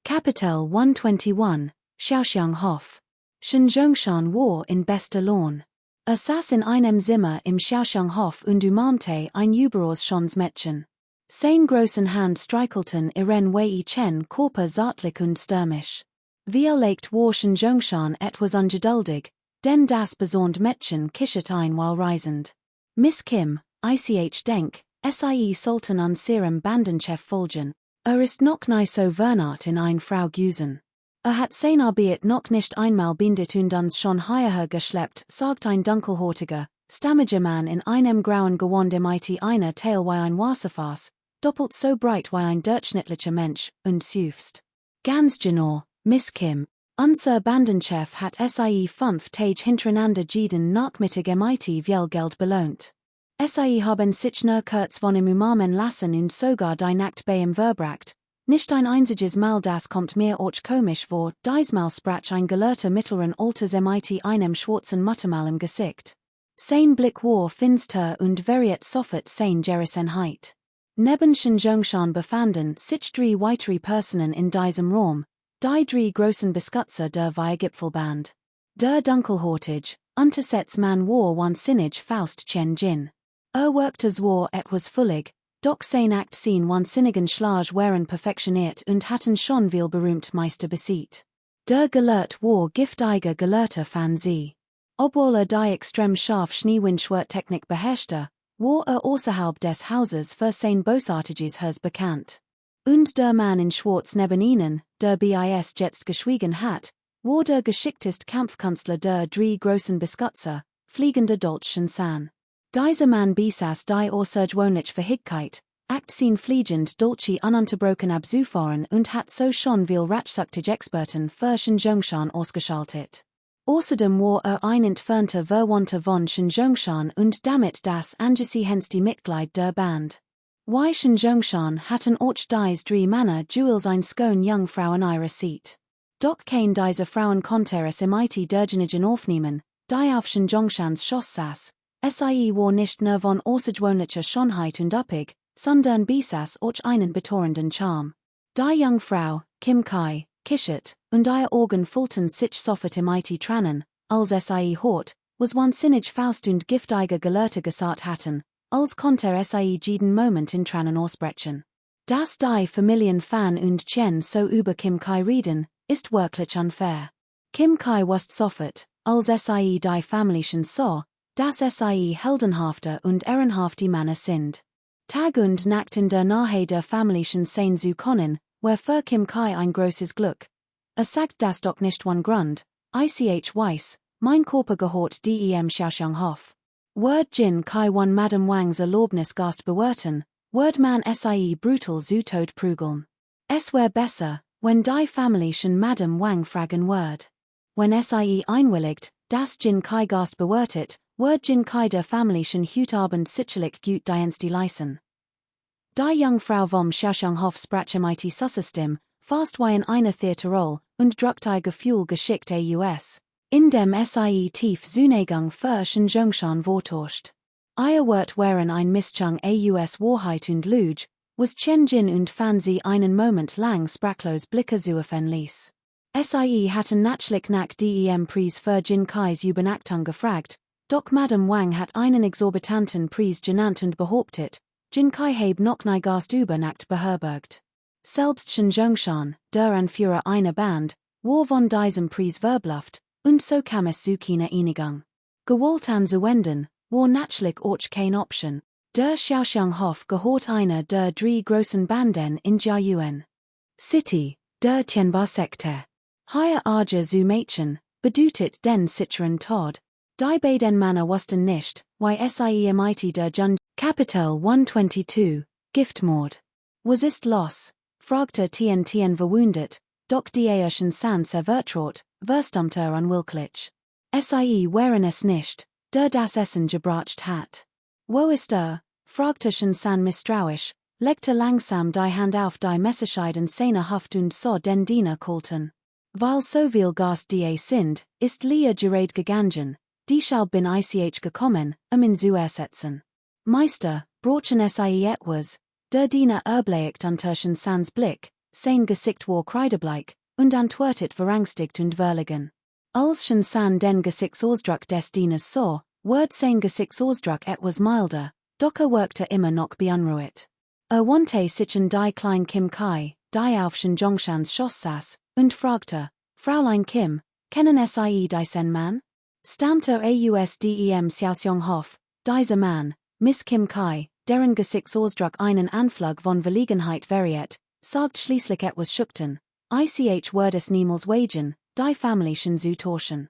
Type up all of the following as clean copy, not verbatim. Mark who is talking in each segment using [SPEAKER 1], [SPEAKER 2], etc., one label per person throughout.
[SPEAKER 1] Kapitel 121, Xiaoxianghof. Shenzhongshan War in bester Lawn. Sass in einem Zimmer im Xiaoxianghof und umarmte ein Überaus schönes Mädchen. Sein großen Hand streichelten ihren Wei Chen Körper zärtlich und stürmisch. Wir legt war Shenzhongshan etwas ungeduldig, denn das besondere Mädchen kichert ein while reisend. Miss Kim, ich denk, sie sollten an seinem Bandenchef folgen. Ist noch nie so vernart in ein Frau Gusen. Hat sein Arbeit noch nicht einmal bindet und uns schon hierher geschleppt, sagt ein dunkelhäutiger, stammiger Mann in einem grauen Gewand mit einer Tail wie ein Wasserfass, doppelt so breit wie ein durchschnittlicher Mensch, und seufzt. Ganz genau, Miss Kim, unser Bandenchef hat sie 5 Tage hintereinander jeden Nachmittag mit viel Geld belohnt. Sie haben sich nur kurz von ihm umarmen lassen und sogar die Nacht bei ihm verbracht. Nicht ein einziges Mal das kommt mir auch komisch vor, diesmal sprach ein gelehrter mittleren Alters mit einem schwarzen Muttermal im Gesicht. Sein Blick war finster und verriet sofort sein Gerissenheit. Neben Shenzhongshan befanden sich 3 weitere Personen in diesem Raum, die 3 großen Beschützer der Weihgipfelband. Der dunkelhäutig, untersetzt Mann war wahnsinnig Faust Chen Jin. Workte zwar etwas völlig, doch sein Act sein wahnsinnigen Schlag waren perfektioniert und hatten schon viel berühmt Meister besiegt. Der Gelehrt war giftiger Gelehrter fan sie. Obwohl die extrem scharf Schneewindschwert-Technik beherrschte, war außerhalb des Hauses für sein bösartiges Hers bekannt. Und der Mann in Schwarz neben ihnen, der bis jetzt geschwiegen hat, war der geschickteste Kampfkünstler der 3 großen Beschützer, fliegende Dolchen San. Dieser Mann besaß die außergewöhnliche Fähigkeit, sein fliegend Dolce ununterbrochen abzufahren und hat so schon viel ratschsüchtige Experten für Shenzhongshan ausgeschaltet. Außerdem war ein entfernter Verwandter von Shenzhongshan und damit das angesehenste Mitglied der Band. Wie Shenzhongshan hatten auch diese 3 Männer Jewels ein Skone Jungfrauen ihrer Seat. Doch kein dieser Frauen konnte es mit derjenigen aufnehmen, die auf Shenzhongshans Schoss saß. Sie war nicht nur von außergewöhnlicher Schönheit und üppig, sondern besaß auch einen betorenden Charme. Die Jungfrau, Kim Kai, kichert, und ihre Augen füllten sich sofort mit Tränen, als sie hört, was wahnsinnig Faust und giftiger Gelehrte gesagt hatten, als konnte sie jeden Moment in Tränen ausbrechen. Dass die Familien Fan und Chen so über Kim Kai reden, ist wirklich unfair. Kim Kai wusste sofort, als sie die Familien sah, dass sie heldenhafte und ehrenhafte Männer sind. Tag und Nacht in der Nähe der Familien sein zu können, war für Kim Kai ein großes Glück. Sagt das doch nicht one Grund, ich weiß, mein Körper gehört dem Xiaoxianghof. Word Jin Kai one Madame Wang's Erlaubnis Gast bewerten, word man sie brutal zu Tod prügeln. Es wär besser, wenn die Familien Madame Wang fragen word. Wenn sie einwilligt, dass Jin Kai Gast bewertet, word Jin Kai der Familien Hutabend sicherlich gut dienste leisten. Die Jungfrau vom Xiaoxianghof sprach mit Sussestim, fast wie in einer Theaterrolle, und druckte Gefühl geschickt aus, indem sie tief Zunegang für Shenzhongshan vortauscht. Ihr Wort waren ein Mischung aus Wahrheit und Lüge, was Chen Jin und Fan sie einen Moment lang sprachlos Blicke zuwerfen ließ. Sie hatten natürlich nach dem Preis für Jin Kais Übernachtung gefragt, doch Madame Wang hat einen exorbitanten Preis genannt und behauptet, Jin Kai habe noch nie Gast Übernacht beherbergt. Selbst Shenzhongshan, der Anführer einer Band, war von diesem Preis verblüfft, und so kam es zu keiner Einigung. Gewollt anzuwenden, war natürlich auch keine Option. Der Xiaoxianghof gehört einer der 3 großen Banden in Jiayuan City, der Tianba-Sektor. Hier Arge zu Mädchen, bedeutet den sicheren Tod. Die beiden Männer wussten nicht, wie sie mit der Jun. Kapitel 122, Giftmord. Was ist los? Fragte Tien verwundet, doch die Eierchen San vertraut, verstummte unwillklich. Sie waren es nicht, der das Essen gebracht hat. Wo ist fragte San misstrauisch, legte langsam die Hand auf die Messerscheiden seiner Haft und sah den Diener kulten. Weil so viel Gast die sind, ist Leah gerät gegangen, deshalb bin ich gekommen, ihn zu ersetzen. Meister, brochen sie etwas, der Diener erbleicht unter Sans Blick, sein Gesicht war kreidebleich, und antwortet verangstigt und verlegen. Als schon san den Gesichtsausdruck des Dieners sah, word sein Gesichtsausdruck etwas milder, doch wirkte immer noch beunruhigt. Wandte sich an die Klein Kim Kai, die auf schon Zhongshans Schoss saß, und fragte, Fräulein Kim, kennen Sie diesen Mann? Stammte aus dem Xiaoxianghof, dieser Mann, Miss Kim Kai, deren Gesichtsausdruck einen Anflug von Verlegenheit verriet, sagt schließlich etwas schüchtern, ich würde es niemals wagen, die Familie schon zu tauschen.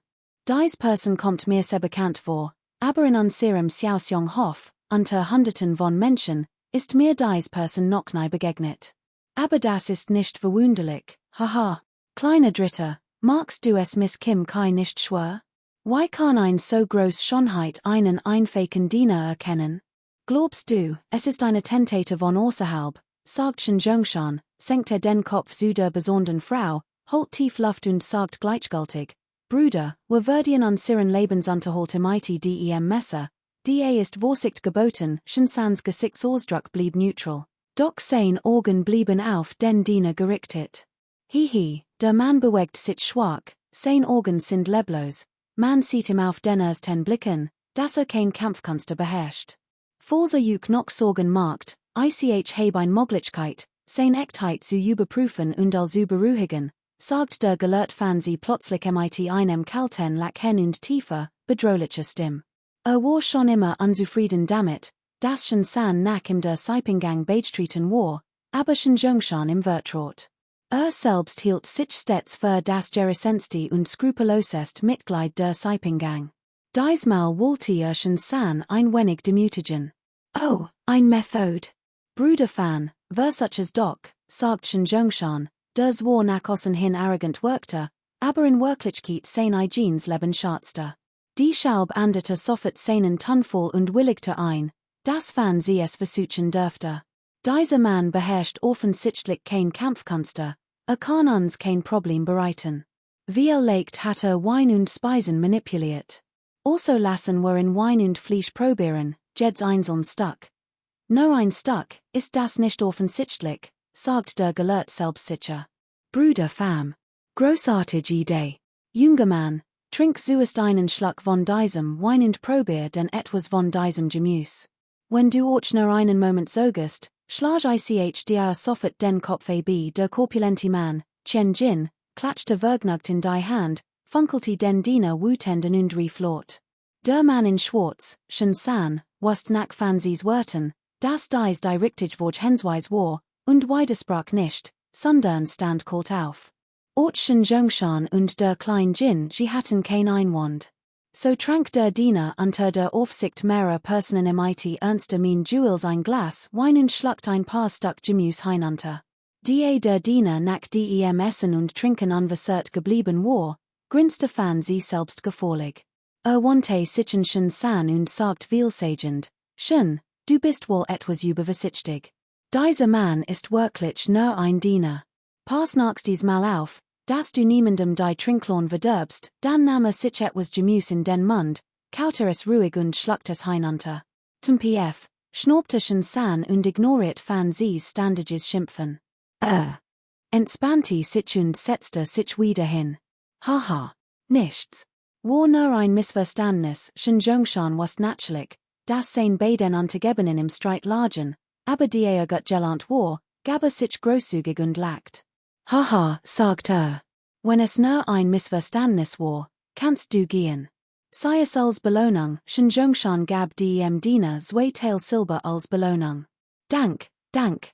[SPEAKER 1] Dies Person kommt mir sehr bekannt vor, aber in unserem Xiaoxianghof, unter Hunderten von Menschen, ist mir dies Person noch nie begegnet. Aber das ist nicht verwunderlich, haha. Kleiner Dritter, magst du es Miss Kim Kai nicht schwör? Why kann ein so groß Schönheit einen einfachen Diener erkennen? Glaubst du, es ist eine Tentate von außerhalb, sagt schon Zhongshan, senkt den Kopf zu der besonderen Frau, holt tief Luft und sagt gleichgültig, Brüder, wir würden unseren Lebensunterhalt im dem Messer, die ist Vorsicht geboten, Shinsans Gesichtsausdruck blieb neutral. Doch sein Augen blieben auf den Diener gerichtet. Hihi, der Mann bewegt sich schwach, sein Augen sind leblos, man sieht ihm auf den ersten Blicken, dass kein Kampfkünste beherrscht. Falls juk noch Sorgen macht, ich habe eine Möglichkeit, sein Echtheit zu überprüfen und zu beruhigen, sagt der gelehrt Fansi plötzlich mit einem kalten Lachen und tiefer, bedrohlicher Stimme. War schon immer unzufrieden damit, dass Shinsan nach im der Seipingang beidstreten war, aber Zhongshan im Vertraut. Selbst hielt sich stets für das geresenste und skrupellosest Mitglied der Seipingang. Diesmal wollte Shinsan ein wenig demütigen. Oh, ein Method. Bruder Fan, wer solches doch, sagt Zhongshan, der zwar nach außen hin arrogant wirkte, aber in Wirklichkeit sein eigenes Leben schatzte. Die Schalb anderte sofort seinen Tonfall und willigte ein, dass Fan sie es versuchen dürfte. Dieser Mann beherrscht offensichtlich kein Kampfkünste, kann uns kein Problem bereiten. Wie leicht hat Wein und Speisen manipuliert. Also lassen wir in Wein und Fleisch probieren, jeds einzeln Stück. Nur ein Stück, ist das nicht offensichtlich, sagt der gelehrt selbstsicher. Bruder Fam. Großartige Idee. Junger Mann, trink zuerst einen Schluck von diesem Wein und probier dann etwas von diesem Gemüse. Wenn du auch nur einen Moment sogest, schlag ich dir sofort den Kopf ab. Der korpulente Mann, Chen Jin, klatschte vergnügt in die Hand, funkelte den Diener wütend und rief laut. Der Mann in Schwarz, Shinsan, wusste nach Fansis Worten, dass dies die richtig Wortschensweise war, und widersprach nicht, sondern stand kalt auf. Auch Zhongshan und der kleine Jin, sie hatten kein Einwand. So trank der Diener unter der Aufsicht mehrerer Personen ernster Mien Jules ein Glas Wein und schluckt ein paar Stück Gemüse hinunter. Die der Diener nach dem Essen und Trinken unversehrt geblieben war, grinste Fansi selbst gefällig. Wandte sich an Shinsan und sagt vielsagend, Shin, du bist wohl etwas übervorsichtig. Dieser Mann ist wirklich nur ein Diener. Pass nächstes Mal auf, dass du niemandem die Trinklohn verderbst, dann nahm sich etwas Gemüse in den Mund, kaute es ruhig und schluckte es hinunter. Tmpf, schnaubte Shinsan und ignoriert Fansis standardiges Schimpfen. Entspannte sich und setzte sich wieder hin. Haha, nichts. War nur ein Missverständnis, Zhongshan was natürlich, dass sein beiden Untergebenen im Streit lagen, aber die gut gelernt war, gab sich großzügig und lacht. Haha, sagt wenn es nur ein Missverständnis war, kannst du gehen. Sei es als Belohnung, Zhongshan gab dem Diener 2 Teil Silber als Belohnung. Dank,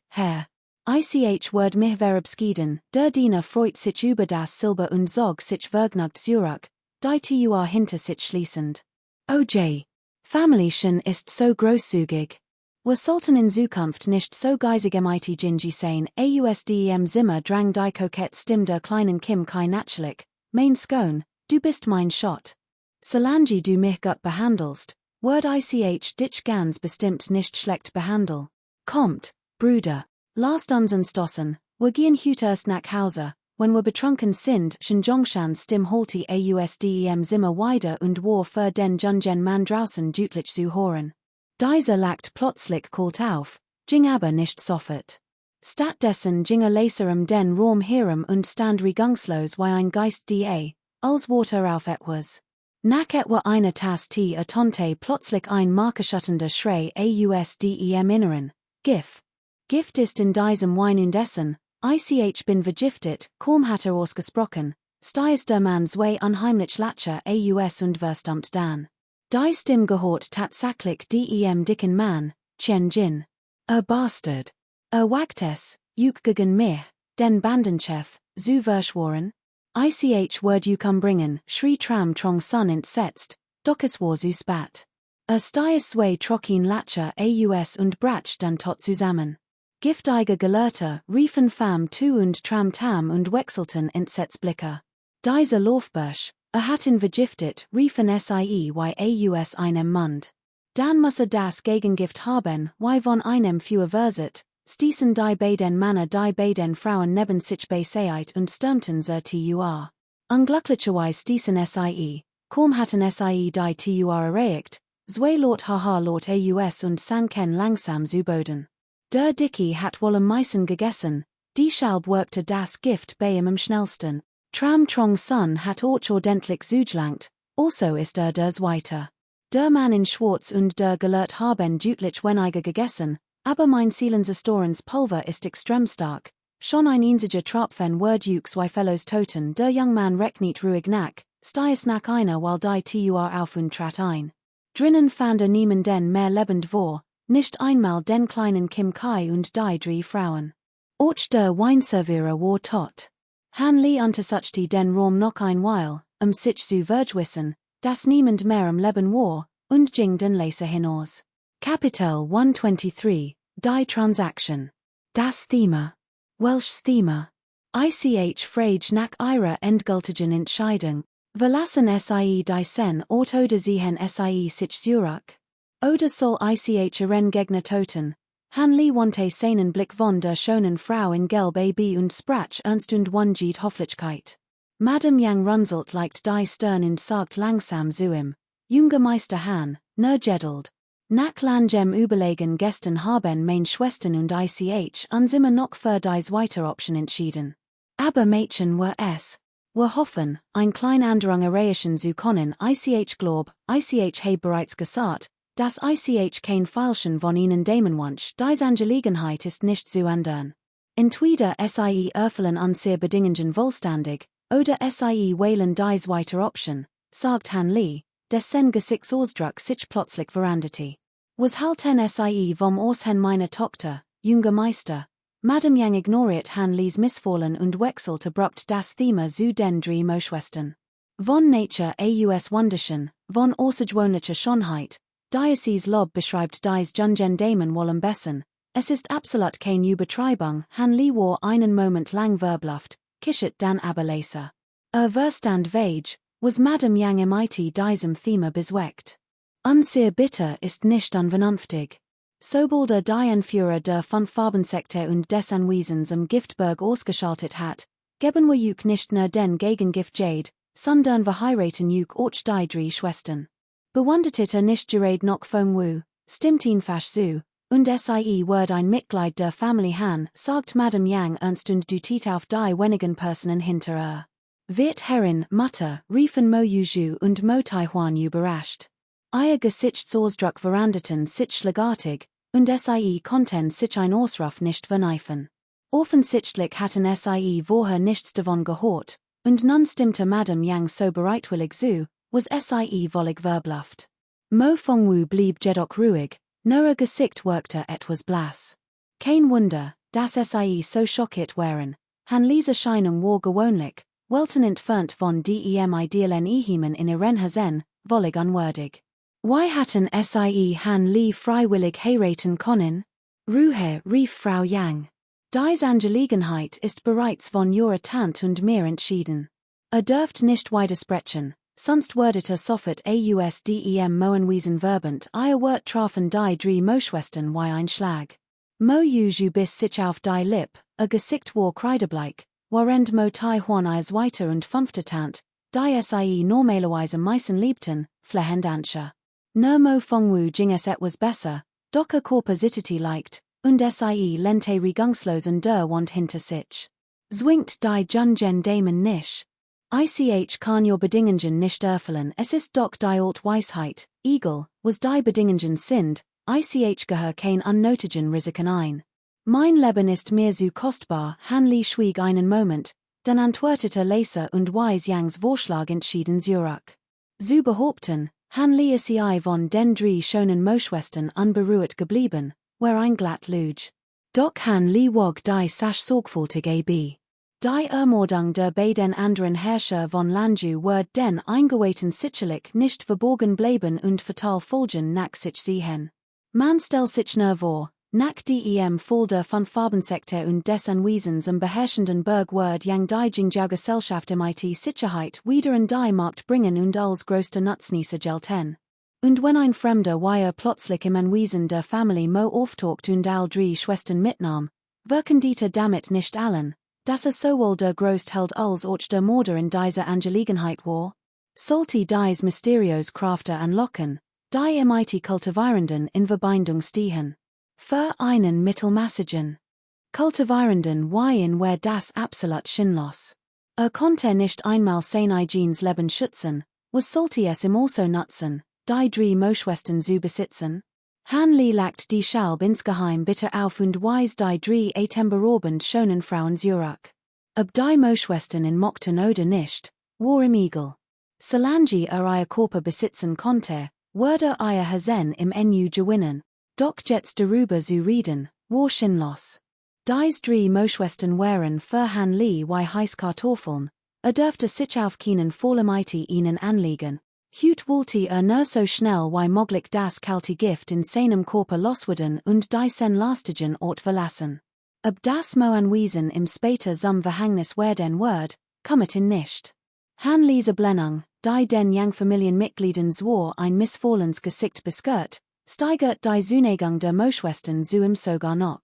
[SPEAKER 1] Herr. Ich word mich verabschieden, der Diener freut sich über das Silber und zog sich vergnügt zurück, die Tür hinter sich schließend. OJ. Familien ist so großzügig. Wir sollten in Zukunft nicht so geisig Jinji sein, ausdem Zimmer drang die kokette Stimme der kleinen Kim Kai natürlich, mein Scone, du bist mein Schott. Solange du mich gut behandelst, werd ich dich ganz bestimmt nicht schlecht behandel. Kommt, Brüder, lasst uns stossen, wir gehen heute erst nach Hause, wenn wir betrunken sind, Zhongshans Stimme holte ausdem Zimmer weiter und war für den jungen Mann draußen deutlich zu hören. Dieser lacht plötzlich kalt auf, ging aber nicht sofort. Stat dessen Ginger Lacerum den Raum Herum und Stand Regungslos wie ein Geist da, als Water auf etwas. Nach etwa eine Tas T Tonte plötzlich ein markerschuttender Schrei aus dem Inneren, Gif. Gift ist in diesem Wein und Essen, ich bin vergiftet, kaum hat ausgesprochen, stiess der Mann zwei unheimlich Lacher aus und verstummt dan. Die Stimme gehört tatsächlich dem dicken Mann, Chen Jin. Bastard. Wagt es, gegen mich, den Bandenchef, zu verschworen? Ich word umbringen, schrie tram trong sun entsetzt, doch es war zu spät. Stiess zwei trocken Lacher aus und brach dann tot zusammen. Giftige Gelehrte riefen fam tu und tram tam und wechselten Entsetzblicke. Dieser Laufbusch, hatten vergiftet, riefen sie aus einem Mund. Dann müsse das Gegengift haben, wie von einem Feuer verset, stießen die beiden Männer die beiden Frauen neben sich beiseite und stürmten sie zur. Unglücklicherweise stießen sie, kaum hatten sie die zur erreicht, zwei Lot haha Lot aus und sanken langsam zu Boden. Der Dickie hat wohl am meisten gegessen, die Schalb wirkte das Gift bei ihm am schnellsten. Tram trong sun hat ordentlich zugelangt, also ist der Zweite. Der Mann in Schwarz und der Gelert haben deutlich weniger gegessen, aber mein Seelensestorens Pulver ist extrem stark. Schon ein einziger Tropfen wird zwei Fellows toten, der Young Man recknet ruhig nach, stiess nach einer while die tur auf und trat ein. Drinnen fand niemanden mehr lebend vor, nicht einmal den kleinen Kim Kai und die drei Frauen. Auch der Weinservierer war tot. Han Li untersuchte den Raum noch ein Weil, sich zu vergewissern, dass niemand mehr am Leben war, und ging den Leser hinaus. Kapitel 123, Die Transaction. Das Thema. Welches Thema? Ich frage nach ihrer endgültigen Entscheidung, verlassen sie die Sen oder ziehen sie sich zurück? Oder soll ich ihren Gegner töten? Han Li wandte seinen Blick von der schönen Frau in Gelb ab und sprach ernst und wunschig Hofflichkeit. Madame Yang runzelt leicht die Stirn und sagt langsam zu ihm, Junger Meister Han, geduld. Nach langem Überlegen gestern haben meine Schwestern und ich uns immer noch für die zweite Option entschieden. Aber Mädchen war es. Wir hoffen, ein klein Änderung erreichen zu können. Ich glaub, ich habe bereits gesagt, dass ich kein Feilschen von ihnen Damen wunsch. Diese Angelegenheit ist nicht zu ändern. Entweder sie erfüllen an sehr bedingungen wohlständig, oder sie wählen die zweite Option, sagt Han Li, dessen Gesichtsausdruck sich plötzlich veränderte. Was halten sie vom Aussehen meiner Tochter, junger Meister? Madame Yang ignoriert Han Li's Missfallen und wechselt abrupt das Thema zu den drei Moschwestern. Von Nature aus Wunderschen, von außergewöhnlicher Schönheit, Dioceses Lob beschreibt dies Jungen Damen wohl am besten. Es ist absolut keine Übertreibung, Han Li war einen Moment lang verbluft, kichert dann aber leise. Verstand wage, was Madame Yang mit diesem Thema bezweckt. Sehr bitter ist nicht unvernünftig. Sobald die Anführer der Fünf-Farben-Sekte und des Anwesens am Giftberg ausgeschaltet hat, geben wir juk nicht nur den Gegengift Jade, sondern wir heiraten juk auch die drei Schwestern. Bewundert nicht gerät noch vom Wu, stimmt ihn fast zu, und sie wird ein Mitglied der Family Han, sagt Madame Yang ernst und dutit auf die wenigen Personen hinter ihr. Wird Herrin, Mutter, riefen Mo Yuju und Mo Taihuan überrascht. Ihr Gesichtsausdruck veränderten sich schlagartig, und sie konnten sich ein Ausruf nicht verneifen. Offensichtlich hatten sie vorher nichts davon gehört, und nun stimmte Madame Yang so bereitwillig zu, was sie wollig verbluft. Mo Fongwu blieb jedoch ruhig, nur Gesicht wirkte etwas blass. Kein Wunder, dass sie so schockiert waren, Han Li's Erscheinung war gewöhnlich, welten entfernt von dem idealen Ehemann in ihren Hasen, wollig unwürdig. Why hatten sie Han Li freiwillig heiraten können? Ruhe, rief Frau Yang. Diese Angelegenheit ist bereits von ihrer Tante und mir entschieden. Dürft nicht widersprechen, sonst würdet sofort aus dem Moenwiesen verbend, wird trafen die drei Moschwestern wie ein Schlag. Mo Yuju biss sich auf die Lipp, Gesicht war kreidebleich, während Mo Taihuan weiter und fünfte Tante, die sie normalerweise meisten liebten, flehend anscha. Nur Mo Fongwu ging es etwas besser, doch Korpositity leicht, und sie lente regungslosen der want hinter sich. Zwingt die Jungen Damen nicht. Ich kann your Bedingungen nicht erfüllen, es ist doch die alt Weisheit, Eagle, was die Bedingungen sind, ich gehör kein unnötigen Risiken ein. Mein Leben ist mir so kostbar, Hanley schwieg einen Moment, dann antwortete Leser und Wise Yangs Vorschlag entschieden Zurück. So behaupten, Hanley ist von den drei schönen Moschwestern unberührt geblieben, where ein glatt luge. Doch Hanley wog die Sache sorgfältig ab. Die Ermordung der beiden anderen Herrscher von Lanjou wird den eingeweihten sicherlich nicht verborgen bleiben und fatal Folgen nach sich ziehen. Man stellt sich nur vor, nach dem Fall der Fünf-Farben-Sekte und dessen Wesens am beherrschenden Berg wird yang die Jingjiao-Gesellschaft mit Sicherheit wieder in die Markt bringen und als größte Nutznießer gelten. Und wenn ein Fremder wie plötzlich im Anwesen der Familie mo auftaucht und all drei Schwestern mitnahm, wirken diese damit nicht allen, dass sowohl der Grostheld als auch der Mörder in dieser Angelegenheit war. Sollte dies mysteriös Krafter anlocken, die mit Kultivierenden in Verbindung stehen. Für einen Mittelmäßigen Kultivierenden in wer das absolut sinnlos. Konnte nicht einmal sein eigenes Leben schützen, was sollte es ihm also nutzen, die drei Moschwestern zu besitzen? Hanley lagt die Schalb insgeheim bitter auf und weist die drei atemberaubend schönen Frauen zurück. Ob die Moschwestern in mochten oder nicht, war im Eagle. Solange ihr Körper besitzen konnte, würde ihr Hasen im Nu gewinnen. Doch jetzt darüber zu reden, war sinnlos. Dies drei Moschwestern wären für Hanley wie Heißkartoffeln, dürfte sich auf keinen Fall mit ihnen anlegen. Hut wollte nur so schnell wie möglich das kalte Gift in seinem Körper loswerden und die sen lastigen Ort verlassen. Ob das mo anwesen im später zum Verhängnis werden wird, kommt ihn nicht. Hanleys Erblennung, die den yang Familienmitgliedern zwar ein missfallens Gesicht beschert, steigert die Zuneigung der Moschwestern zu ihm sogar noch.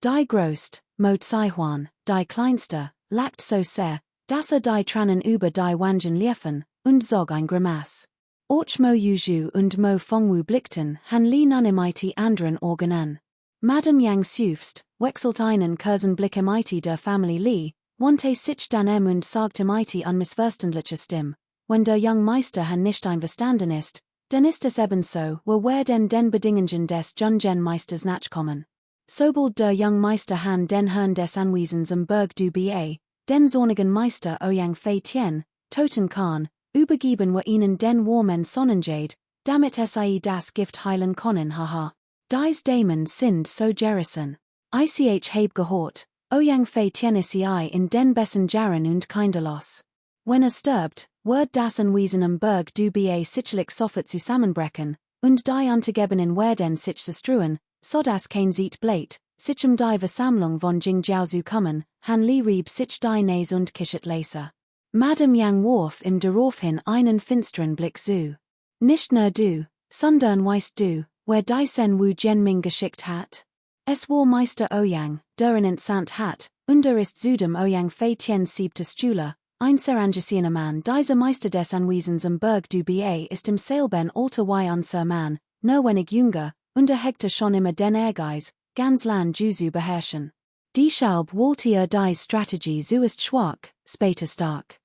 [SPEAKER 1] Die größt, mo Zaihuan, die kleinste, lacht so sehr, dass die Tränen über die Wangen liefen, und zog ein Grimasse. Och mo Yuju und mo Fongwu blickten Hanley nanimiti anderen Organ an. Madame Yang Sufst, wechselt einen kurzen Blick mit der Family Li, wandte sich dann und sagte mit unmissverständlicher Stimme, wenn der young Meister han nicht einverstanden ist, dann ist es ebenso, wo wer den Bedingungen des Jungen Meisters nachkommen. Sobald der young Meister han den Herrn des Anwesens am Berg du Ba, den zornigen Meister Ouyang Fei Tien, toten kann, übergeben wir ihnen den warmen Sonnenjade, damit sie das Gift heilen können haha. Dies Damen sind so gerissen. Ich heb gehört, Ouyang Fei Tien in den besten Jaren und kinderlos. Wenn stirbt, wird das Anwesen am Berg du Ba sicherlich sofort zusammenbrechen, und die Angegebenen werden sich zerstreuen, so dass kein Seat bleibt, sich die Versammlung von Jingjiao zu kommen, Hanley rieb sich die Nase und kichert leise. Madame Yang warf im daraufhin einen finsteren Blick zu. Nicht nur du, sondern weißt du, wer die Sen Wu Jianming geschickt hat? Es war Meister Ouyang, der ihn entsandt hat, und ist zudem Ouyang Fei Tiens siebter Schüler, ein sehr angesehener Mann. Dieser Meister des Anwesens am Berg du Ba ist im selben Alter wie unser Mann, nur wenig jünger, und hegte schon immer den Ehrgeiz, ganz Land zu beherrschen. Die Schalb wollte die Strategie so ist schwach, später stark.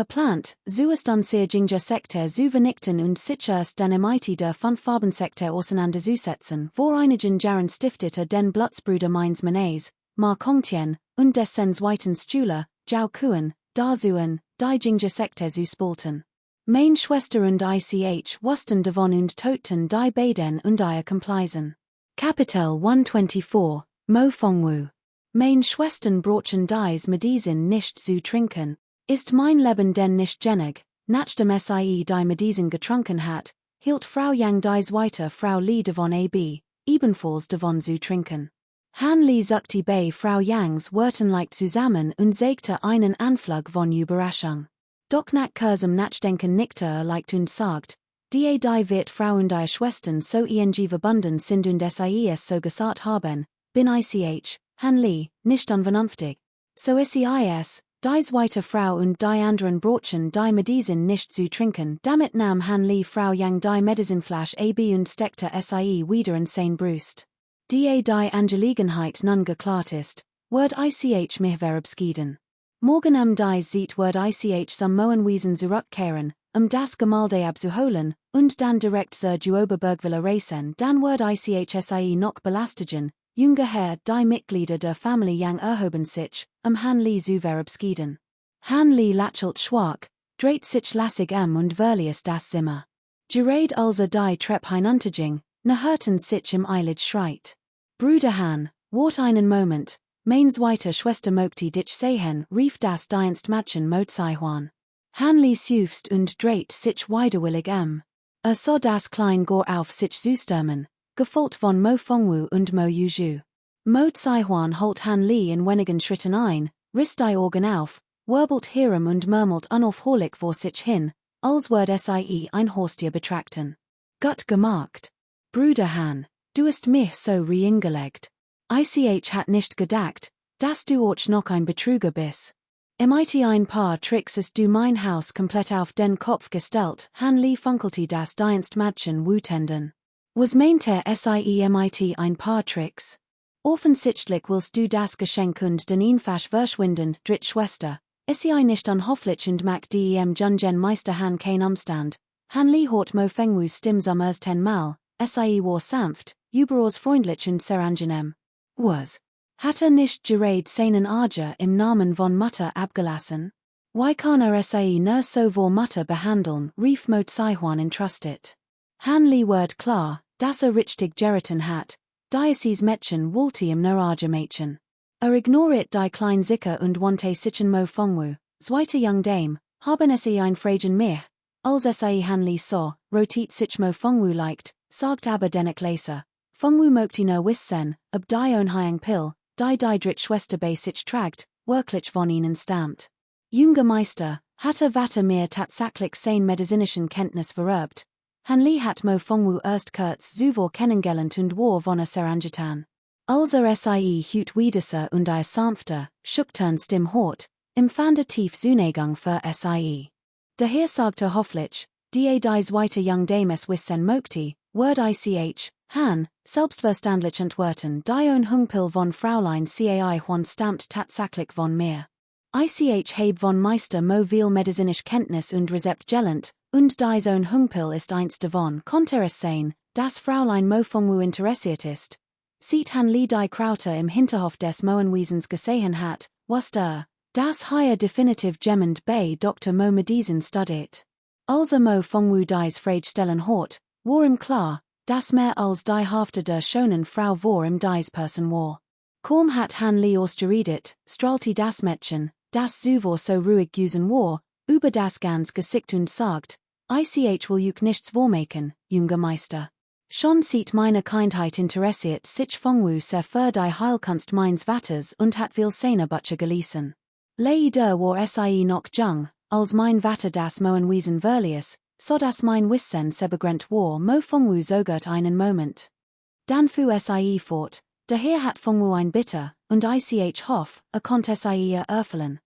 [SPEAKER 1] Plant, so ist an sehr Jingja Sekte zu vernichten und sich erst dann mit der Fünf-Farben-Sekte auseinanderzusetzen, wo einigen Jahren stiftete den Blutsbrüder Mainz Menes, Ma Kongtian, und dessen zweiten Schüler, Zhao Kuan, Dazuen, die Jingja Sekte zu spalten. Mein Schwester und ich wussten davon und toten die beiden und ihr Kompleisen. Kapitel 124, Mo Fongwu. Mein Schwestern brochen dies Medizin nicht zu trinken. Ist mein Leben denn nicht genig, nachdem sie die Medizin getrunken hat, hielt Frau Yang dies weiter Frau Li davon ab, ebenfalls davon zu trinken. Hanley suckte bei Frau Yangs Worten leicht zusammen und sägte einen Anflug von Überraschung. Doch nach kurzem Nachdenken nickte leicht und sagt, die wird Frau und ihre Schwestern so verbunden sind und es so gesagt haben, bin ich, Hanley, nicht unvernünftig. So ist es, dies weite Frau und die anderen brochen die Medizin nicht zu trinken, damit nahm Hanley Frau Yang die Medizinflasche ab und steckte sie wieder in sein Brust. Da die Angelegenheit nun geklärt ist, Word ich mich verabschieden. Morgen dies Zeit Word ich zum Moenwiesen zurückkehren, das Gemälde abzuholen, und dann direkt zur Duoberbergvilla reisen, dann Word ich noch belastigen, junge Herr die Mitglieder der Familie yang erhoben sich, Han Lee zu verabschieden. Han Lee lächelt schwach, dreht sich lassig und verliest das Zimmer. Gerade also die Treppe hinunterging, hörten sich im Eilid schreit. Bruder Han, wart einen Moment, meine zweite Schwester möchte dich sehen, rief das Dienst Mädchen Mot Saihuan. Han Lee seufzt und dreht sich widerwillig so das klein Gor auf sich zu stürmen, gefolgt von Mo Fongwu und Mo Yuju. Mot Saihuan holt Han Lee in wenigen Schritten ein, riss die Augen auf, wirbelt herum und murmelt unaufhörlich vor sich hin, als würd sie ein Haustier betrachten. Gut gemacht. Bruder Han, du hast mich so reingelegt. Ich hat nicht gedacht, dass du auch noch ein Betrüger bist. Mit ein paar Tricks hast du mein Haus komplett auf den Kopf gestellt, Han Lee funkelte das Dienstmädchen wütenden. Was meint mit ein paar Tricks? Offensichtlich willst du das Geschenk und den Einfasch verschwinden, Drittschwester. Sei nicht unhofflich und mag dem Jungen Meister Han kein Umstand. Han Lee hort Mo Fengwus Stimme zum ersten Mal, sei war sanft, überaus freundlich und sehr angenehm. Was? Hat nicht gerade seinen Arger im Namen von Mutter abgelassen? Why kann sei nur so vor Mutter behandeln, rief Mo Saihuan entrustet. Han Lee word klar, dass richtig geraten hat, Diocese Mädchen wollte ihm nur Arger Mädchen. Ignoriert die klein Sicker und wante sichen Mo Fongwu, zweite Young Dame, haben sie ein Fragen mich, als sie Han Lee saw, rotit sich Mo Fongwu liked, sagt aber dennoch leser. Fongwu möchte nur wissen, ob die Onhyang Pill, die Drittschwester bei sich tragt, wirklich von ihnen stammt. Junger Meister, hatte Vater mir tatsächlich sein medizinischen Kenntnis vererbt. Han Lee hat Mo Fongwu erst kurz zuvor kennengelernt und war von sehr angetan. Als sie hut wiedersah und sanfter, schüchtern Stimme hort, empfand tief Zuneigung für sie. Daher sagte hoffentlich, die zweite Young Dame es wissen möchte, word ich, Han, selbstverständlich entwerten die Hungpil von Fräulein Cai Juan stammt tatsächlich von mir. Ich heb von Meister Mo viel medizinisch Kenntnis und Rezept gelent, und die Hungpil ist eins davon, konnte es sein, dass Fräulein Mo Fongwu interessiert ist. Sieht Han Lee die Krauter im Hinterhof des Moenwiesens gesehen hat, was das hier definitiv gemmend bei Dr. Mo Medicine studiert. Also Mo Fongwu dies Frage stellen hort, war ihm klar, dass mehr als die Hälfte der schönen Frau vor im dies Person war. Kaum hat Han Lee ausgeredet, strahlte das Mädchen, das zuvor so ruhig gewesen war, über das ganz Gesicht und sagt, ich will juk nichts vormachen, junger Meister. Schon sieht meine Kindheit interessiert sich Fongwu sehr für die Heilkunst meines Vaters und hat viel seine Bücher gelesen. Leider war noch jung, als mein Vater das Moenwiesen verließ, so dass mein Wissen sehr begrenzt war. Mo Fongwu zögert einen Moment. Dann fuhr fort, daher hat Fongwu ein Bitte, und ich hoff, konnte erfüllen.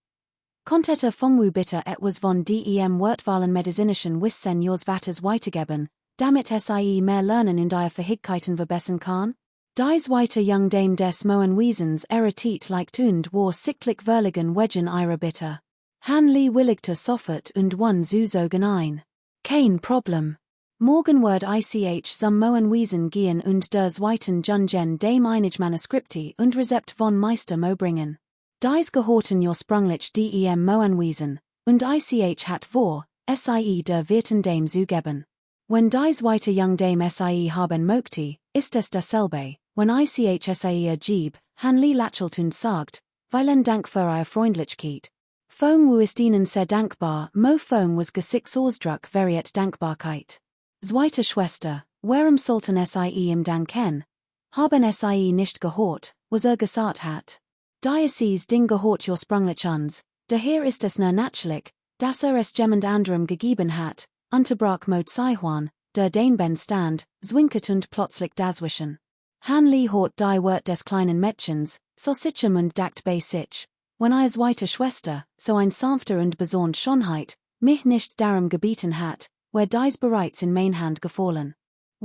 [SPEAKER 1] Konnte Fongwu bitte etwas von dem wertvollen medizinischen Wissen ihres Vaters weitergeben, damit mehr lernen und ihre Fähigkeiten verbessern kann? Die zweite Young Dame des Moenwiesens erritet leicht und war sichtlich verlegen wegen ihrer Bitte. Han Lee willigte sofort und one zuzogen ein. Kein Problem. Morgen werd ich zum Moenwiesen gehen und der zweiten Jungen Dame einige Manuskripte und Rezept von Meister Mo bringen. Dies gehorten ursprünglich dem Moenwiesen, und ich hat vor, der vierten Dame zu geben. Wenn die zweite Young Dame haben möchte, ist es dasselbe, wenn ich ergib, Han Lee lächelt und sagt, vielen Dank für eure Freundlichkeit. Fongwu ist ihnen sehr dankbar. Mo Fong was Gesichtsausdruck veriet Dankbarkeit. Zweite Schwester, warum sollten sie im danken? Haben sie nicht gehört, was gesagt hat? Diocese Ding gehört ursprünglich uns, daher ist es nur natürlich, dass es jemand anderem gegeben hat, unterbrach Mo Saihuan, der den Ben stand, zwinkert und plötzlich daswischen. Han Lee hort die Wort des kleinen Mädchens, so sichem und dackt bei sich. Wenn zweite Schwester, so ein sanfter und besonders Schönheit, mich nicht darum gebeten hat, wär dies bereits in mein Hand gefallen.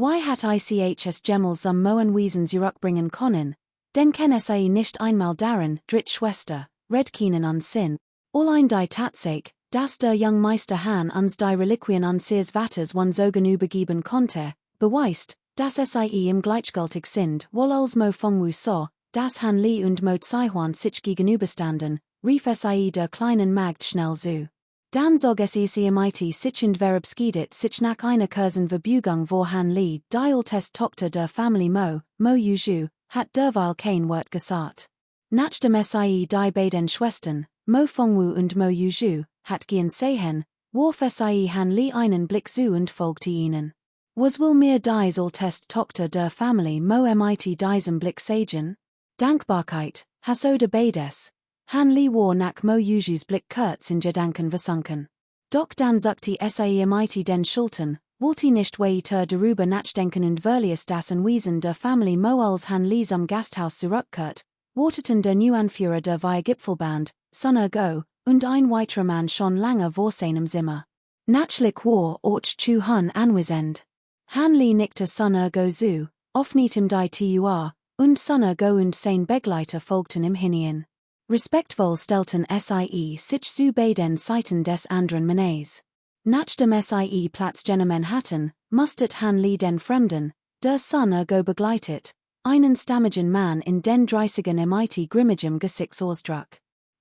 [SPEAKER 1] Why hat ICHs Gemmel zum Moen Wiesen zurückbringen können, den ken SAE nicht einmal darin, dritt Schwester, red Keenan an Sinn, allein die Tatsache, dass der Young Meister Han uns die Reliquien an seines Vaters one Sogen übergeben konnte, beweist, dass SAE im gleichgültig sind, wohl als Mo Fongwu so, dass Han Li und Mo Zaihuan sich gegenüberstanden, rief SAE der kleinen Magd schnell zu. Dan zog sie mit sich und verabschiedet sich nach einer kurzen Verbugung vor Han Li, die älteste Tochter der Familie Mo Yuju, hat derweil kein Wort gesagt. Nach dem SAE die beiden Schwestern, Mo Fongwu und Mo Yuju, hat gehen sehen, warf SAE Han Li einen Blick zu und folgte ihnen. Was will mir dies älteste Tochter der Familie Mo mit diesem Blick sagen? Dankbarkeit, hasode beides. Han Li war nach Mo Yujus Blick kurz in Gedanken versunken. Doch dann sagte SAE mit den Schultern, wollte nicht weiter darüber nachdenken und verließ das Anwesen der Familie Mo als Han Li zum Gasthaus zurückkehrt, warteten der Neuanführer der Weihgipfelband, Sun Go, und ein weiterer Mann schon lange vor seinem Zimmer. Natürlich war auch zu Han anwesend. Han Li nickte Sun Go zu, öffnete ihm die Tür, und Sun Go und sein Begleiter folgten ihm hinein. Respektvoll stellten SAE sich zu beiden Seiten des anderen Mannes. Nach dem SAE Platz gen Manhattan, mustert Han Li den Fremden, der Sun Go begleitet, einen stammigen Mann in den 30ern mit grimmigem Gesichtsausdruck.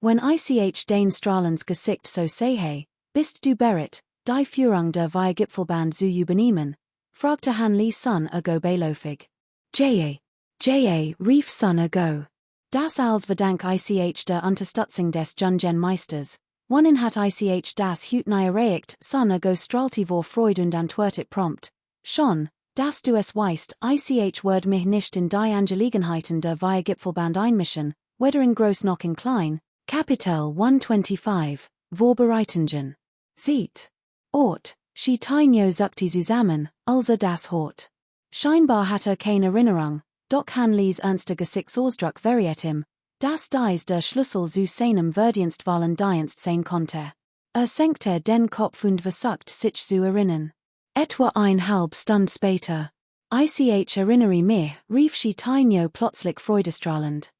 [SPEAKER 1] Wenn ich den strahlens Gesicht so sehe, bist du bereit, die Führung der Weihgipfelband zu übernehmen, fragte Han Li Sun Go beiläufig. Rief Sun Go. Das als Verdank ich der Unterstützung des Jungen Meisters, wonnen hat ich das Hütnei erreicht, Sun Go strahlte vor Freude und antwortet prompt, schon, dass du es weißt, ich werd mich nicht in die Angelegenheiten der Weihgipfelband einmischen, weder in groß noch in klein. Kapitel 125, Vorbereitungen. Sieht. Ort, sie Tainio sagte zusammen, als das hort. Scheinbar hat keine Erinnerung, doch Han Lis ernster Gesichtsausdruck verriet ihm, dass dies der Schlüssel zu seinem Verdienstvollen Dienst sein konnte. Senkte den Kopf und versucht sich zu erinnern. Etwa halb Stunde später. Ich erinnere mich, rief sie Tainio plötzlich freudestrahlend.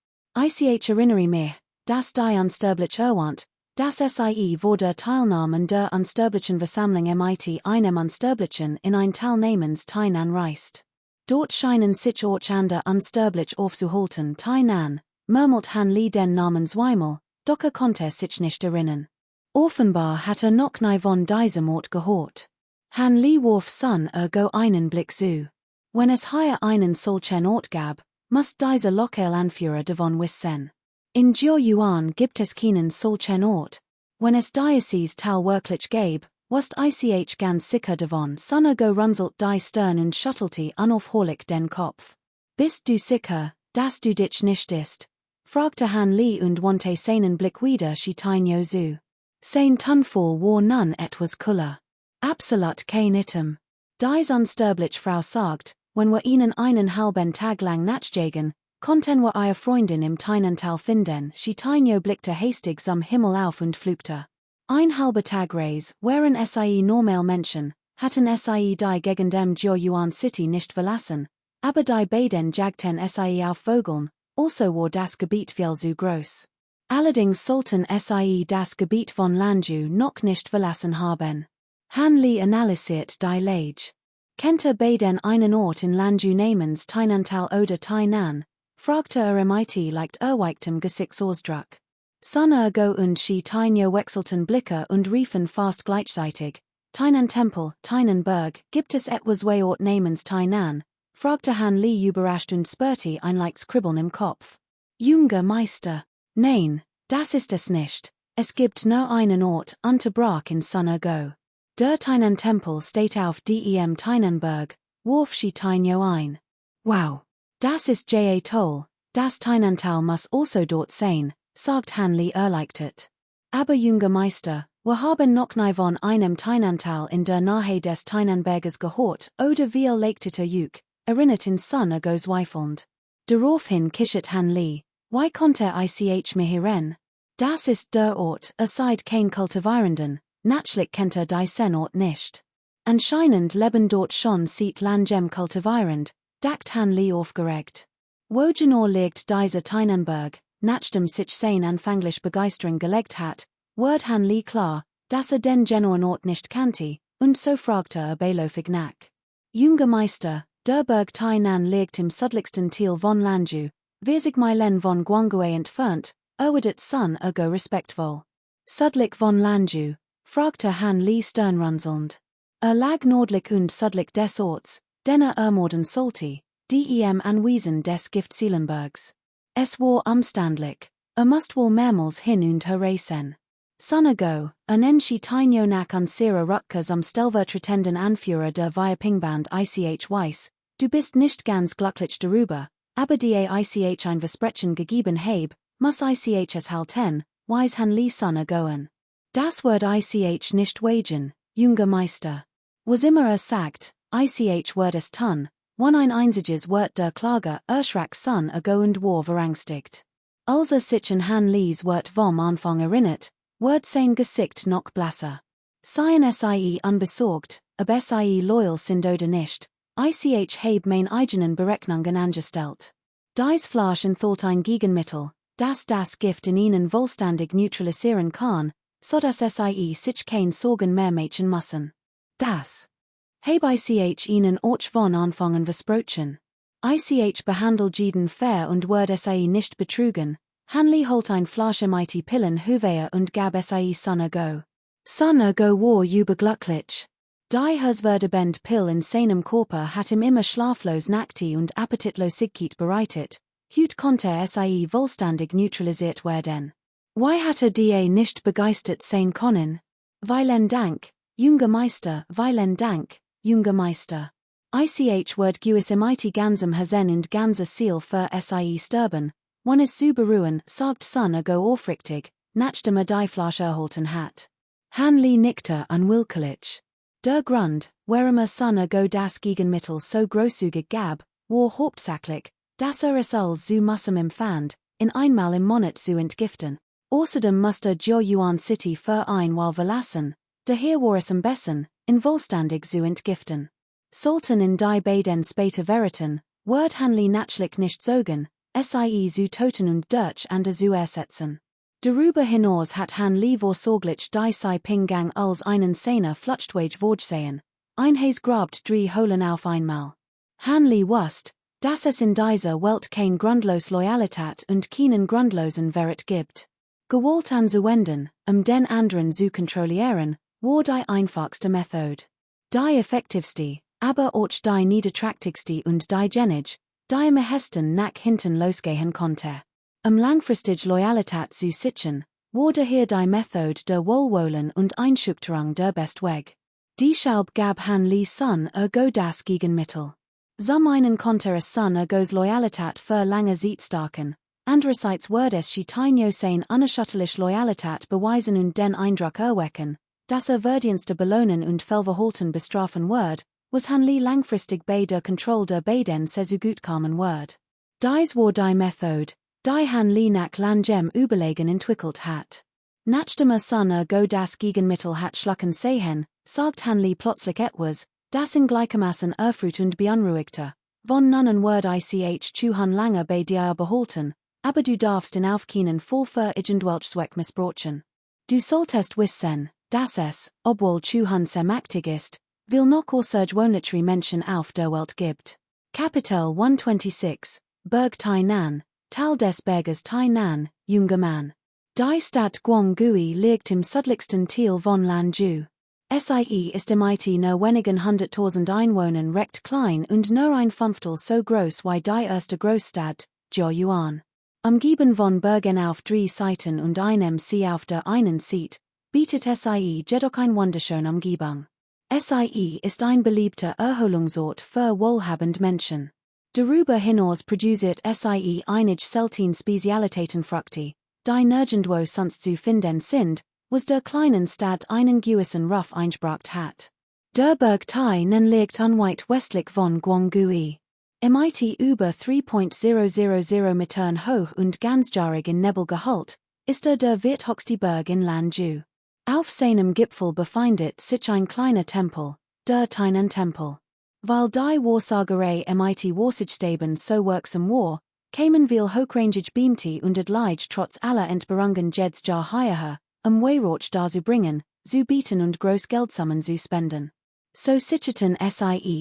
[SPEAKER 1] Ich erinnere mich, dass die unsterblich erwähnt, dass SAE vor der Teilnahme an der unsterblichen Versammlung mit einem Unsterblichen in ein Teilnehmenstein anreist. Dort scheinen sich auch andere unsterblich aufzuhalten Tainan, murmelt Han Li den Namen zweimal, doch konnte sich nicht erinnern. Offenbar hat noch nie von diesem Ort gehört. Han Li warf Sun Go einen Blick zu. Wenn es hier einen solchen Ort gab, muss dieser Lokalanführer davon wissen. In Jiuyuan gibt es keinen solchen Ort. Wenn es Diocese Tal wirklich gäbe, wast ich ganz sicher davon. Sun Go runzelt die Stirn und schüttelte unaufhörlich den Kopf. Bist du sicher, dass du dich nicht ist? Fragte Han Li und wandte seinen Blick wieder Tainio zu. Sein Tonfall war nun etwas kühler. Absolut kein Item. Dies unsterblich Frau sagt, wenn wir ihnen einen halben Tag lang nachjagen, konnten wir ihre Freundin im Teinental finden. Tainio blickte hastig zum Himmel auf und flugte. Ein halber Tagreis, wären SAE normal Menschen, hatten SAE die gegen dem Jiuyuan City nicht verlassen, aber die beiden jagten SAE auf Vogeln, also war das Gebiet viel zu groß. Allerdings sollten SAE das Gebiet von Lanju noch nicht verlassen haben. Han Li analysiert die Lage. Kennt beiden einen Ort in Lanju namens Teinental oder Tainan? Fragte mit leicht erweigtem Gesichtsausdruck. Sun Go und Tainio wechselten Blicke und riefen fast gleichzeitig. Tainan Tempel, Tainan Berg, gibt es etwas wie Ort namens Tainan? Fragte Han Li überrascht und spürte ein leichtes Kribbeln im Kopf. Junger Meister. Nein, das ist es nicht. Es gibt nur einen Ort, unterbrach in Sun Go. Der Tainan Tempel steht auf dem Tainanberg, warf Tainio ein. Wow. Das ist toll, das Tainantal muss also dort sein, sagt Han Li erleichtert. Aber junger Meister, wir haben noch nie von einem Tainantal in der Nähe des Tainanberges gehört, oder wie legte Juk, erinnert in Sun Go zweifelnd. Daraufhin kichert Han Li, wie konnte ich mich erinnern? Das ist der Ort, seid kein Kultivierenden, natürlich kennt diesen Ort nicht. Anscheinend leben dort schon seit langem kultivierend, dacht Hanli aufgeregt. Wogenor liegt dieser Teinenberg, nachdem sich sein anfänglich Begeisterung gelegt hat, word Hanli klar, dass den genauen Ort nicht kannte, und so fragte beiläufig nach. Junger Meister, der Berg Tainan liegt im südlichsten Teil von Lanju, 40 Meilen von Guangzhou entfernt, erwidert Sun go respektvoll. Südlich von Lanju, fragte Hanli sternrunzelnd. Lag nordlich und südlich des Orts, den ermorden sollte, dem Anwesen des Giftzielenbergs. Es war umständlich, musste wohl mehrmals hin und her reisen. Sun ago, nennt Teinyo nach unserer Rückkehr zum stellvertretenden Anführer der Wehrpingband Ich weiß, du bist nicht ganz glücklich darüber, aber die Ich ein Versprechen gegeben habe, muss Ich es halten, weiß Hanli Sun agoen. Das wird Ich nicht wagen, junger Meister. Was immer sagt, Ich wird es tun, wann ein einziges Wort der Klage erschrak Sun ago und war verangstigt. Also sich an Hanlis Wort vom Anfang erinnert, wird sein Gesicht noch blasser. Seien Sie unbesorgt, ob Sie loyal sind oder nicht, Ich habe mein eigenen Berechnungen angestellt. Dies Fleisch enthält ein Gegenmittel, das Gift in ihnen vollständig neutralisieren kann, so dass sich kein Sorgen mehr machen müssen. Das habe Ich ihnen auch von Anfangen versprochen. Ich behandelt jeden fair und wird nicht betrügen. Hanli holt ein Flasche mighty Pillen Huvea und gab Sun ago. Sun ago war überglücklich. Die Hersverdebend Pill in seinem Körper hat ihm immer schlaflos nackti und appetitlosigkeit bereitet, hut konnte vollständig neutralisiert werden. Why hatte die nicht begeistert sein können? Vielen Dank, junger Meister, vielen Dank, junger Meister. Ich wird gewiss mighty gansam Hazen und ganze Seal für sterben, wann es zu beruhen, sagt Sun ago aufrichtig, nachdem die Flasche erhalten hat. Hanli nickte unwillkürlich. Der Grund, warum Sun ago das Gegenmittel so großzügig gab, war hauptsächlich, dass es als zu Mussem empfand, in einmal im Monat zu entgiften. Außerdem musste Yuan City für einmal verlassen, daher war es am besten, in vollständig zu entgiften. Sollten in die beiden später veriten, wird Hanli natürlich nicht sagen, zu toten und durch and zu ersetzen. Darüber hinaus hat Hanli vorsorglich die Sai Pinggang als einen Szene Flutchtwage vorgesehen, Has grabt 3 Holen auf einmal. Hanli wusste, dass es in dieser Welt kein grundlos Loyalität und keinen grundlosen Verit gibt. Gewollt anzuwenden, den anderen zu kontrollieren, war die einfachste Methode. Die effektivste, aber auch die niederträchtigste und die genig, die am meisten nach hinten losgehen konnte. Langfristig Loyalität zu sichern, war daher die Methode der Wohlwollen und Einschüchterung der best Weg. Deshalb gab Hanli Sun go das Gegenmittel. Zum einen konnte es Sun go's Loyalität für lange Zeit stärken, andererseits würde es Teinyo sein unerschütterlich Loyalität beweisen und den Eindruck erwecken, dass Verdienste belohnen und Fehlverhalten bestrafen wird, was Hanli langfristig bei der Kontrolle der beiden sehr gut kommen wird. Dies war die Methode, die Hanli nach langem Überlegen entwickelt hat. Nachdem Sun go das Gegenmittel hat schlucken sehen, sagt Hanli plötzlich etwas, das in gleichermaßen erfreut und beunruhigte. Von nun wird Ich zuhören lange bei dir behalten, aber du darfst in aufkeinen voll für irgendwelch Zweck missbrauchen. Du solltest wissen, dass es, obwohl zuhören sehr mächtig ist, will noch außergewöhnliche Menschen auf der Welt gibt. Kapitel 126, Berg Tainan, Tal des Berges Tainan, junger Mann. Die Stadt Guangzhou liegt im südlichsten Teil von Lanju. Sie ist MIT nur wenigen 100.000 Einwohnern recht klein und nur ein Fünftel so groß wie die erste Großstadt, Jiuyuan. Umgeben von Bergen auf 3 Seiten und einem See auf der einen Seite, bietet Sie jedoch eine wunderschöne Umgebung. Sie ist ein beliebter Erholungsort für wohlhabende Menschen. Darüber hinaus produziert Sie einige seltene Spezialitäten Früchte, die nirgendwo sonst zu finden sind, was der kleinen Stadt einen gewissen Ruf eingebracht hat. Der Berg Tainan liegt unweit westlich von Guangzhou. MIT über 3.000 Metern hoch und ganzjährig in Nebel gehüllt, ist der werthöchste Berg in Lanju. Auf seinem Gipfel befindet sich ein kleiner Tempel, der Tynan Tempel. Weil die Wahrsagerei mit Wahrsagestäben so wirksam war, kamen viel hochrangig beamte und adlige trotz aller Entbehrungen jeds jar hierher, Weihrauch dazu bringen, zu bieten und groß Geldsummen zu spenden. So sicherten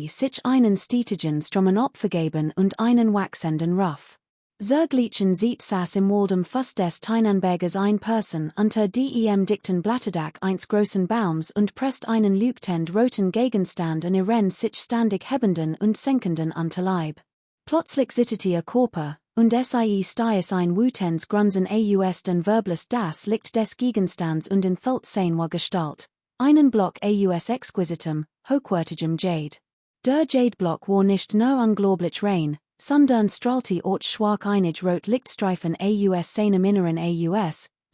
[SPEAKER 1] sich einen stetigen Strommen opfergeben und einen wachsenden Ruf. Zerglichen sieht saß im Waldem Fuss des Tynanbergers ein Person unter dem dickten Blatterdach eins großen Baums und presst einen leuchtend roten Gegenstand an ihren sich standig hebenden und senkenden Unterleib. Plötzlich zitterte Körper, und stiess ein wütens Grunzen aus den Verbles das Licht des Gegenstands und in Thultsein Gestalt, einen Block aus exquisitem, hochwertigem Jade. Der Jadeblock war nicht nur unglaublich rein, sondern strahlte auch schwach einig rot Lichtstreifen aus seinem Inneren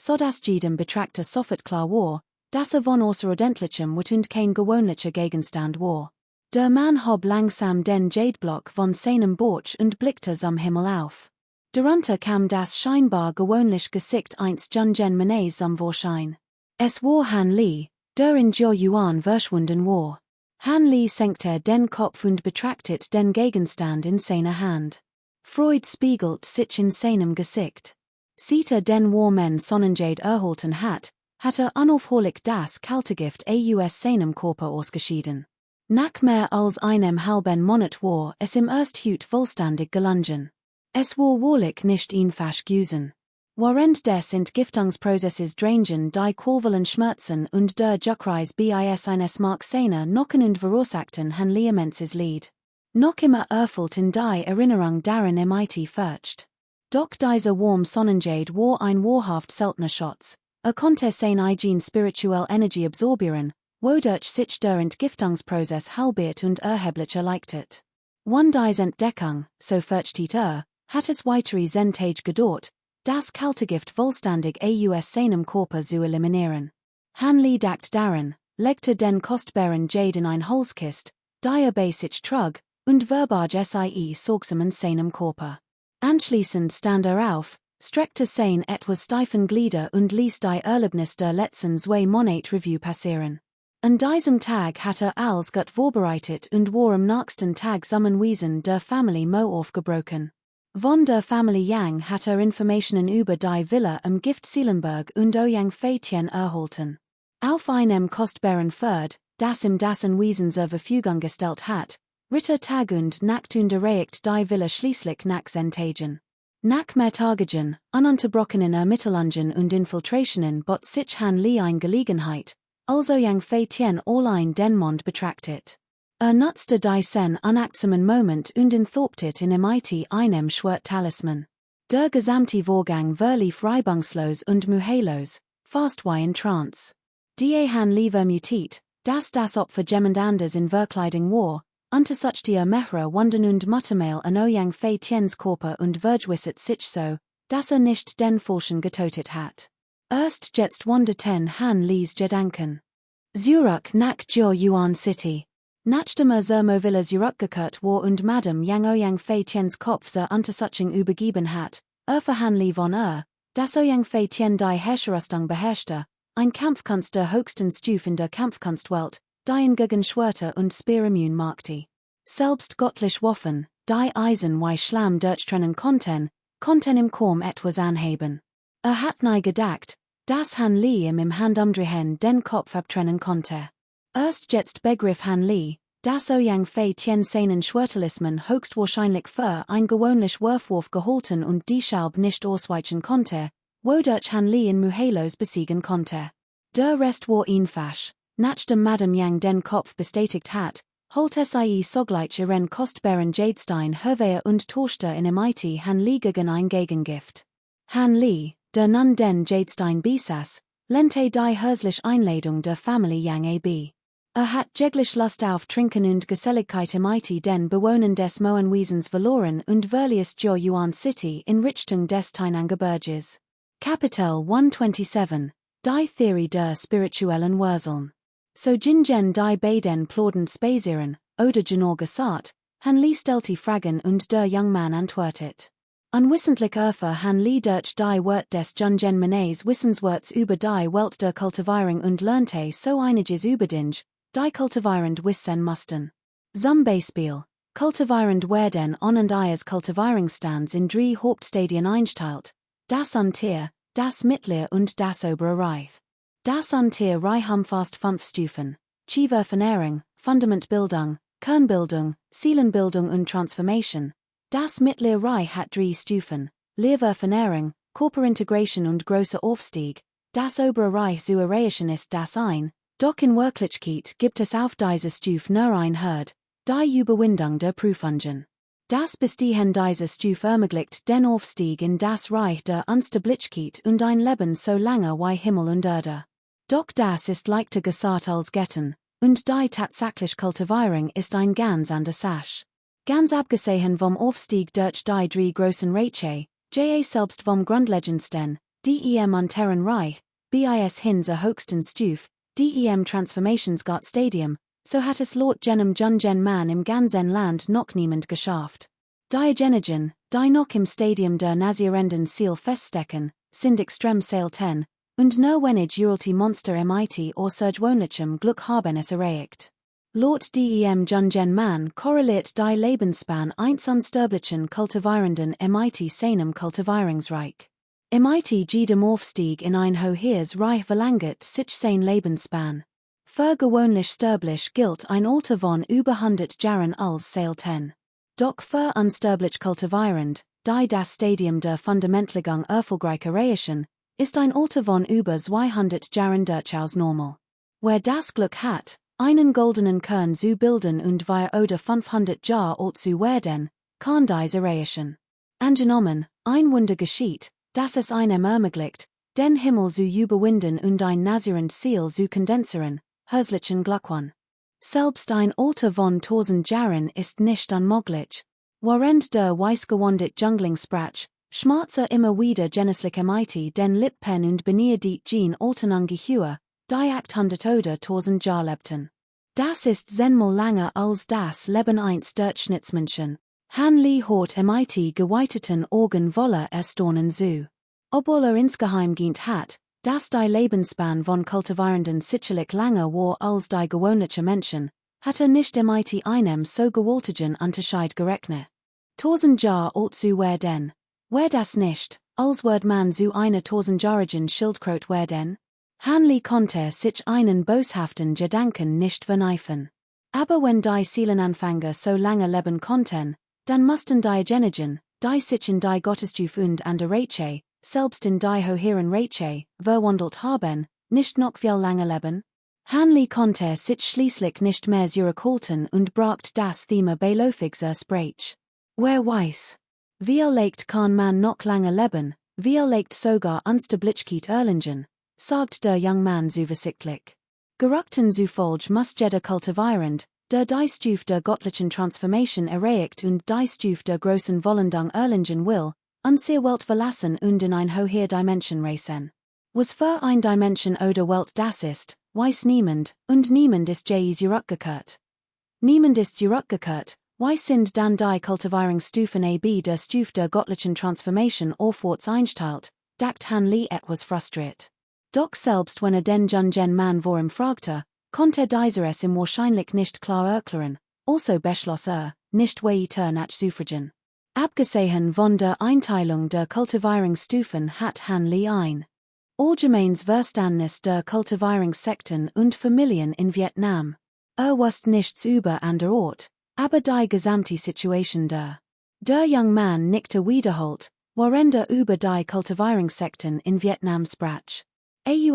[SPEAKER 1] so dass jedem Betrachter sofort klar war, dass von außerordentlichem und kein gewöhnlicher Gegenstand war. Der Mann hob langsam den Jadeblock von seinem Bauch und blickte zum Himmel auf. Darunter kam das scheinbar gewöhnlich Gesicht eins Jungen Mannes zum Vorschein. Es war Han Li, der in Yuan verschwunden war. Han Li senkte den Kopf und betrachtet den Gegenstand in seiner Hand. Freud spiegelt sich in seinem Gesicht. Sieht den Warmen Sonnenjade erhalten hat unaufhörlich das Kaltegift aus seinem Körper ausgeschieden. Nach mehr als einem halben Monat war es im Ersthut vollständig gelungen. Es war wahrlich nicht einfach gewesen. Während des Entgiftungsprozesses drängen die qualvollen Schmerzen und der Juckreis bis eines Mark seiner Knochen und verursachten Han immenses Leid. Noch immer erfüllt in die Erinnerung daran mit fürcht. Doch dieser warm Sonnenjade war ein wahrhaft seltener Schatz. Konnte seine eigene spirituelle Energie absorbieren, wodurch sich der Entgiftungsprozess halbiert und erheblich erleichtert. Diese Entdeckung, so fürchtet hat es weitere Zentage gedauert, das Kaltegift vollständig aus seinem Körper zu eliminieren. Han Li dacht daran, legte den kostbaren Jade in ein Holzkist, die bei sich trug, und verbarg sorgsam in seinem Körper. Anschließend stand auf, streckte seine etwas steifen Glieder und ließ die Erlebnis der letzten 2 Monate Review passieren. An diesem Tag hatte alles gut vorbereitet und war am nächsten Tag Zusammenwesen der Familie Mo aufgebrochen. Von der Familie Yang hatte Informationen über die Villa am Gift Seelenberg und Ouyang Feitien erhalten. Auf einem kostbaren Pferd, das ihm das Anwesen zur Verfügung gestellt hat, ritter Tag und Nacht und erreicht die Villa schließlich nach Zentagen. Nach mehrtagigen, ununterbrochenen Ermittlungen und Infiltrationen bot sich Han Li ein Gelegenheit, also Yang Feitien allein den Mond betrachtet. Nutzte diesen unachtsamen Moment und enthauptet in einem Schwert-Talisman. Der gesamte Vorgang verlief reibungslos und mühelos, fast wie in Trance. Die Han lieber mutit, dass das Opfer jemand anders in Verkleidung war, untersuchte mehrere Wunden und Muttermail an Ouyang Feitiens Körper und vergwisset sich so, dass nicht den Falschen getötet hat. Erst jetzt wunderten Han Lies Gedanken. Zurück nach Yuan City. Nachdem Zermo zurückgekehrt war und Madame Yang Ouyang Feitiens Kopf Untersuchung übergeben hat, Han Li von dass Ouyang Feitien die Herrscherrüstung beherrschte, ein Kampfkunst der höchsten Stufe in der Kampfkunstwelt, die gegen Schwerter und Speer immun machte. Selbst göttlich Waffen, die Eisen wie Schlamm durchtrennen konnten im kaum etwas anheben. Hat nie gedacht, dass Han Li im Handumdrehen den Kopf abtrennen konnte. Erst jetzt begriff Han Li, dass Ouyang Feitien seinen Schwertalisman höchstwahrscheinlich für ein gewöhnlich Wurfwurf gehalten und deshalb nicht ausweichen konnte, wodurch Han Li in mühelos besiegen konnte. Der Rest war einfach. Nachdem Madame Yang den Kopf bestätigt hat, holt sogleich ihren kostbaren Jadestein hervor und tauschte in Han Li gegen ein Gegengift. Han Li, der nun den Jadestein besaß, lehnte die herzliche Einladung der Familie Yang ab. Hat jeglich Lust auf Trinken und Geselligkeit mit den Bewohnern des Moanwesens verloren und verließ Yuan City in Richtung des Tynangebirges. Kapitel 127, die Theorie der spirituellen Wurzeln. So Jingen die beiden Ploden spazieren, oder genau gesagt, Han Li stellte Fragen und der Jungmann antwortet. Unwissentlich Han Li durch die Wort des Jungen Mannes Wissenswerts über die Welt der Kultivierung und lernte so einiges überdinge, die kultivierend wissen mussten. Zum Beispiel, kultivierend werden on und Eiers Kultivierungsstands in drei Hauptstadien eingeteilt, das Untier, das Mittlere und das Obere Reich. Das Untier Reich umfasst 5 Stufen, Tiefervermehrung, Fundamentbildung, Kernbildung, Seelenbildung und Transformation. Das Mittlere Reich hat 3 Stufen, Lehrvermehrung, Körperintegration und großer Aufstieg. Das Obere Reich zur Erreichen ist das ein, doch in Wirklichkeit gibt es auf dieser Stufe nur ein Herd, die Überwindung der Prüfungen. Das bestehen dieser Stufe ermöglicht den Aufstieg in das Reich der Unsterblichkeit und ein Leben so lange wie Himmel und Erde. Doch das ist leichter gesagt als getan, und die tatsächliche Kultivierung ist ein ganz andere Sache. Ganz abgesehen vom Aufstieg durch die 3 großen Reiche, selbst vom grundlegendsten, dem unteren Reich, bis hin zur höchsten Stufe, dem Transformationsgott Stadium, so hat es laut jenem jungen Mann im ganzen Land noch niemand geschafft. Diejenigen, die noch im Stadium der Nazierenden Ziel feststecken, sind extrem selten, und nur wenig Uralty Monster mit außergewöhnlichem Glück haben es erreicht. Laut dem jungen Mann korreliert die Lebensspan eines unsterblichen Kultivierenden mit seinem Kultivierungsreich. Mit jedem Aufstieg in ein höheres Reich verlängert sich sein Lebensspan. Für gewöhnlich sterblich gilt ein Alter von über 100 Jahren als selten. Doch für unsterblich kultivierend, die das Stadium der Fundamentlegung erfolgreich erreichen, ist ein Alter von über 200 Jahren durchaus normal. Wer das Glück hat, einen goldenen Kern zu bilden und wir oder 500 Jahre alt zu werden, kann dies erreichen. Angenommen, ein Wunder geschieht, dass es einem ermöglicht, den Himmel zu überwinden und ein nazierend Ziel zu kondensieren, herzlichen Glückwunsch. Selbst ein Alter von 1000 Jahren ist nicht unmöglich. Während der weißgewandete Junglingsprach, schmerze immer wieder genüssliche mit den Lippen und benediet gen alten Ungeheuer, die 800 oder 1000 Jahre lebten. Das ist zehnmal länger als das Leben eines Durchschnittsmenschen. Hanli hat mit geweiteten Augen wolle erstaunen zu. Obwohl insgeheim gint hat, dass die Lebensspan von Kultivierenden sicherlich länger war als die gewöhnliche Menschen, hat nicht mit einem so gewaltigen Unterschied gerechnet. 1000 Jahre alt zu werden. Wär das nicht, als wird man zu einer 1000-jährigen Schildkröte werden? Hanli konnte sich einen boshaften Gedanken nicht verneifen. Aber wenn die Seelenanfänger so lange leben konnten, dann mussten diejenigen, die sich in die Gottesstufe und an der Reiche, selbst in die höheren Reiche, verwandelt haben, nicht noch viel länger leben? Hanli konnte sich schließlich nicht mehr zurückhalten und bracht das Thema beiläufig zur Sprache. Wer weiß? Vielleicht kann man noch lange leben, vielleicht sogar Unsterblichkeit erlangen, sagt der junge Mann zuversichtlich. Geruchten zufolge muss jeder Kultivierend, der die Stufe der göttlichen Transformation erreicht und die Stufe der großen Vollendung erlangen will, unsere Welt verlassen und in ein höhere Dimension reisen. Was für ein Dimension oder Welt das ist, weiß niemand, und niemand ist je zurückgekehrt. Niemand ist zurückgekehrt, weiß sind dann die Kultivierungsstufen ab der Stufe der göttlichen Transformation aufwärts eingeteilt, dacht Hanli etwas frustriert. Doch selbst wenn den jungen Mann warum fragte, konnte dieser es ihm wahrscheinlich nicht klar erklären, also beschloss nicht weiter nachzufragen. Abgesehen von der Einteilung der Kultivierungsstufen hat Hanli ein allgemeines Verständnis der Kultivierungssekten und Familien in Vietnam. Wusste nichts über an der Ort, aber die gesamte Situation der junge Mann nickte wiederholt, während über die Kultivierungssekten in Vietnam sprach.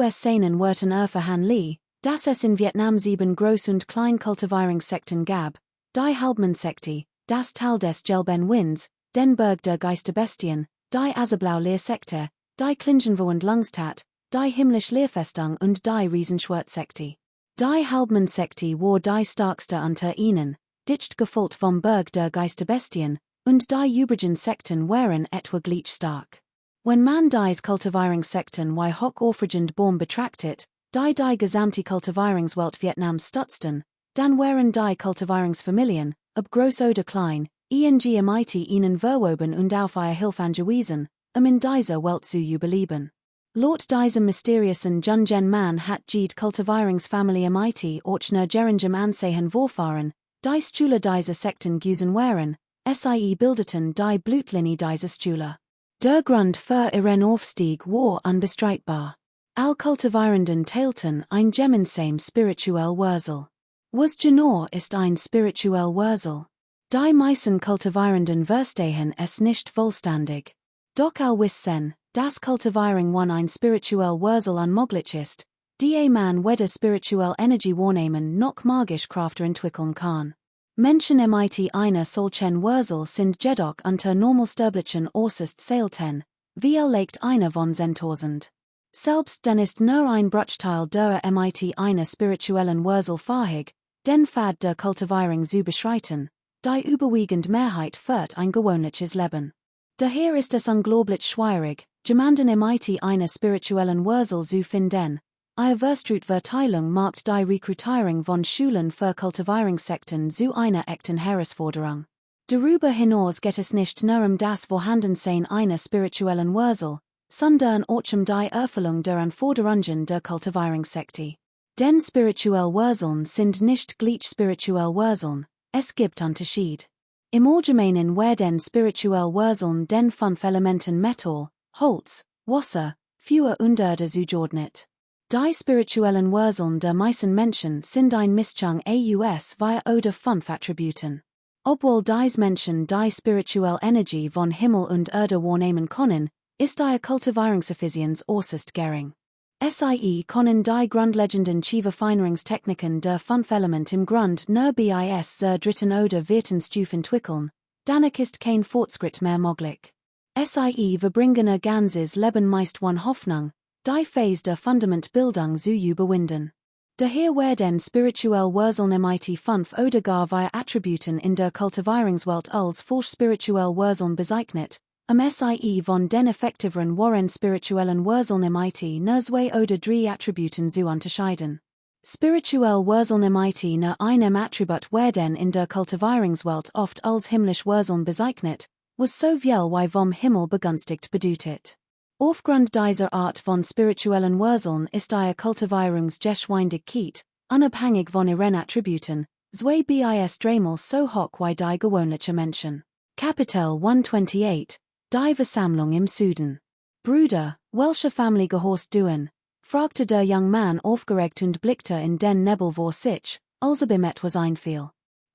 [SPEAKER 1] Szenen wurden für Hanli, dass es in Vietnam 7 Groß- und Klein-Kultivierungssekten gab, die Halbmondsekte, das Tal des gelben Winds, den Berg der Geisterbestien, die Azerblau-Lehrsekte, die Klingenwo-und-Langstat, die Himmlisch-Lehrfestung und die Riesenschwertsekte. Die Halbmondsekte war die starkste unter ihnen, dicht gefolgt vom Berg der Geisterbestien, und die übrigen Sekten waren etwa gleich stark. Wenn man dies Kultivierungssekten wie hochaufregend Baum betrachtet, die gesamte Kultivierungswelt Vietnams stützten, dann wären die Kultivierungsfamilien, ob groß oder klein, mit ihnen verwoben und auf ihre Hilfe angewiesen, in dieser Welt zu überleben. Lort diesem mysteriösen Jungen man hat jede Kultivierungsfamilie mit Ochner geringem Ansehen vorfahren, die Stühle dieser Sekten gewesen wären, sie bildeten die Blutlinie dieser Stühle. Der Grund für ihren Aufstieg war unbestreitbar. All Kultivierenden teilten ein gemeinsam spirituell Wurzel. Was genau ist ein spirituell Wurzel? Die meisten Kultivierenden verstehen es nicht vollständig. Doch all wissen, dass Kultivierung one ein spirituell Wurzel unmöglich ist, die man weder spirituell Energie wahrnehmen noch magische Kräfte entwickeln kann. Menschen mit einer solchen Wurzel sind jedoch unter normalsterblichen äußerst selten, wie legt einer von 10.000. Selbst dann ist nur ein Bruchteil derer mit einer spirituellen Wurzel fähig, den Pfad der Kultivierung zu beschreiten, die überwiegende Mehrheit führt ein gewöhnliches Leben. Daher ist es unglaublich schwierig, jemanden mit einer spirituellen Wurzel zu finden. Ihre Verteilung macht die Rekrutierung von Schulen für Kultivierungssekten zu einer echten Herausforderung. Darüber hinaus geht es nicht nur das Vorhandensein einer spirituellen Wurzel, sondern auch die Erfüllung der Anforderungen der Kultivierungssekte. Denn spirituelle Wurzeln sind nicht gleich spirituelle Wurzeln, es gibt Unterschied. Im Allgemeinen werden spirituelle Wurzeln den 5 Elementen Metall, Holz, Wasser, Feuer und Erde zugeordnet. Die spirituellen Wurzeln der meisten Menschen sind ein Mischung aus 4 oder 5 Attributen. Obwohl dies Menschen die spirituelle Energie von Himmel und Erde wahrnehmen können, ist ihre Kultivierungseffizienz äußerst gering. Sie können die grundlegenden Verfeinerungstechniken der 5 Elemente im Grund nur bis zur dritten oder vierten Stufe entwickeln, danach ist kein Fortschritt mehr möglich. Sie verbringen ihr ganzes Leben meist ohne Hoffnung, die Phase der Fundamentbildung zu überwinden. Daher werden spirituelle Wurzeln mit 5 oder gar 4 Attributen in der Kultivierungswelt als falsch spirituelle Wurzeln bezeichnet, sie von den effektiveren waren spirituellen Wurzeln mit nur 2 oder 3 Attributen zu unterscheiden. Spirituelle Wurzeln mit nur einem Attribut werden in der Kultivierungswelt oft als himmlische Wurzeln bezeichnet, was so viel wie vom Himmel begünstigt bedeutet. Aufgrund dieser Art von spirituellen Wurzeln ist ihre Kultivierungsgeschwindigkeit, unabhängig von ihren Attributen, zwei bis dreimal so hoch wie die gewöhnliche Menschen. Kapitel 128, die Versammlung im Süden. Bruder, welche Familie gehorst du an? Fragte der junge Mann aufgeregt und blickte in den Nebel vor sich, als ihm etwas einfiel.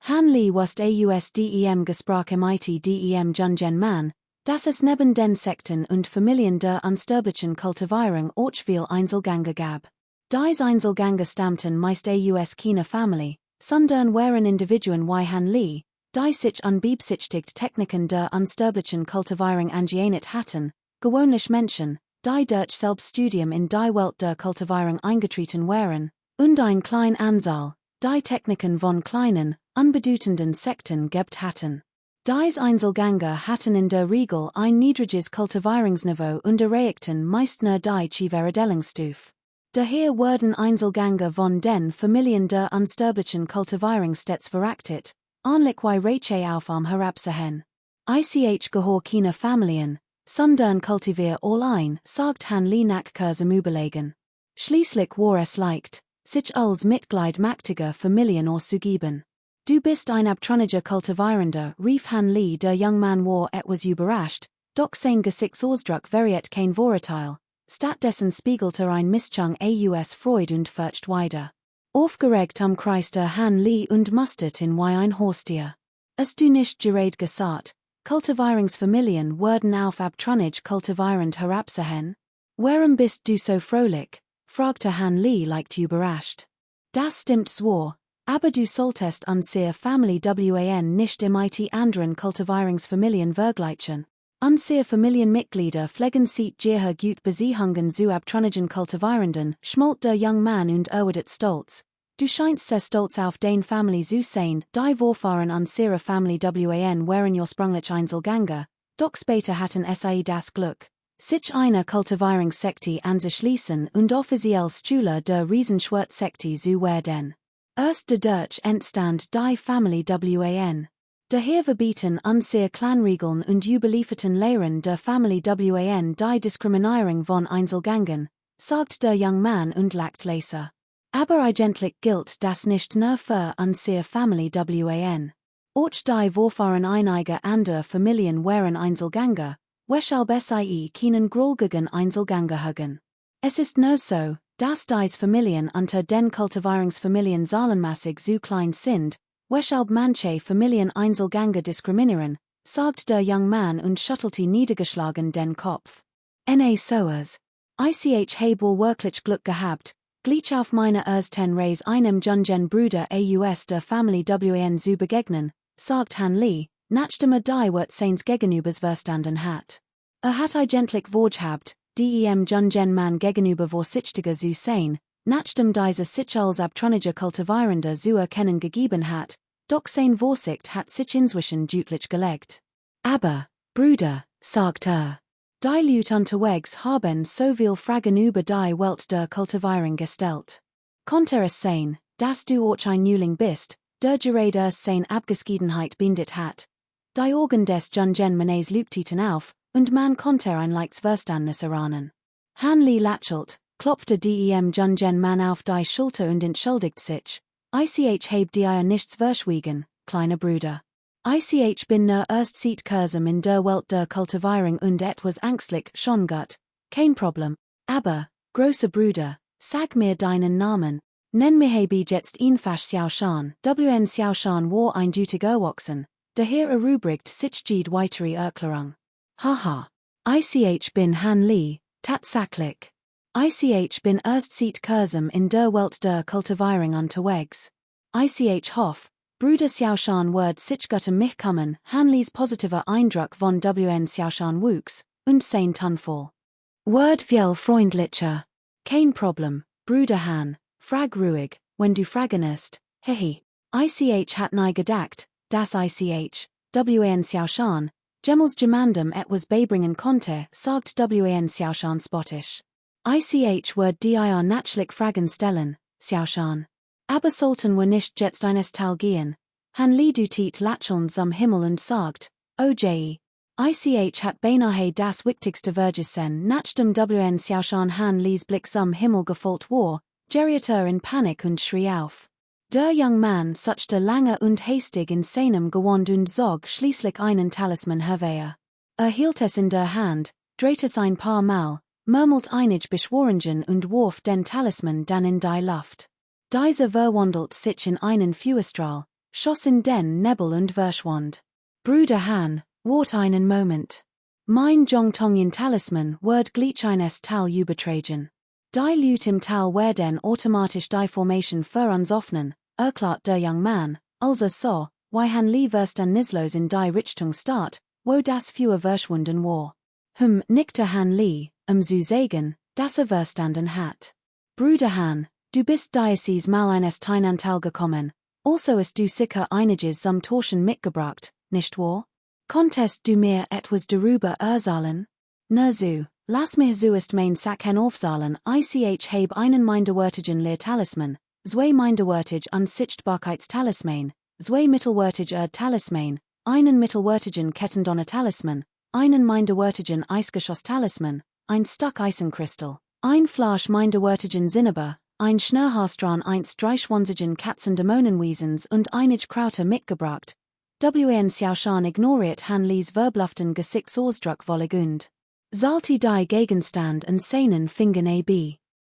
[SPEAKER 1] Han Li wust ausdem Gespräche mit dem jungen Mann, dass es neben den Sekten und Familien der unsterblichen Kultivierung auch viel Einzelgänge gab. Diese Einzelgänge stammten meist aus keiner Familie, sondern waren Individuen wie Han Li, die sich unbeabsichtigt Techniken der unsterblichen Kultivierung angeeignet hatten, gewöhnlich Menschen, die durch Selbststudium in die Welt der Kultivierung eingetreten waren, und ein klein Anzahl, die Techniken von kleinen, unbedeutenden Sekten gebt hatten. Diese Einzelgänge hatten in der Regel ein niedriges Kultivierungsniveau und erreichten meist nur die Chiveredelungsstufe. Daher wurden Einzelgänge von den Familien der unsterblichen Kultivierung stets verachtet, ähnlich wie Reiche auf herabsehen. Ich gehor keine Familien, sondern kultivier allein, sagt Han Li nach kurzem Überlegen. Schließlich war es leicht, sich als Mitglied mächtiger Familien auszugeben. Du bist ein abtrünniger Kultivierender, rief Han Li, der junge Mann war etwas überrascht, doch sein Gesichtsausdruck variiert kein Vorurteil, stattdessen spiegelte ein Mischung aus Freude und Furcht wider. Aufgeregt kreiste Han Li und musterte in wie ein Haustier. Hast du nicht gerade gesagt, Kultivierungsfamilien wurden auf abtrünnig kultivierend herabsehen? Warum bist du so fröhlich? Fragte Han Li leicht überrascht. Das stimmt zwar, aber du solltest unsere Familie wan nicht mit anderen Kultivierungsfamilien vergleichen. Unsere Familienmitglieder pflegen sich sehr gut Beziehungen zu abtrünnigen Kultivierenden, schmollt der junge Mann und erwidert stolz. Du scheinst sehr stolz auf den Familie zu sein, die Vorfahren unserer Familie wan waren ursprünglich Einzelgänger, doch später hatten sie das Glück, sich einer Kultivierungssekte anzuschließen und offiziell Schüler der Riesenschwertsekte zu werden. Erst dadurch entstand die Familie wan. Hier verbieten unser Clanregeln und Überlieferten Lehren der Familie wan die Diskriminierung von Einzelgängern, sagt der young man und lacht leise. Aber eigentlich gilt das nicht nur für unser Familie wan. Auch die Vorfahren einiger anderer Familien waren Einzelgänger, weshalb es keinen gültigen Einzelgänger hagen. Es ist nur so, dass dies Familien unter den Kultivierungsfamilien zahlenmäßig so klein sind, weshalb manche Familien Einzelgänger diskriminieren, sagt der young man und schüttelte niedergeschlagen den Kopf. Soas. Ich habe wirklich Glück gehabt, gleich auf meine ersten Reise einem jungen Bruder aus der Familie wan zu begegnen, sagt Han Lee, nachdem die wird seins gegenübers verstanden hat. Hat eigentlich vorgehabt, dem jungen Mann gegenüber vorsichtiger zu sein, nachdem diese sich als abtrünniger Kultivierender zu erkennen gegeben hat, doch sein Vorsicht hat sich inzwischen deutlich gelegt. Aber, Bruder, sagt die Leute unterwegs haben so viel Fragen über die Welt der Kultivierung gestellt. Konnte es sein, dass du auch ein Neuling bist, der gerade sein Abgeschiedenheit bindet hat? Die Augen des jungen Mannes leuchteten auf, und man konnte ein leichtes Verständnis erahnen. Han Lee lächelte, klopfte dem jungen Mann auf die Schulter und entschuldigt sich. Ich habe dir nichts verschwiegen, kleiner Bruder. Ich bin nur erst seit kurzem in der Welt der Kultivierung und etwas ängstlich schon gut. Kein Problem. Aber, großer Bruder, sag mir deinen Namen. Nenn mich habe jetzt einfach Xiaoshan. Wan Xiaoshan war eindeutig erwachsen. Daher erübrigt sich die weitere Erklärung. Haha. Ich bin Han Lee, tatsächlich. Ich bin erst seit kurzem in der Welt der Kultivierung unterwegs. Ich hoffe, Bruder Xiaoshan wird sich gut mich kommen. Han Lees positiver Eindruck von Wan Xiaoshan wuchs, und sein Tonfall. Word viel freundlicher. Kein Problem, Bruder Han, frag ruhig, wenn du fragen ist, hehe. Ich hat nie gedacht, dass Wan Xiaoshan, Gemels Gemandum etwas beibringen konnte, sagt Wan Xiaoshan spottisch. Ich wird dir natürlich Fragen stellen, Xiaoshan. Aber sollten wir nicht jetzt eines Tal gehen? Han Lee du tiet lächeln zum Himmel und sagt, OJ. Ich hat beinahe das Wichtigste vergessen, nachdem Wan Xiaoshan Han Lees Blick zum Himmel gefolgt war, geriet in Panik und schrie auf. Der young man suchte lange und hastig in seinem Gewand und zog schließlich einen Talisman hervor. Hielt es in der Hand, drehte es ein paar Mal, murmelt einige Beschwörungen und warf den Talisman dann in die Luft. Dieser verwandelt sich in einen Feuerstrahl, schoss in den Nebel und verschwand. Bruder Han, wart einen Moment. Mein Jongtongian Talisman wird gleich eines Tal übertragen. Die Leute im Tal werden automatisch die Formation für uns öffnen, erklärt der young man, also so, wie Han Lee verständnislos in die Richtung start, wo das Feuer verschwunden war. Nickte Han Lee, zu sagen, dass verstanden hat. Bruder Han, du bist dieses Mal eines Teinantal gekommen, also ist du sicher einiges zum Torschen mitgebracht, nicht wahr? Konntest du mir etwas darüber erzählen? Na so, lass mich zuerst mein Sachen aufzahlen. Ich habe einen minderwertigen Lehr-Talisman, zwei minderwertig Unsichtbarkeitstalisman, zwei mittelwertige Talisman, einen mittelwertigen Kettendonner-Talisman, einen minderwertigen Eisgeschoss-Talisman, ein Stück Eisenkristall, ein Flasch minderwertigen Zinneber, ein Schnurrhaarstrahl, eins dreischwanzigen Katzendämonenwiesens und einige Krauter mitgebracht. Wan Xiaoshan ignoriert Han Lees verblüfften Gesichtsausdruck völlig und zahlte die Gegenstand und seinen Fingern ab.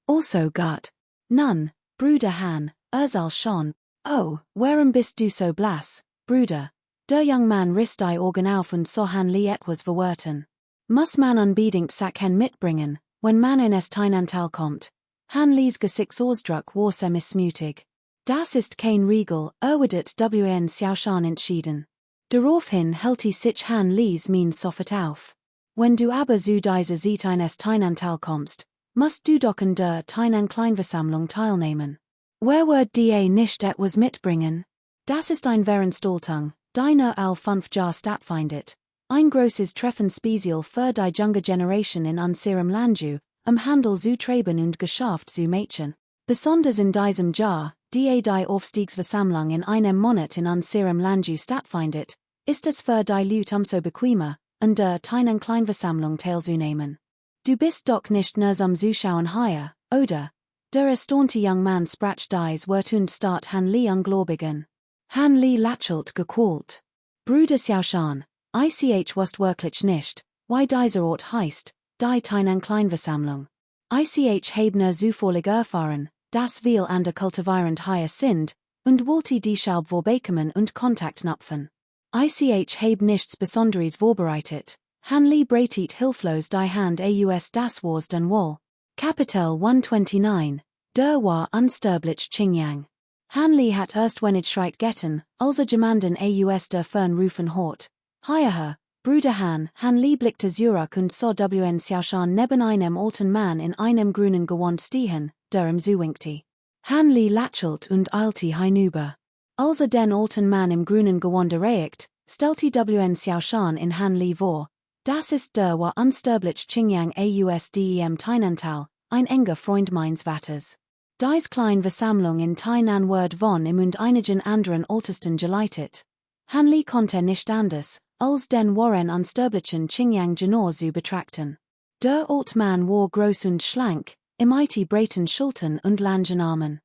[SPEAKER 1] Also gut. Nun, Bruder Han, erzähl schon. Oh, warum bist du so blass, Bruder? Der young man riss die Augen auf und sah Han Lee etwas verwirrten. Muss man unbedingt Sachen mitbringen, wenn man in das Teinantal kommt? Han Lees Gesichtsausdruck war sehr missmutig. Das ist kein Regel, erwidert Wan Xiaoshan entschieden. Daraufhin hält sich Han Lees Mien sofort auf. Wenn du aber zu dieser Zeit eines Teinantal kommst, musst du doch in der Teinan-Kleinversammlung teilnehmen. Wer wird dir nicht etwas mitbringen? Das ist ein Veranstaltung, die nur all 5 Jahre stattfindet. Ein großes Treffen speziell für die junge Generation in unserem Landu, Handel zu treiben und Geschäft zu machen. Besonders in diesem Jahr, die Aufstiegsversammlung in einem Monat in unserem Landu stattfindet, ist es für die Leute umso bequemer, und der Tynen Kleinversammlung teilzunehmen. Du bist doch nicht nur zum Zuschauen hier, oder? Der erstaunte young man sprach dies Wort und start Han Lee ungläubigen. Han Lee lächelt gequält. Bruder Xiaoshan, ich wusst wirklich nicht, wie dieser Ort heißt, die Tynen Kleinversammlung. Ich habe zufällig erfahren, dass wir an der Kultivierung hier sind, und wollte deshalb vorbekommen und Kontakt knüpfen. Ich habe nichts Besonderes vorbereitet. Han Lee breitet hilflos die Hand aus das Wars den Wall. Kapitel 129, der war unsterblich Qingyang. Han Lee hat erst wenig Schreit getten, als jemanden aus der Fern rufen hort. Hierher, Bruder Han Lee blickte zurück und sah wen Xiaoshan neben einem alten Mann in einem grünen Gewand stehen, der ihm zuwinkte. Han Lee lächelt und eilte hinüber. Als den alten Mann im grünen Gewand erreicht, stellte wen Xiaoshan in Han Lee vor. Das ist der war unsterblich Qingyang aus dem Tynantal, ein enger Freund meines Vaters. Dies kleine Versammlung in Tainan wird von ihm und einigen anderen Ältesten geleitet. Han Lee konnte nicht anders, als den Warren unsterblichen Qingyang genau zu betrachten. Der alte Mann war groß und schlank, mit breiten Schultern und langen Armen.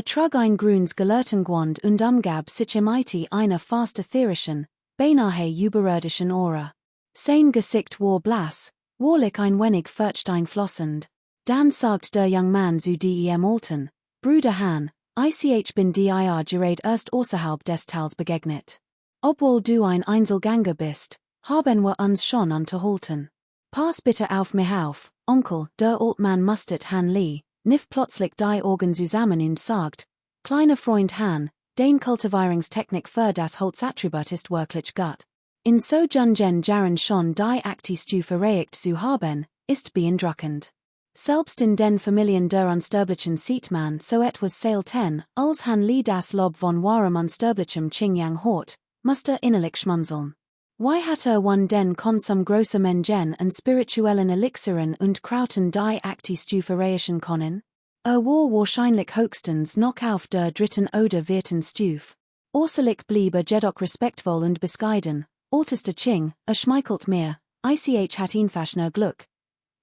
[SPEAKER 1] Trug ein grünes Gelehrtengewand und umgab sich mit einer fast ätherischen, beinahe überirdischen Aura. Sein Gesicht war blass, wahrlich ein wenig furchteinflößend. Dann sagt der young man zu dem Alten, Bruder Han, ich bin dir gerade erst außerhalb des Tals begegnet. Obwohl du ein Einzelgänger bist, haben wir uns schon unterhalten. Pass bitte auf mich auf, Onkel, der alte Mann mustert Han Lee, niff plötzlich die Augen zusammen und sagt, kleiner Freund Han, dein Kultivierungstechnik für das Holzattribut ist wirklich gut. In so jungen Jahren schon die Aktistufe erreicht zu haben, ist beeindruckend. Selbst in den Familien der Unsterblichen sieht man so etwas selten, als Han Lee das Lob von wahrem unsterblichem Qingyang hort, musste innerlich schmunzeln. Wie hat one den Konsum großer Menschen und spirituellen Elixiren und Krauten die Aktistufe erreichen können? War wahrscheinlich höchstens noch auf der dritten oder vierten Stufe. Außerlich blieb jedoch respektvoll und bescheiden. Ältester Qing, schmeichelt mir, ich hat einfach nur Glück.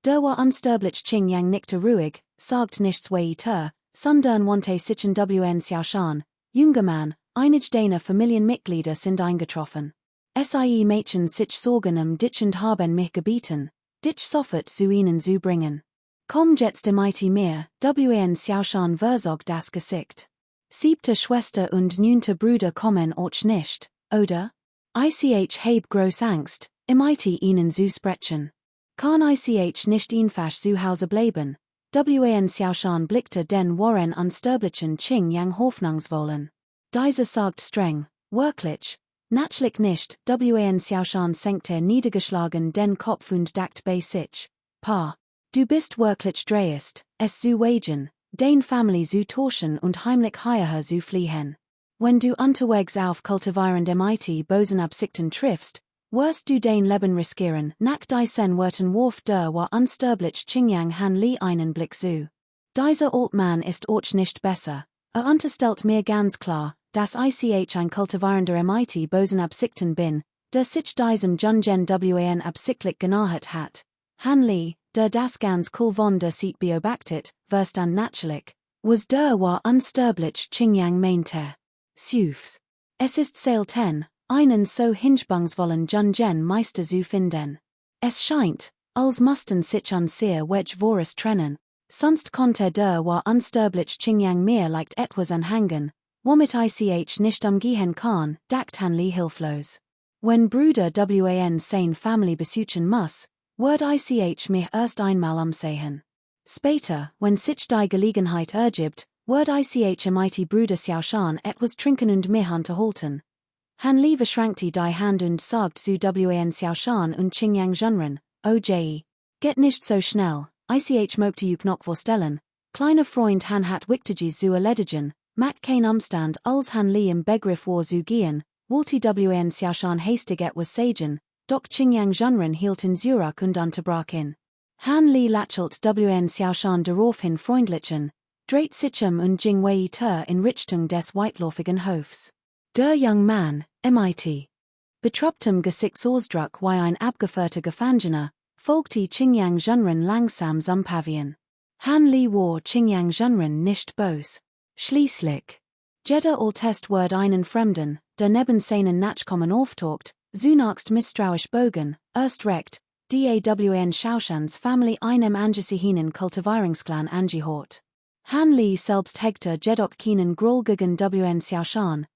[SPEAKER 1] Der war unsterblich Qingyang nickte ruhig, sagt nichts weiter, sondern wandte sich an wen Xiaoshan, junger Mann, einige deiner Familienmitglieder sind eingetroffen. Sie Mädchen sich sorgen dich und haben mich gebeten, dich sofort zu ihnen zu bringen. Komm jetzt mit mir, wen Xiaoshan versorgt das Gesicht. Siebte Schwester und neunte Bruder kommen euch nicht, oder? Ich habe groß Angst, mit ihnen zu sprechen. Kann ich nicht einfach zu Hause bleiben? Wen Xiaoshan blickte den Warren unsterblichen Qingyang hoffnungsvollen. Dieser sagt streng, wirklich? Natürlich nicht, wen Xiaoshan senkte niedergeschlagen den Kopf und dacht bei sich. Pa, du bist wirklich dreist, es zu wagen, dein Family zu tauschen und heimlich hierher zu fliehen. Wenn du unterwegs auf kultivierende mit bosen Absichten triffst, wirst du dein Leben riskieren, nach diesen Worten warf der war unsterblich Qingyang Han Lee einen Blick zu. Dieser alte Mann ist euch nicht besser, unterstellt mir ganz klar, dass ich ein kultivierender mit bosen Absichten bin, der sich diesem jungen wen absichtlich genahet hat. Han Lee, der das ganz cool von der Seite beobachtet, wirst dann natürlich, was der war unsterblich Qingyang meinte. Sufs. Es ist selten, einen so hingebungsvollen jungen Meister zu finden. Es scheint, als mussten sich an sehr wedge Voris trennen, sonst konnte der war unsterblich Qingyang mehr leicht etwas anhängen, womit ich nicht umgehen kann, dacht Han Lee hilflos. Wenn Bruder wen sein Family besuchen muss, wird ich mich erst einmal umsehen. Später, wenn sich die Gelegenheit ergibt, wird ich mit Bruder Xiaoshan etwas trinken und mich unterhalten. Han Lee verschränkte die Hand und sagt zu wen Xiaoshan und Qingyang Zhenren, OJE. Geht nicht so schnell, ich möchte euch noch vorstellen. Kleiner Freund Han hat Wichtiges zu erledigen, macht kein Umstand als Han Lee im Begriff war zu gehen, wollte wen Xiaoshan hastig etwas sagen, doch Qingyang Zhenren hielt in zurück und unterbrach ihn. Han Lee lächelt wen Xiaoshan daraufhin freundlichen, dreht sich und ging weiter in Richtung des weitläufigen Hofs. Der young man, mit Betruptum Gesichts Ausdruck wie ein abgeführter Gefangener, folgte Qingyang Zhenren langsam zum Pavillon. Han Li war Qingyang Zhenren nicht bös. Schließlich. Jeder Altest Word einen Fremden, der neben seinen Nachkommen auftaucht, zunächst misstrauisch bogen, erst recht, dawn Schaoshans Family einem angesehenen Kultivierungsklan angehört. Han Li selbst hegte jedoch keinen Groll gegen wn Xiaoshan,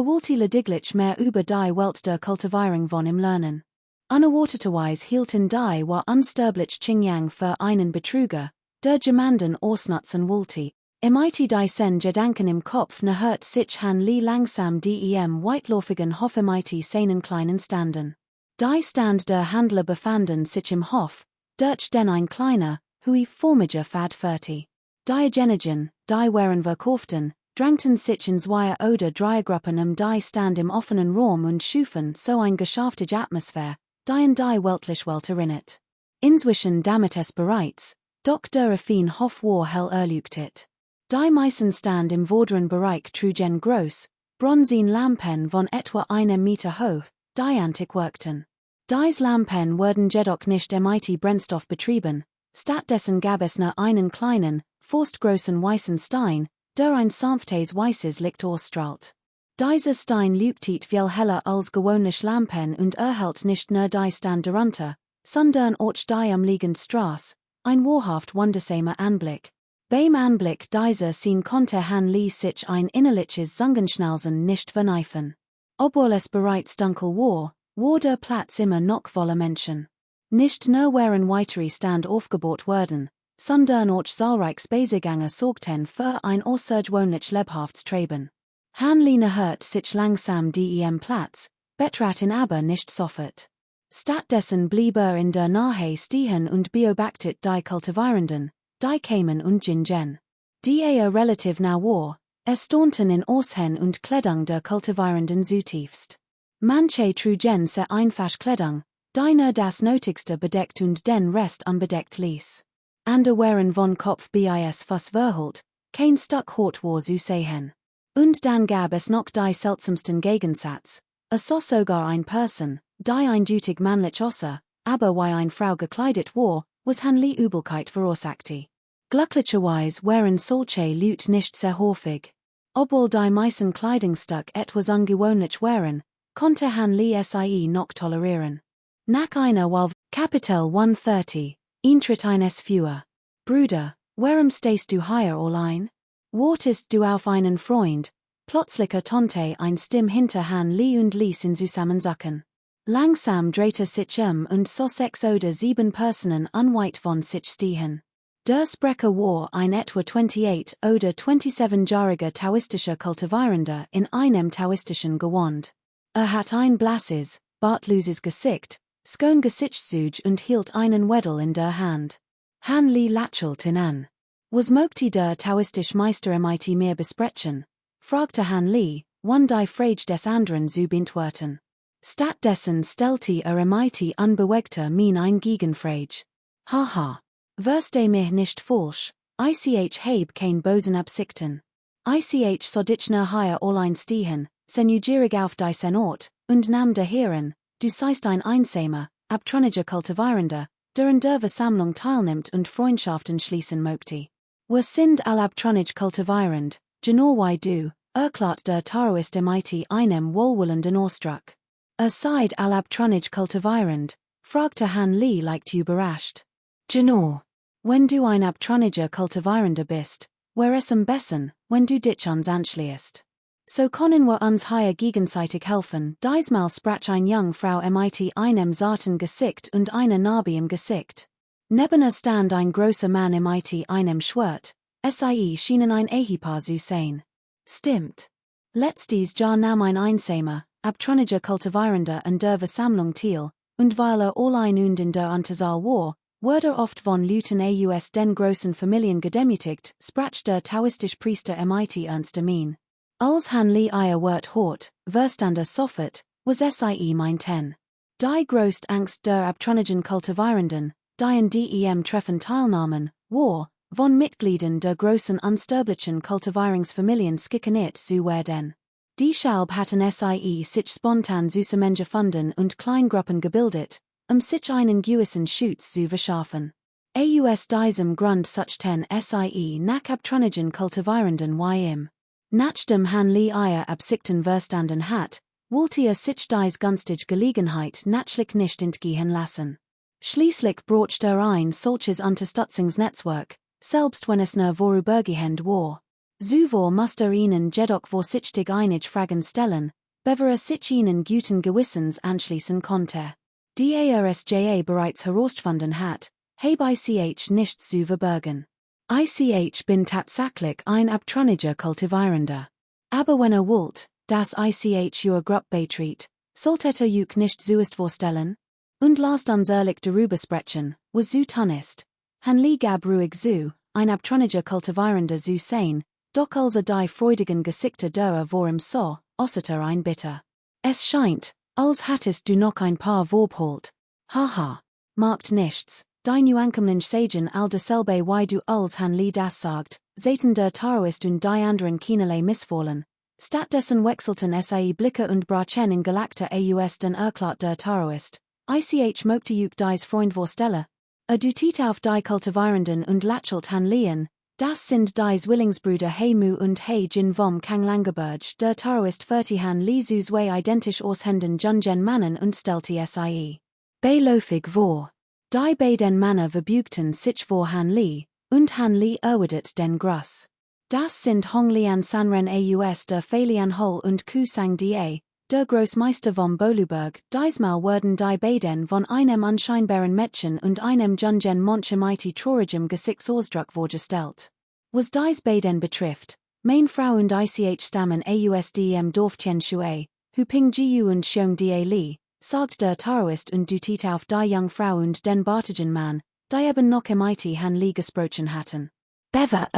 [SPEAKER 1] wollte lediglich mehr über die Welt der Kultivierung von ihm lernen. Unerwarteterweise hielten die war unsterblich Qingyang für einen Betrüger, der jemanden ausnutzen wollte. Mit diesen Gedanken im Kopf nähert sich Han Li langsam dem weitläufigen Hof mit seinen kleinen Standen. Die Stand der Handler befanden sich im Hof, durch den ein kleiner, formiger Pfad führte. Die Genigen, die Waren verkauften, drängten sich in zwei oder drei Gruppen die Stand im offenen Raum und schufen so ein geschäftige Atmosphäre, die in die weltliche Welt erinnert. Inzwischen damit es bereits, doch der affin Hof war hell erleuchtet. Die meisten Stand im vorderen Bereich trugen groß, bronzen Lampen von etwa einem Meter hoch, die antik wirkten. Diese Lampen wurden jedoch nicht mit Brennstoff betrieben, stattdessen gab es nur einen kleinen, fast großen weißen Stein, der ein sanftes weißes Licht ausstrahlt. Dieser Stein leuchtet viel heller als gewöhnliche Lampen und erhält nicht nur die Stand darunter, sondern auch die umliegende Straße, ein wahrhaft wundersamer Anblick. Beim Anblick dieser Scene konnte Han Li sich ein innerliches Zungenschnalzen nicht verneifen. Obwohl es bereits dunkel war der Platz immer noch voller Menschen. Nicht nur waren weitere Stand aufgebaut worden, sondern auch zahlreiche Spaziergänger sorgten für ein außergewöhnlich lebhaftes Treiben. Han Li nähert sich langsam dem Platz, betrat ihn aber nicht sofort. Stattdessen blieb in der Nähe stehen und beobachtet die Kultivierenden, die kamen und gingen. Die relativ nah war, erstaunten in Aussehen und Kleidung der Kultivierenden zutiefst. Manche trugen sehr einfach Kleidung, die nur das Nötigste bedeckt und den Rest unbedeckt ließ. Andere waren von Kopf bis Fuß verhüllt, kein Stück Haut war zu sehen. Und dann gab es noch die seltsamsten Gegensatz, es so sogar ein Person, die eindeutig männlich aussah, aber wie eine Frau gekleidet war, was Han Li Übelkeit verursachte. Glücklicherweise waren solche Leute nicht sehr häufig. Obwohl die meisten Kleidungsstück etwas ungewöhnlich waren, konnte Han Li sie noch tolerieren. Nach einer Weile, Kapitel 130, Eintritt eines Führer. Bruder, warum stehst du hier allein? Wartest du auf einen Freund? Plötzlich ertönte eine Stimme hinter Han Li und ließ ihn zusammensacken. Langsam drehte sich und so 6 oder 7 Personen unweit von sich stehen. Der Sprecher war ein etwa 28 oder 27-jähriger taoistischer Kultivierender in einem taoistischen Gewand. Hat ein blasses, bartloses Gesicht, schön Gesichtszüge und hielt einen Wedel in der Hand. Han Li lächelte ihn an. Was möchte der taoistische Meister mit mir besprechen? Fragte Han Li, die Frage des anderen zu beantworten. Stattdessen stellte mit unbewegter Mien ein Gegenfrage. Haha. Versteh mich nicht falsch, ich heb kein bösen Absichten. Ich so dich nur hier allein stehen, neugierig auf deinen Ort, und nahm der Herren, du seist ein einsamer, abtrünniger Kultivierender, der in der Versammlung teilnimmt und Freundschaften schließen möchte. Wir sind all abtrünnig kultivierend, genau wie du, erklärt der Taoist mit einem wohlwollenden Ausdruck. Seid all abtrünnig kultivierend, fragte Han Li leicht überrascht. Genau. Wenn du ein abtrünniger Kultivierender bist, wär es am besten, wenn du dich uns anschließt. So können wir uns hier gegenseitig helfen. Diesmal sprach eine junge Frau mit einem zarten Gesicht und einer Narbe im Gesicht. Neben ihr stand ein großer Mann mit einem Schwert, sie schienen ein Ehepaar zu sein. Stimmt. Letztes Jahr nahm ein einsamer, abtrünniger Kultivierender an der Versammlung teil, und weil allein und in der Unterzahl war, wurde oft von Leuten aus den großen Familien gedemütigt, sprach der taoistische Priester mit ernster Mien. Als Han Li ihr Wort hört, verstand sofort, was sie meinten. Die größte Angst der abtrünnigen Kultivierenden, die in dem Treffen teilnahmen, war, von Mitgliedern der großen unsterblichen Kultivierungsfamilien schikaniert zu werden. Die Schaub hatten sie sich spontan zusammengefunden und Kleingruppen gebildet, sich einen gewissen Schutz zu verschaffen. Aus diesem Grund suchten sie nach abtrünnigen Kultivierenden im. Nachdem Hanli ihre Absichten verstanden hat, wollte sich dies günstige Gelegenheit natürlich nicht entgehen lassen. Schließlich brauchte ein solches Unterstützungsnetzwerk, selbst wenn es nur vorübergehend war. Zuvor musste ihnen jedoch vorsichtig einige Fragen stellen, bevor sich ihnen guten Gewissens anschließen konnte. Die ARSJA bereits herausgefunden hat, habe ich nichts zu verbergen. Ich bin tatsächlich ein abtrünniger Kultivierender. Aber wenn wollt, dass ich your Gruppe beitritt, solltet juk nicht zuerst vorstellen? Und lasst uns ehrlich darüber sprechen, was zu tun ist. Hanli gab ruhig zu, ein abtrünniger Kultivierender zu sein, doch also die freudigen Gesichter derer worum so, außer ein Bitter. Es scheint, als hattest du noch ein paar Worpholt. Haha, macht nichts, die Nuankommen sagen all dasselbe wie du als Hanli das sagt, Satan der Taoist und die anderen keinerlei missfallen. Stattdessen wechselten sie Blicke und Brachen in gelagter Aus den Erklärt der Taoist. Ich möchte juk dies Freund vorstelle. Dutit auf die Kultivierenden und lächelt Hanlien, das sind dies Willingsbrüder Heimu und Hei Jin vom Kang Langeberg, der Taoist 40 Hanli zu zwei identisch aushenden Jungen Mannen und stellte sie. Beiläufig vor. Die beiden Männer verbugten sich vor Hanli, und Hanli erwidert den Gruß. Das sind Honglian Sanren aus der Falian Hol und Kusang Da, der Großmeister vom Boluberg. Diesmal wurden die beiden von einem anscheinbaren Mädchen und einem Jungen Monchemighty traurigem Gesichtsausdruck vorgestellt. Was dies beiden betrifft, mein Frau und ich stammen aus dem Dorftchen Shui, Hu Ping Jiu und Xiong Da Li, sagt der Taoist und dutit auf die Jungfrau und den bartigen Mann, die eben noch Mighty Hanli gesprochen hatten. Bever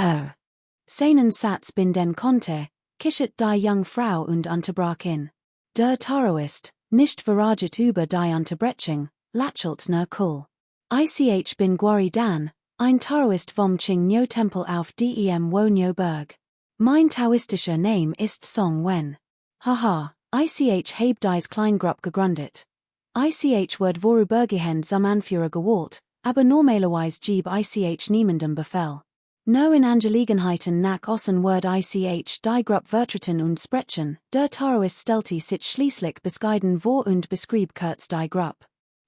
[SPEAKER 1] seinen Satz binden konnte, kischet die Jungfrau und unterbrach ihn. Der Taoist, nicht verraget über die Unterbrechung, lächelt nur cool. Ich bin Gwari Dan, ein Taoist vom Ching Nyo Tempel auf dem Wo Nyo Berg. Mein taoistischer Name ist Song Wen. Haha, ich habe dies Kleingruppe gegründet. Ich wird vorübergehend zum Anführer gewählt, aber normalerweise gib ich niemandem Befehl. Nur in Angelegenheiten nach außen wird ich die Gruppe vertreten und sprechen, der Taoist stellte sich schließlich bescheiden vor und beschrieb kurz die Gruppe.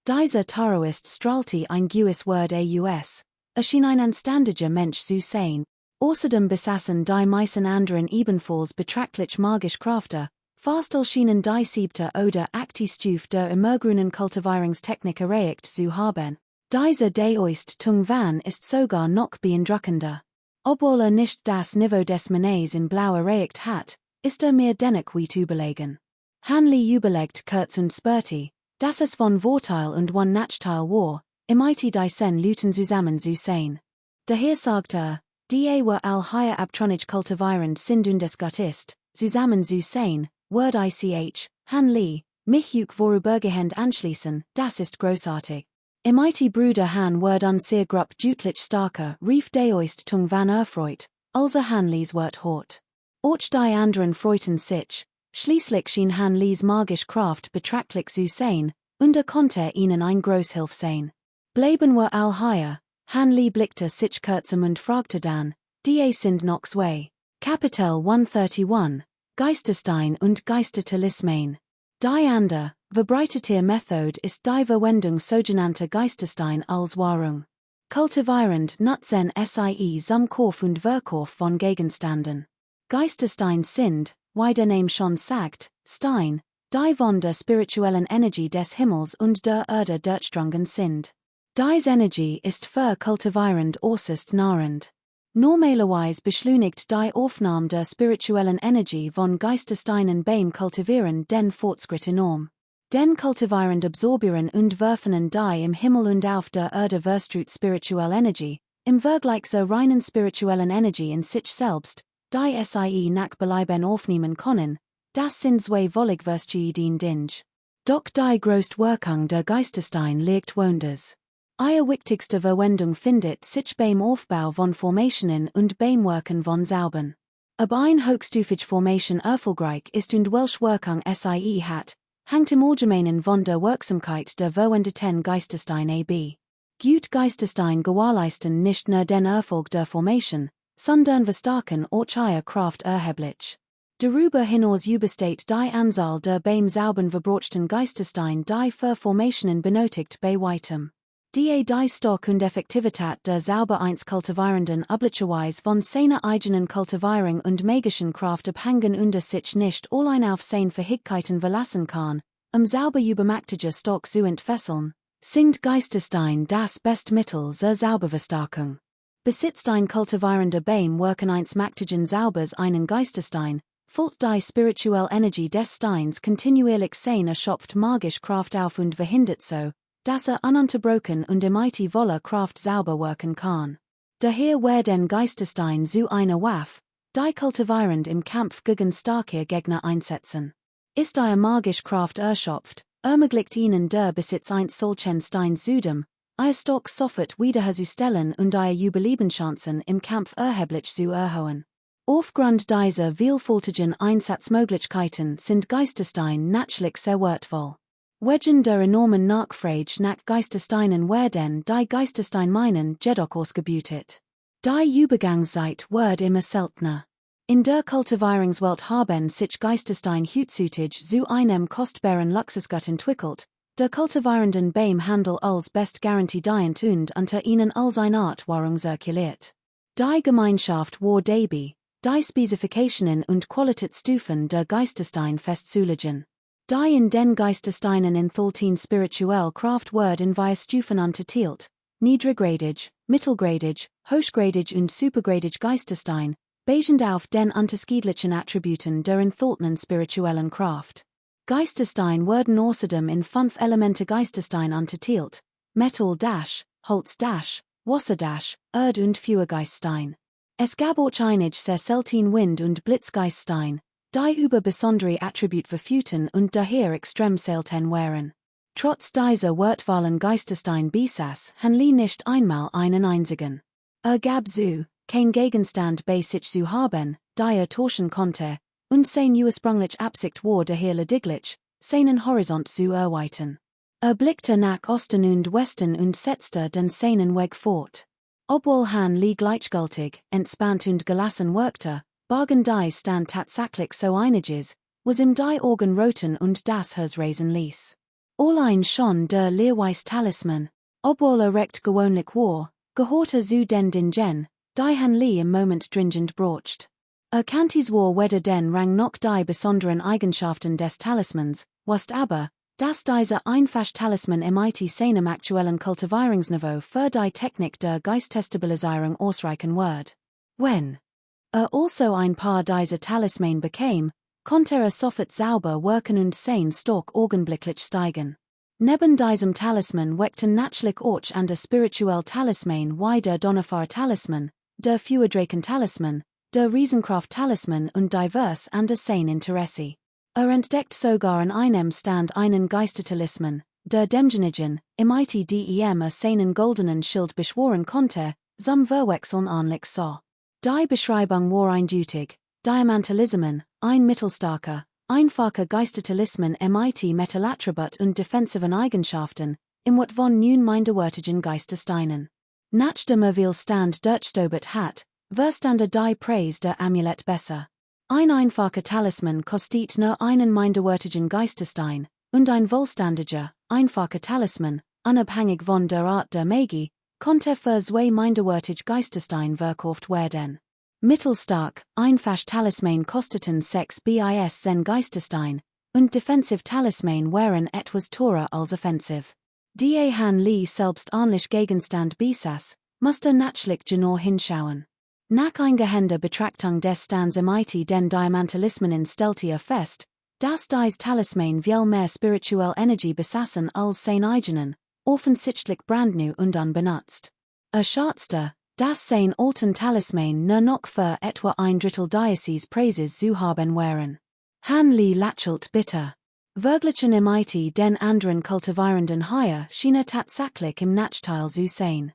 [SPEAKER 1] Dieser Taoist strahlte ein gewisses Wort aus, schien ein anständiger Mensch zu sein. Außerdem besaßen die meisten anderen ebenfalls betrachtlich magische Kräfte, fast schienen die siebte oder achte Stufe der immergrünen Kultivierungstechnik erreicht zu haben. Dieser Daoist Tung Van ist sogar noch beeindruckender. Obwohl nicht das Niveau des Mannes in Blau erreicht hat, ist mir dennoch weit überlegen. Hanli überlegt kurz und spürte, dass es von Vorteil und von Nachteil war, imite die Sen Luten zusammen zu sein. Daher sagt die were all higher abtronisch kultivierend sind und es Gott ist, zusammen zu sein, word ich, Hanli, mich juk vorübergehend anschließen, das ist großartig. Imite Bruder Han word an sehr Gruppe deutlich starker, rief Daoist Tung Van erfreut, also Hanlis word hort. Auch die anderen freuten sich, schließlich schien Hanlis magische Kraft betrachtlich zu sein, und konnte ihnen ein Großhilf sein. Bleiben wir all higher, Hanli blickte sich kurzem und fragte dann, die sind noch zwei. Kapitel 131, Geisterstein und Geistertalisman. Die andere, verbreitete Methode ist die Verwendung sogenannter Geisterstein als Wahrung. Kultivierend nutzen sie zum Kauf und Verkauf von Gegenständen. Geisterstein sind, wie der Name schon sagt, Stein, die von der spirituellen Energie des Himmels und der Erde durchdrungen sind. Dies Energie ist für Kultivierend äußerst nahrend. Normalerweise beschleunigt die Aufnahme der spirituellen Energie von Geistersteinen beim Kultivieren den Fortschritt enorm. Den Kultivierend absorbieren und werfen die im Himmel und auf der Erde verstrut spirituelle Energie, im Vergleich zur reinen spirituellen Energie in sich selbst, die sie nach Belieben aufnehmen können, das sind zwei wollig verschieden Dinge. Doch die größte Wirkung der Geisterstein liegt woanders. Ihre wichtigste Verwendung findet sich beim Aufbau von Formationen und beim Wirken von Sauben. Ab ein hoogstufige Formation Erfolgreich ist und Welsh Werkung sie hat, hangt im Allgemeinen von der Wirksamkeit der verwendeten Geistestein ab. Gut Geistestein gewährleisten nicht nur den Erfolg der Formation, sondern verstärken auch ihre Kraft erheblich. Darüber hinaus übersteht die Anzahl der beim Sauben verbrauchten Geistestein die für Formationen benötigt bei weitem. Die Stock und Effektivität der sauber kultivierenden üblicherweise von seiner eigenen Kultivierung und magischen Kraft abhängen und sich nicht allein auf seine Fähigkeiten verlassen kann, sauber übermächtige Stock zu entfesseln, sind Geistestein das beste Mittel zur Sauberverstärkung. Besitzt ein kultivierender Beim wirken eins mächtigen Saubers einen Geistestein, folgt die spirituelle Energie des Steins kontinuierlich seine erschöpft magische Kraft auf und verhindert so, dass ununterbrochen und mighty voller Kraft sauber wirken kann. Daher werden Geistestein zu einer Waffe, die kultivierend im Kampf gegen starke Gegner einsetzen. Ist magische Kraft erschöpft, ermöglicht ihnen der Besitz eines solchen Steins zudem, Stock sofort wiederherzustellen und Überlebenschancen im Kampf erheblich zu erhöhen. Aufgrund dieser vielfältigen Einsatzmöglichkeiten sind Geistestein natürlich sehr wertvoll. Wegen der enormen Nachfrage nach Geistesteinen werden die Geistesteinminen jedoch ausgebeutet. Die Übergangszeit wird immer seltener. In der Kultivierungswelt haben sich Geistestein heutzutage zu einem kostbaren Luxusgut entwickelt, der kultivierenden Beim Handel als best garantierend und unter ihnen als eine Art Wahrung zirkuliert. Die Gemeinschaft war dabei, die Spezifikationen und Qualitätsstufen der Geistestein festzulegen. Die in den Geistesteinen enthalten spirituell Kraft wird in vier Stufen unterteilt: niedriggradig, mittelgradig, hochgradig und supergradig Geistestein, basierend auf den unterschiedlichen Attributen der enthaltenen spirituellen Kraft. Geistestein werden außerdem in 5 Elemente Geistestein unterteilt: Metall, Holz, Wasser, Erd und Feuergeiststein. Es gab auch einige sehr selten Wind- und Blitzgeiststein, die über besondere Attribute verfügten und daher extrem selten waren. Trotz dieser wertvollen Geistestein besaß Hanli nicht einmal einen einzigen. Gab so kein Gegenstand bei sich zu haben, der tauschen konnte, und sein ursprünglich Absicht war daher lediglich, seinen Horizont zu erweitern. Blickte nach Osten und Westen und setzte den seinen Weg fort. Obwohl Hanli gleichgültig, entspannt und gelassen wirkte, bargen die stand tatsächlich so einiges, was ihm die Augen roten und das Herz raisen ließ. Allein schon der Lehrweis-Talisman, obwohl recht gewöhnlich war, gehörte zu den Dingen, die Hanli im Moment dringend braucht. Kannte war weder den Rang noch die besonderen Eigenschaften des Talismans, was aber, dass dieser einfache Talisman mit seinem aktuellen Kultivierungsniveau für die Technik der Geistestabilisierung ausreichen wird. Wenn also ein paar dieser Talisman bekam, konnte sofort sauber wirken und sein Stock augenblicklich steigen. Neben diesem Talisman weckten natürlich auch an der spirituelle Talisman wie der Donnerfeuer-Talisman, der Feuerdrachen-Talisman, der Riesenkraft-Talisman und divers an der sein Interesse. Entdeckt sogar in einem Stand einen Geistertalisman, der demjenigen, dem seinen goldenen Schild beschworen konnte, zum Verwechseln anlich so. Die Beschreibung war eindeutig: Diamantalismen, ein mittelstarker, einfacher Geistertalisman mit Metallattribut und defensiven Eigenschaften, im Wat von nun minderwertigen Geistersteinen. Nachdem viel Stand durchstobert hat, verstande die Preis der Amulett besser. Ein einfacher Talisman kostet nur einen minderwertigen Geisterstein, und ein wohlständiger, einfacher Talisman, unabhängig von der Art der Magie, konnte für 2 minderwertige Geisterstein verkauft werden. Mittelstark, einfach Talisman kosteten 6 bis 10 Geisterstein, und Defensive Talisman waren etwas teurer als offensiv. Die Hanli selbst ähnlich Gegenstand besaß, musste natürlich genau hinschauen. Nach eingehender Betrachtung des Stands mit den Diamantalismen stellte fest, dass dies Talisman viel mehr spirituelle Energie besaßen als sein eigenen, offensichtlich brandneu und unbenutzt. Schätzte, dass sein alten Talisman nur noch für etwa ein Drittel dieses Preises zu haben waren. Hanli lächelt bitter. Verglichen mit den anderen kultivierenden Haie schien tatsächlich im Nachteil zu sein.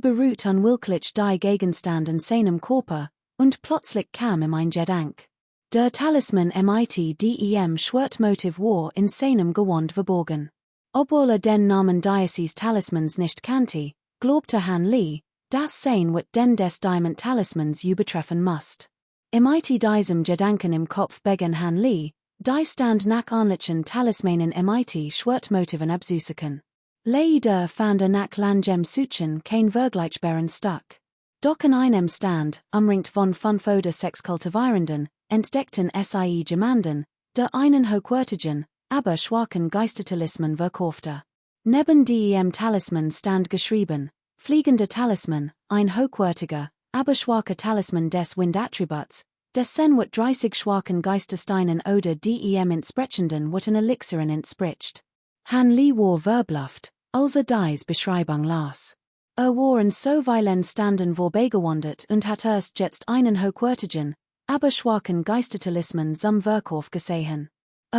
[SPEAKER 1] Beruht unwillkürlich die Gegenstand in seinem Körper, und plötzlich kam ein Gedanke. Der Talisman mit dem Schwertmotiv war in seinem Gewand verborgen. Obwohl den Namen dieses Talismans nicht kannte, glaubte Han Li, dass sein wird den des Diamant Talismans übertreffen musst. Mit diesem Gedanken im Kopf begann Han Li, die Stand nach ähnlichen Talismanen mit Schwertmotiven abzusuchen. Leider fand nach langem Suchen kein vergleichbaren Stück. Doch in einem Stand, umringt von 5 oder 6 Kultivierenden, entdeckten sie jemanden, der einen hochwertigen, aber schwachen Geistertalisman verkaufte. Neben dem Talisman stand geschrieben, fliegende Talisman, ein hochwertiger, aber schwacher Talisman des Windattributs, dessen wird 30 schwachen Geistersteinen oder dem entsprechenden wurden Elixiren entspricht. Han Li war verblüfft, als dies Beschreibung las. War in so vielen Standen vorbeigewandert und hat erst jetzt einen hochwertigen, aber schwachen Geistertalisman zum Verkauf gesehen.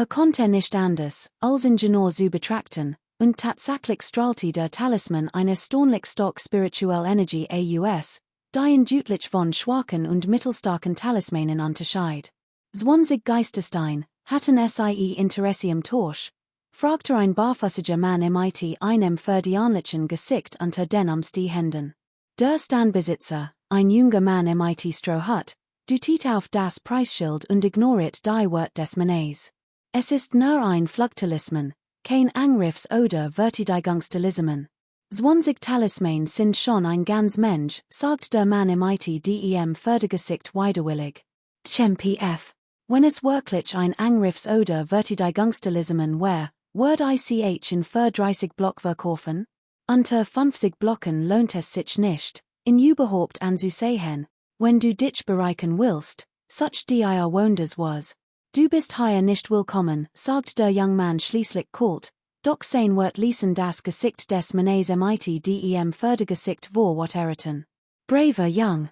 [SPEAKER 1] Konnte nicht anders, als in genau zu betrachten, und tatsächlich strahlte der Talisman eine erstaunlich stark spirituelle Energie aus, die ihn deutlich von schwachen und mittelstarken Talismanen unterschied. 20 Geisterstein, hatten sie Interesse im Tausch, fragte ein barfußiger Mann mit einem verdienlichen Gesicht unter den Umstehenden. Der Standbesitzer, ein junger Mann mit Strohhut, deutet auf das Preisschild und ignoriert die Wort des Mannes. Es ist nur ein Flugtalisman, kein Angriffs- oder Verteidigungstalisman. 20 Talisman sind schon ein ganz Mensch, sagt der Mann mit dem Fördergesicht widerwillig. F. Wenn es wirklich ein Angriffs- oder Verteidigungstalisman wäre, würde ich in 30 Block verkaufen? Unter 50 Blocken lohnt es sich nicht, in überhaupt anzusehen, wenn du dich bereichern willst, such dir Wonders was. Du bist hier nicht willkommen, sagt der junge Mann schließlich kalt, doch sein wird ließen das Gesicht des Mannes mit dem Fördergesicht vor wat erraten. Braver Jung,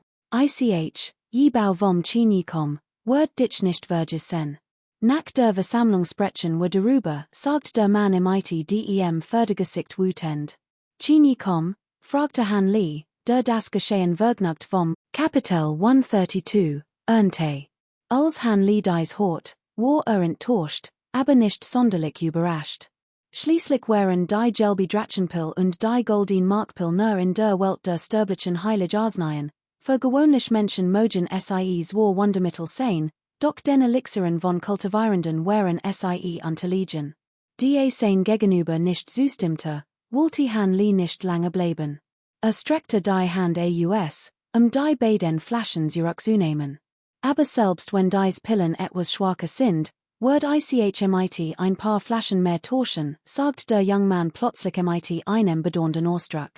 [SPEAKER 1] jebau vom Chini kom, wird dich nicht vergessen. Nach der Versammlung sprechen wir darüber, sagt der Mann mit dem Fördergesicht wütend. Chini kom, fragte Han Li, der das Geschehen vergnügt vom Kapitel 132, ernte. Als Han Li dies hört, war enttäuscht, aber nicht sonderlich überrascht. Schließlich waren die gelbe Drachenpil und die goldene Markpil nur in der Welt der sterblichen Heilig Arznien, für gewöhnlich Menschen mögen sie zwar Wundermittel sein, doch den Elixiren von Kultivierenden waren sie unterlegen. Die sein gegenüber nicht zustimmte, wollte Han Li nicht lange bleiben. Streckte die Hand aus, die beiden Flaschen zurückzunehmen. Aber selbst wenn dies Pillen etwas schwacher sind, wird ich mit ein paar Flaschen mehr tauschen, sagt der junge Mann plötzlich mit einem bedauernden Ausdruck.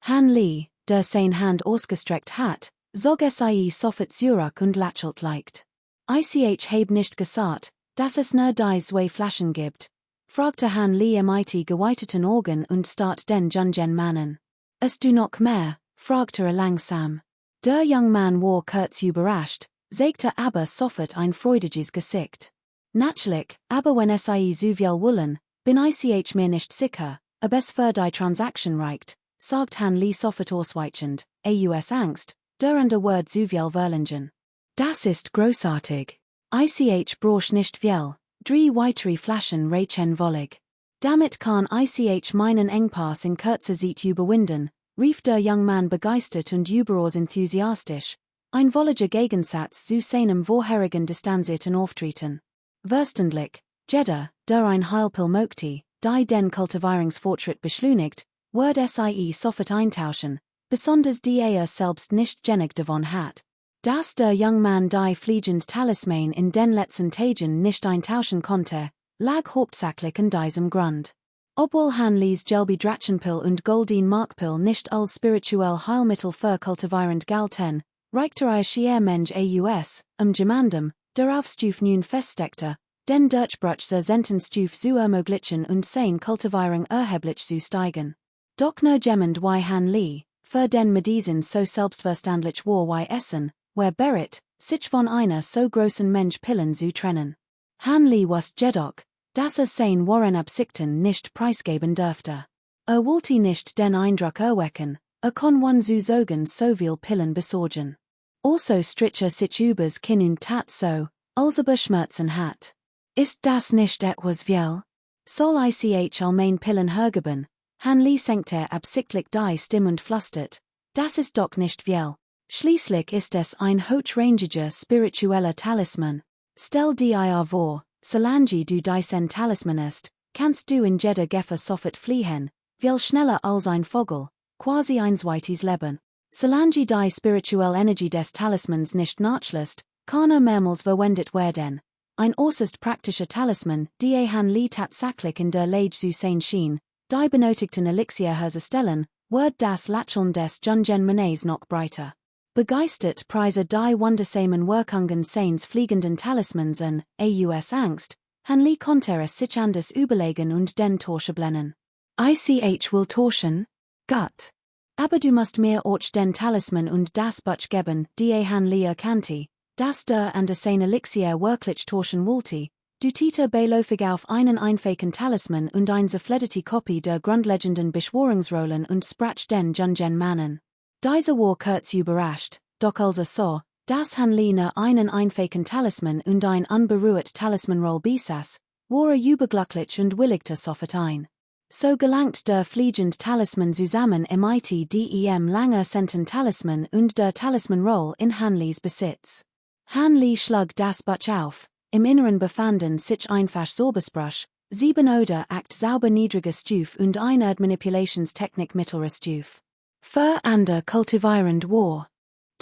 [SPEAKER 1] Han Li, der sein Hand ausgestreckt hat, zog sie sofort zurück und lächelt leicht. Ich heb nicht gesagt, dass es nur die 2 Flaschen gibt, fragte Han Li mit geweiteten Augen und starrt den jungen Mann. Es du noch mehr, fragte langsam. Der junge Mann war kurz überrascht, zeigte aber sofort ein freudiges Gesicht. Natürlich, aber wenn sie so viel wollen, bin ich mir nicht sicher, ob es für die Transaction reicht, sagt Han Li sofort ausweichend, aus Angst, der an der Word so viel verlangen. Das ist großartig. Ich brauche nicht viel, 3 weitere Flaschen reichen wollig. Damit kann ich meinen Engpass in kurzer Zeit überwinden, rief der junge Mann begeistert und überaus enthusiastisch, ein wolliger Gegensatz zu seinem vorherigen distanzierten Auftreten. Verständlich, Jeddah, der ein Heilpil möchte, die den Kultivierungsfortschritt beschleunigt, wird sie sofort eintauschen, besonders die selbst nicht genug davon hat. Dass der junge Mann die fliegende Talisman in den letzten Tagen nicht eintauschen konnte, lag hauptsächlich in diesem Grund. Obwohl Han Li's gelbe Drachenpil und goldene Markpil nicht als spirituell Heilmittel für kultivierend galten, reichte ihr Mensch aus, jemandem, der auf Stuf nun feststeckte, den Durchbruch zur Sentenstuf zu ermöglichen und sein Kultivierung erheblich zu steigen. Doch nur jemand wie Han Li, für den Medizin so selbstverständlich war wie Essen, wer bereit, sich von einer so großen Mensch Pillen zu trennen. Han Li wusste jedoch, dass sein Warren Absichten nicht preisgeben dürfte. Wollte nicht den Eindruck erwecken, kann one zu Sogen so viel Pillen besorgen. Also Stricher sich übers Kinn und Tat so, als aber Schmerzen hat. Ist das nicht etwas viel? Soll ich allmain Pillen hergeben? Han Li senkt absichtlich die Stimme und flüstert. Das ist doch nicht viel. Schließlich ist es ein hochrangiger spiritueller Talisman. Stell dir vor, solange du diesen Talisman ist, kannst du in jeder Gefahr sofort fliehen, viel schneller als ein Vogel, quasi ein zweites Leben. Solange die spirituelle Energie des Talismans nicht nachlässt, kann mehrmals verwendet werden. Ein äußerst praktischer Talisman, die Han Li tatsächlich in der Lage zu sein schien, die benötigten Elixier herzustellen, wird das Lächeln des jungen Mannes noch breiter. Begeistert preise die wundersamen Wirkungen seines fliegenden Talismans an, aus Angst, Han Li konnte es sich anders überlegen und den Torsche blennen. Ich will torschen? Gott. Aber du musst mir auch den Talisman und das Buch geben, die Han Li erkannte, das der an sein Elixier wirklich torschen wollte. Du Tite beiläufig auf einen einfachen Talisman und eine zerfleddete Kopie der grundlegenden Beschwörungsrollen und sprach den jungen Mannen. Diese war kurz überrascht, doch als so, dass Han Li einen einfachen Talisman und ein unberührt Talismanroll besaß, war überglücklich und willigte sofort ein. So gelangt der fliegende Talisman zusammen mit dem lange senten Talisman und der Talismanroll in Han Lis Besitz. Han Li schlug das Buch auf. Im Inneren befanden sich einfach Sorbesbrush, 7 oder 8 sauber niedrige Stufe und eine Erdmanipulationstechnik mittlerer Stufe. Für ander kultivierend war.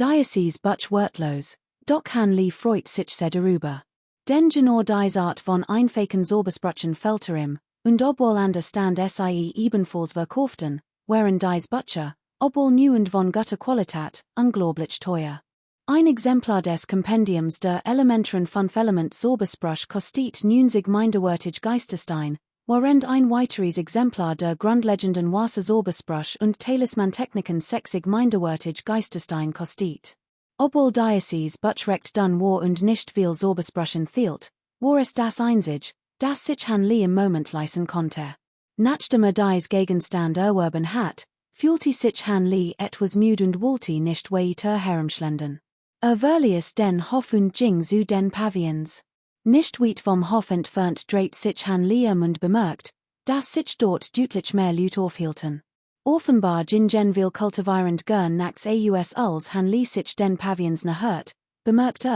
[SPEAKER 1] Diocese Buch wortlos, doch Han Li freut sich sehr darüber. Denn genau diese Art von einfachen Sorbesbrüchen fällt ihm, und obwohl understand sie ebenfalls verkauften, waren diese Bücher, obwohl new und von guter Qualität, unglaublich teuer. Ein Exemplar des Kompendiums der elementaren Fünfelement Sorbesbruch kostet 90 minderwertig Geisterstein, während ein weiteres Exemplar der grundlegenden Wasser Sorbesbruch und Talismantechniken 60 minderwertig Geisterstein kostet. Obwohl Diocese Buch recht dun war und nicht viel Sorbesbruch enthielt, war es das einzig, das sich Han Li im Moment leisten konnte. Nachdem dies Gegenstand erwerben hat, fühlte sich Han Li etwas müde und wollte nicht weiter herumschlendern. Verließ den Hof und ging zu den Pavillons. Nicht weit vom Hof entfernt dreht sich Han Li und bemerkt, dass sich dort deutlich mehr Leute aufhielten. Offenbar gingen viel kultivierend gern nachts als Han Li sich den Pavillons nähert, bemerkt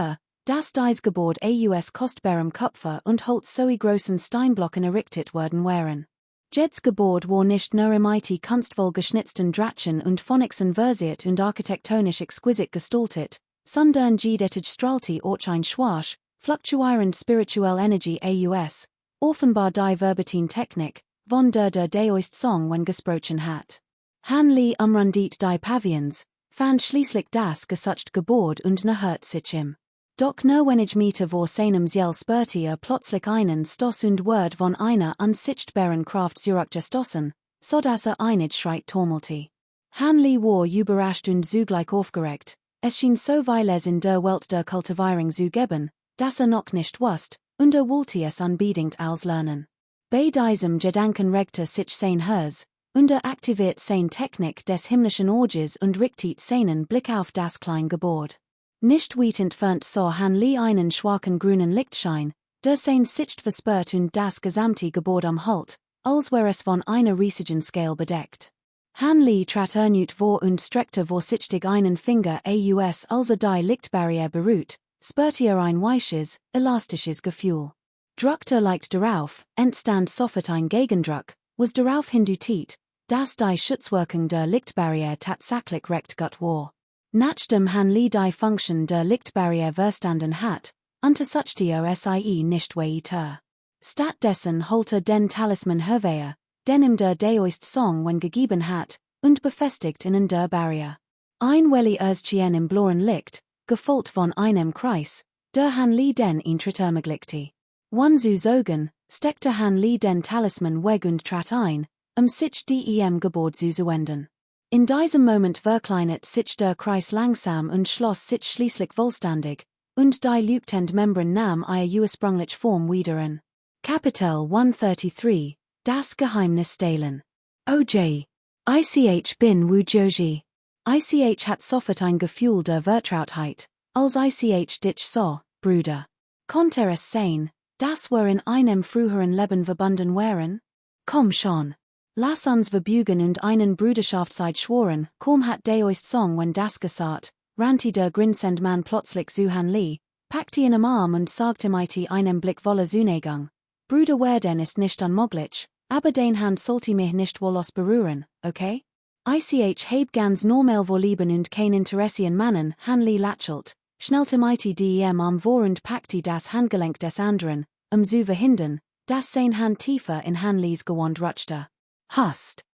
[SPEAKER 1] dass dies Gebäude aus kostbarem Kupfer und Holz sowie großen Steinblocken errichtet worden waren. Jeds Gebäude war nicht nur mit kunstvoll geschnitzten Drachen und Phönixen versiert und architektonisch exquisit gestaltet, sondern jedetig strahlte auch ein schwache, fluktuierend spirituelle Energie aus, offenbar die Verbetin Technik, von der Deoist Song wenn gesprochen hat. Han Li umrundet die Pavillons, fand schließlich das gesucht Gebäude und nähert sich ihm. Doch nur wenig Meter vor seinem Ziel spürte plötzlich einen Stoß und Word von einer unsichtbaren Kraft zurückgestoßen, so dass einig Schreit turmelte. Han Li war überrascht und zugleich aufgeregt. Es schien so weil es in der Welt der Kultivierung zu geben, dass noch nicht wusste, und wollte es unbedingt auslernen. Bei diesem Gedanken regte sich sein Herz, und aktiviert sein Technik des himmlischen Auges und richtet seinen Blick auf das kleine Gebäude. Nicht weit entfernt sah Han Li einen schwachen grünen Lichtschein, der sein Sicht verspürt und das gesamte Gebäude umhüllt, als wäre es von einer riesigen Scale bedeckt. Han Li trat erneut vor und streckte vorsichtig einen Finger aus als die Lichtbarriere beruht, spürte ein weiches, elastisches Gefühl. Druckte leicht darauf, entstand sofort ein Gegendruck, was darauf hindutit, dass die Schutzwirkung der Lichtbarriere tatsächlich recht gut war. Nachdem Han Li die Funktion der Lichtbarriere verstanden hat, untersuchte sie nicht weiter. Stattdessen holte den Talisman hervor, den ihm der Deoist Song wenn gegeben hat, und befestigt in der Barriere. Ein Welli Erzchen im blauen Licht, gefolgt von einem Kreis, der Han Li den Eintritt ermöglichte. Wann zu sagen, steckte Han Li den Talisman weg und trat ein, sich dem Gebäude zu zuwenden. In diesem Moment verkleinert sich der Kreis langsam und schloss sich schließlich vollständig, und die leuchtende Membran nahm ihre ursprüngliche Form wieder an. Kapitel 133, Das Geheimnis stehlen. OJ. Ich bin Wu Joji. Ich hat soffert ein Gefühl der Vertrautheit, als ich dich sah, Bruder. Konnte es sein, dass wir in einem früheren Leben verbunden wären? Komm schon. Lass uns verbeugen und einen Bruderschaftseid schworen, kaum hat deoist Song wenn das gesagt, rannte der grinsend Mann plötzlich zu Han Li, packte ihn am Arm und sagte mit einem Blick voller Zuneigung. Bruder werden ist nicht unmöglich, aber den Hand sollte mich nicht wollos berühren, okay? Ich heb ganz normal vorlieben und kein Interesse in Mannen, Han Li lächelt, schnellte mit dem Arm vor und packte das Handgelenk des anderen, zu verhindern, dass sein Hand tiefer in Han Lis Gewand rutschte. Hast.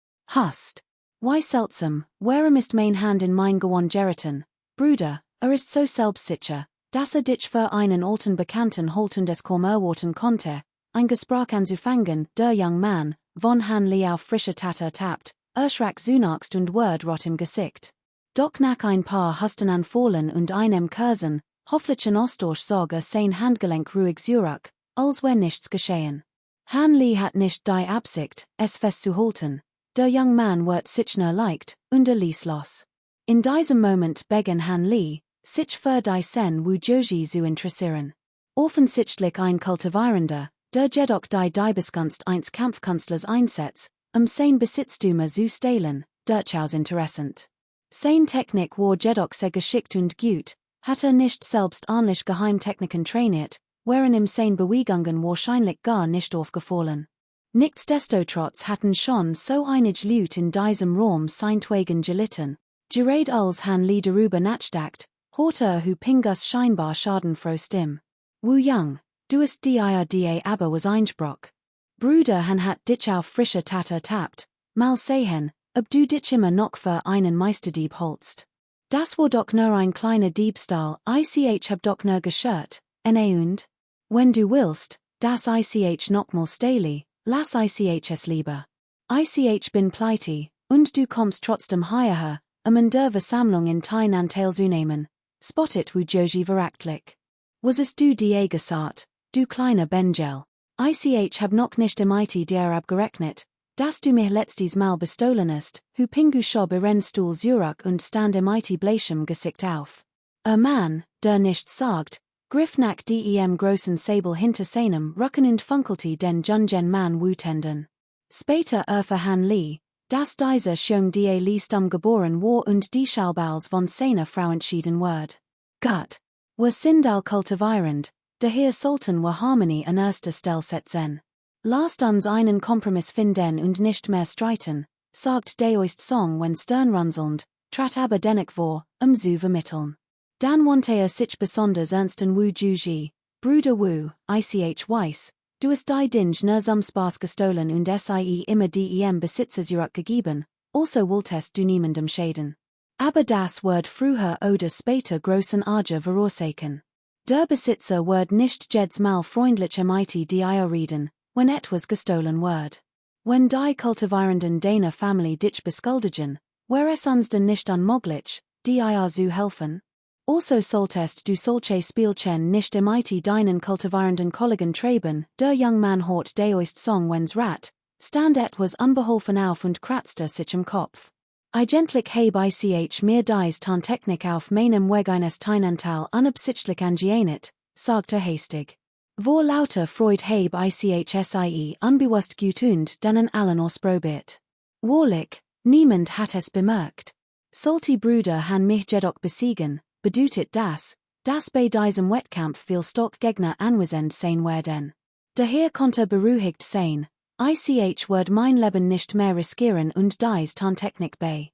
[SPEAKER 1] Wie seltsam, warum ist mein Hand in mein Gewand geraten? Bruder, ist so selbstsicher, dass dich für einen alten Bekannten halten des kaum erwarten konnte, ein Gespräch anzufangen, der young Mann, von Han Li auf frische Tatter tappt, erschrak zunächst und ward rot im Gesicht. Doch nach ein paar Hasten anfallen und einem kurzen, hofflichen Austausch sorge sein Handgelenk ruhig zurück, als wenn nichts geschehen. Han Li hat nicht die Absicht, es festzuhalten. Der young man wird sich nur leicht, und ließ los. In diesem Moment begann Han Li, sich für die Sen Wu Joji zu interessieren. Offensichtlich ein Kultivierender, der jedoch die Diebeskunst eines Kampfkünstlers einsetzt, sein Besitztümer zu stehlen, durchaus interessant. Sein Technik war jedoch sehr geschickt und gut, hat nicht selbst ähnlich Geheimtechniken trainiert, wären ihm sein Bewegungen wahrscheinlich gar nicht aufgefallen. Nichtsdestotrotz hatten schon so einig Leute in diesem Raum seintwegen gelitten, gerade als Han Li darüber nachdacht, hörte Hu Pingas scheinbar schadenfrohe Stimme. Wu Young, du ist da aber was Einspruch. Bruder Han hat dich auf frische Tatter tappt, mal sehen, ob du dich immer noch für einen Meisterdieb holst. Das war doch nur ein kleiner Diebstahl, ich hab doch nur geschert, und? Wenn du willst, das ich nochmal stehle, lass ich es lieber. Ich bin pleite, und du kommst trotzdem hierher, in der Versammlung in dein Anteil zu nehmen. Spottet Wu Joji verachtlich. Was ist du die gesagt, du kleiner Benjel? Ich hab noch nicht mit dir abgerechnet, dass du mich letztes Mal bestohlen hast, Hu Pingu schob ihren Stuhl zurück und stand mit bleichem Gesicht auf. Mann, der nichts sagt, griff nach dem großen Säbel hinter seinem Rücken und funkelte den jungen Mann wütenden. Später Han Li, dass dieser schon die Liestum geboren war und die Schalbals von seiner Frau entschieden ward. Gott, was sind all kultivierend, daher sollten wir Harmonie an erster Stelle setzen. Lasst uns einen Kompromiss finden und nicht mehr streiten, sagt deoist Song wenn sternrunzelnd, trat aber dennoch vor, zu vermitteln. Dann wandte sich besonders ernst an Wu Juji, Bruder Wu, ich weiß, du hast die Dinge nur zum Spaß gestohlen und sie immer dem Besitzer zurückgegeben, also wolltest du niemandem schäden. Aber das wird früher oder später großen Ärger verursachen. Der Besitzer wird nicht jedes Mal freundlicher mit dir reden, wenn etwas gestohlen wird. Wenn die Kultivierenden deiner Familie dich beschuldigen, wäre es uns dann nicht unmöglich, dir zu helfen? Also solltest du solche Spielchen nicht mit deinen kultivierenden Kollegen treiben, der young man hort deoist Song wenn's rat, stand etwas unbeholfen auf und kratzte sich im Kopf. Eigentlich heb ich mir dies Technik auf meinem Weg eines Teinantal unabsichtlich angeähnelt, sagte hastig. Vor lauter Freud heb ich unbewusst getund dann allen ausprobiert. Wahrlich, niemand hat es bemerkt. Sollte Bruder Han mich jedoch besiegen, bedeutet das, dass bei diesem Wettkampf viel Stockgegner anwesend sein werden. Daher konnte beruhigt sein, ich wird mein Leben nicht mehr riskieren und dies Technik bei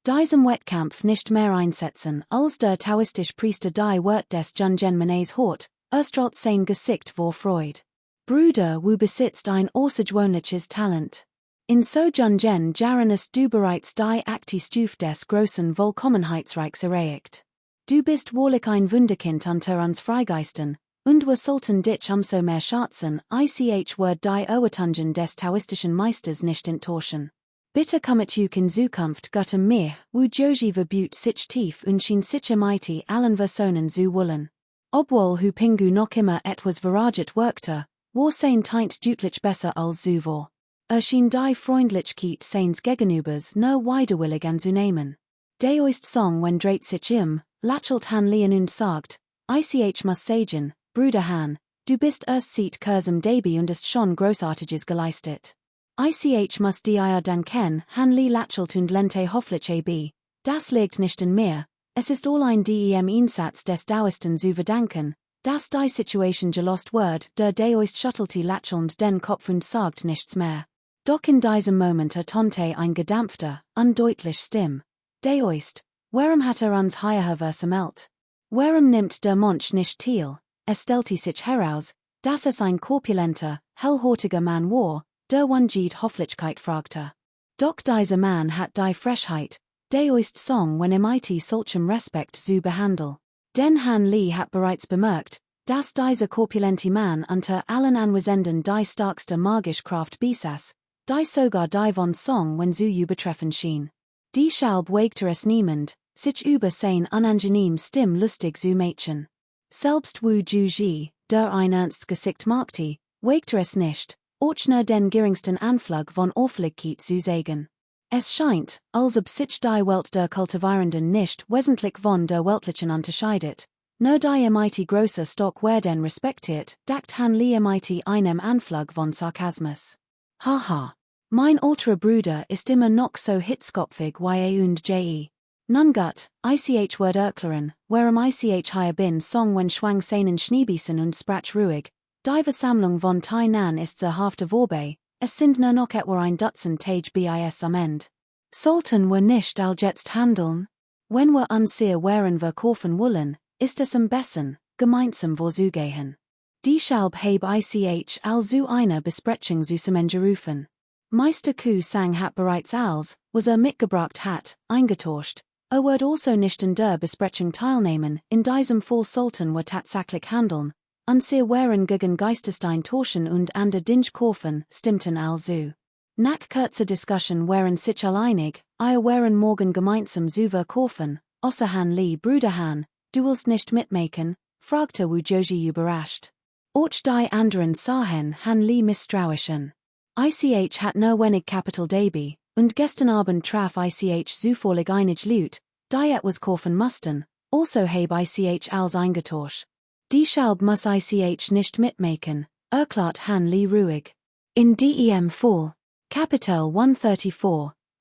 [SPEAKER 1] diesem Wettkampf nicht mehr einsetzen, als der taoistisch Priester die wird des jungen Mannes hort, erstrahlt sein Gesicht vor Freud. Bruder Wu besitzt ein außergewöhnliches Talent. In so jungen Jahren ist du bereits die Akti Stuf des großen Vollkommenheitsreichs erreicht. Du bist wahrlich ein Wunderkind unter uns Freigeistern, und wir sollten dich umso mehr schätzen, ich wird die Erwartungen des taoistischen Meisters nicht enttäuschen. Bitte kommet juk in Zukunft Gott mir, Wu Joji verbüht sich tief und schien sich mit allen Personen zu wollen. Obwohl Hu Pingu noch immer etwas veraget wirkte, war sein Teint deutlich besser als zuvor. Schien die Freundlichkeit seines Gegenübers nur widerwillig anzunehmen. Deoist song wenn dreit sich lachelt han lien und sagt, ich muss sagen, Bruder Han, du bist erst seit kurzem dabei und hast schon großartiges geleistet. Ich muss dir danken, han li lachelt und lente hofflich ab, das liegt nicht in mir, es ist allein dem Einsatz des Dauisten zu verdanken, dass die Situation gelost wird, der Deoist schüttelte lachelnd den Kopf und sagt nichts mehr. Doch in diesem Moment ertönte ein gedämpfter, undeutlich Stimme. Deoist, warum hat uns hierher versammelt? Warum nimmt der Mönch nicht teil? Es stellte sich heraus, dass es ein korpulenter, hellhäutiger Mann war, der Wunjid Hofflichkeit fragte. Doch dieser Mann hat die Frechheit, Deoist Song wenn mit solchem Respekt zu behandeln. Denn Han Li hat bereits bemerkt, dass dieser korpulente Mann unter allen Anwesenden die starkste magische Kraft besaß, die sogar die von Song wenn zu übertreffen schien. Deshalb wagte es niemand, sich über sein unangenehm Stimme lustig zu machen. Selbst Wu Juji, der ein ernst Gesicht machte, wagte es nicht, auch den geringsten Anflug von Auffälligkeit zu sagen. Es scheint, als ob sich die Welt der Kultivierenden nicht wesentlich von der weltlichen unterscheidet, nur die mit großer Stock werden respektiert, dacht Han Li mit einem Anflug von Sarkasmus. Haha. Mein älterer Bruder ist immer noch so hitzkopfig wie und je. Nun gut, ich wird erklären, warum ich hier bin Song wenn schwang seinen Schneebissen und sprach ruhig, die Versammlung von Tainan ist zur Hälfte vorbei, es sind nur noch etwa ein Dutzend Tage bis am Ende. Sollten wir nicht jetzt handeln? Wenn wir unsicher wären wir kaufen wollen, ist es am besten, gemeinsam vorzugehen. Deshalb habe ich also eine Besprechung zusammengerufen. Meister Ku sang hat bereits als, was mitgebracht hat, eingetauscht. Wird also nicht in der Besprechung teilnehmen, in diesem Fall sollten wir tatsächlich handeln. Unsicher wären gegen Geistestein tauschen und an der Dinge kaufen, stimmten also. Nach kurzer Diskussion wären sich alleinig, wären morgen gemeinsam zu verkaufen, außer Han Li Bruder Han, du willst nicht mitmachen, fragte Wu Joji überrascht. Auch die anderen sahen Han Li misstrauischen. Ich hat nur wenig Kapitel dabei, und gestern Abend traf ich zufällig einig Leute, die etwas kaufen mussten, also habe ich als eingetauscht. Deshalb muss ich nicht mitmachen, erklärt Han Li ruhig. In dem Fall. Kapitel 134,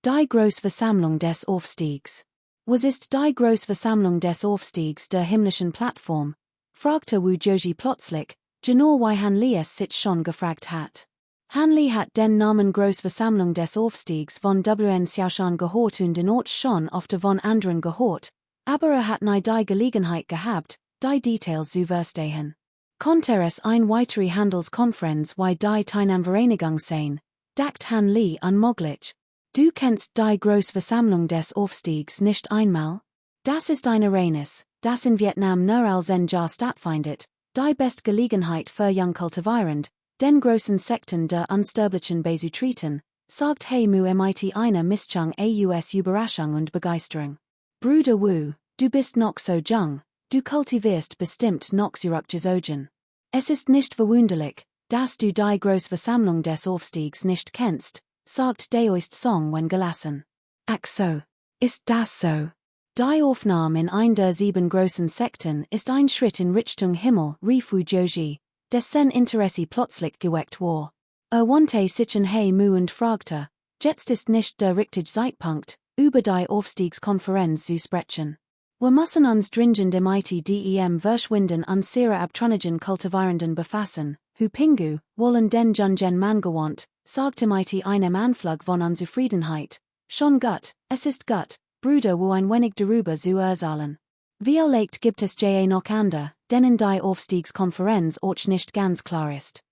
[SPEAKER 1] die Großversammlung des Aufstiegs. Was ist die Großversammlung des Aufstiegs der himmlischen Plattform? Fragte Wu Joji plötzlich, genau wie Han Li es sich schon gefragt hat. Han Li hat den Namen Großversammlung des Aufstiegs von WN Xiaoshan gehört und den Ort schon oft von anderen gehört, aber hat nie die Gelegenheit gehabt, die Details zu verstehen. Konnte es ein weitere Handelskonferenz wie die Teilnahmevereinigung sein, dacht Han Li unmöglich. Du kennst die Großversammlung des Aufstiegs nicht einmal? Das ist ein Ereignis, das in Vietnam nur als ein Jahr stattfindet, die beste Gelegenheit für Young Kultivierend, den großen Sekten der Unsterblichen beizutreten, sagt He Mu mit einer Mischung aus Überraschung und Begeisterung. Bruder Wu, du bist noch so jung, du kultivierst bestimmt noch zurückgezogen. Es ist nicht verwunderlich, dass du die Großversammlung des Aufstiegs nicht kennst, sagt Deoist Song wenn gelassen. Ach so, ist das so? Die Aufnahme in ein der 7 großen Sekten ist ein Schritt in Richtung Himmel, rief Wu Joji, dessen Interesse plötzlich geweckt war. Wandte sich an He Mu und fragte, jetzt ist nicht der richtige Zeitpunkt, über die Aufstiegskonferenz zu sprechen. Wir müssen uns dringend mit dem verschwinden unserer abtrünnigen Kultivierenden befassen, Hu Pingu, wollen den Jungen Mann gewandt, sagte mit einem Anflug von Unzufriedenheit. Schon gut, es ist gut, Bruder Wu ein wenig darüber zu erzählen. Vielleicht gibt es noch andere, denen die Aufstiegskonferenz auch nicht ganz klar ist.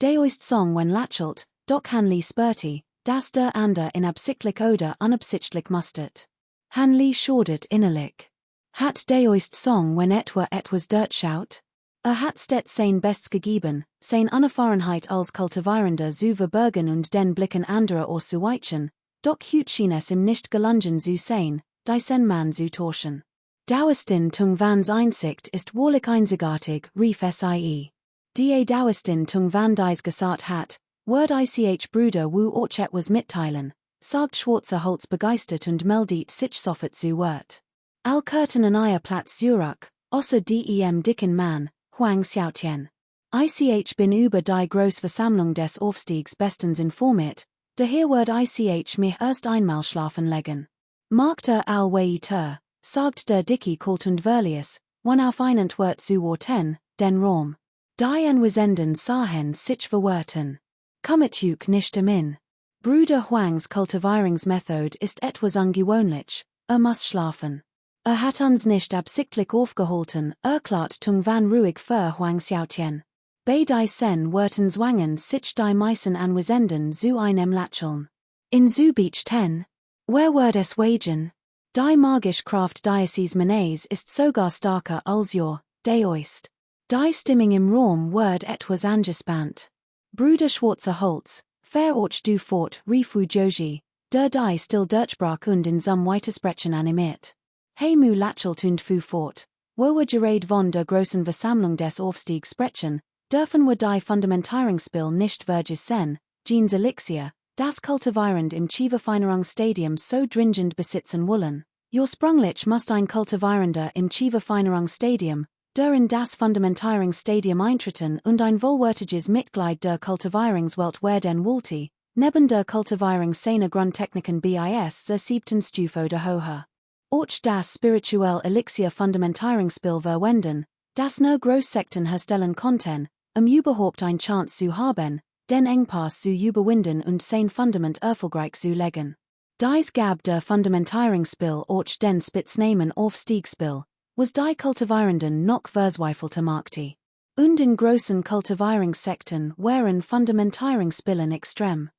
[SPEAKER 1] Deoist Song wenn lachelt, doch Han Li spürte, dass der andere in absichtlich oder unabsichtlich mustert. Han Li schaudert innerlich. Hat Deoist Song wenn etwas durchschaut? Hat stets sein Bestes gegeben, sein Unerfahrenheit als Kultivierender zu verbergen und den Blicken anderer auszuweichen, doch hüt schien es ihm nicht gelungen zu sein, diesen Mann zu tauschen. Daoistin Tung Vans Einsicht ist wohlig einzigartig, rief sie. Die Daoistin Tung Van dies gesagt hat, wird ich Bruder Wu auch etwas mitteilen, sagt Schwarzer Holz begeistert und meldet sich sofort zu Wort. Al-Kurten an ihr Platz Zurück, außer dem dicken Mann, Huang Xiaotian. Ich bin über die Großversammlung des Aufstiegs bestens informiert, daher wird ich mich erst einmal schlafen legen. Markter al-Waiter, sagt der Dickie Kult und Verlius, wann auf einend wird zu worten, den Raum. Die Anwesenden sahen sich verwerten. Kommetuk nicht min. Bruder Huangs Kultivierungsmethode ist etwas ungewöhnlich, muss schlafen. Hat uns nicht absichtlich aufgehalten, erklärt Tung van ruhig für Huang Xiaotian. Bei die Sen werten zwangen sich die meisten Anwesenden zu einem Lächeln. In zu Beach 10. Wer wird es wagen? Die magische Kraft dieses Mannes ist sogar starker als de Oist. Die Stimmung im Raum wird etwas angespannt. Bruder Schwarzer Holz, verorcht du fort, rifu Joji, der die still Durchbrach und in some Weitersprechen animiert. Mu lächelt und fu fort, wo wir gerade von der großen Versammlung des Aufstiegs sprechen, dürfen wir die Fundamentierungsspiel nicht vergessen, Jeans Elixir, das Kultivierend im Chiverfeinerungsstadium so dringend besitzen wollen. Ursprünglich muss ein Kultivierender im Chiverfeinerungsstadium, der in das Fundamentierungsstadium eintreten und ein vollwertiges Mitglied der Kultivierungswelt werden wollte, neben der Kultivierung seiner Grundtechniken bis zur 7. Stufe oder höher. Auch das spirituell Elixir Fundamentierungsspiel verwenden, das nur Großsekten herstellen konnten, überhaupt ein Chance zu haben, den Engpass zu überwinden und sein Fundament erfolgreich zu legen. Dies gab der Fundamentierungsspiel auch den Spitznamen Aufstiegsspiel, was die Kultivierenden noch verzweifelte machte. Und in großen Kultivierungssekten waren Fundamentierungsspielen extrem.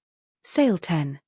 [SPEAKER 1] Sale 10.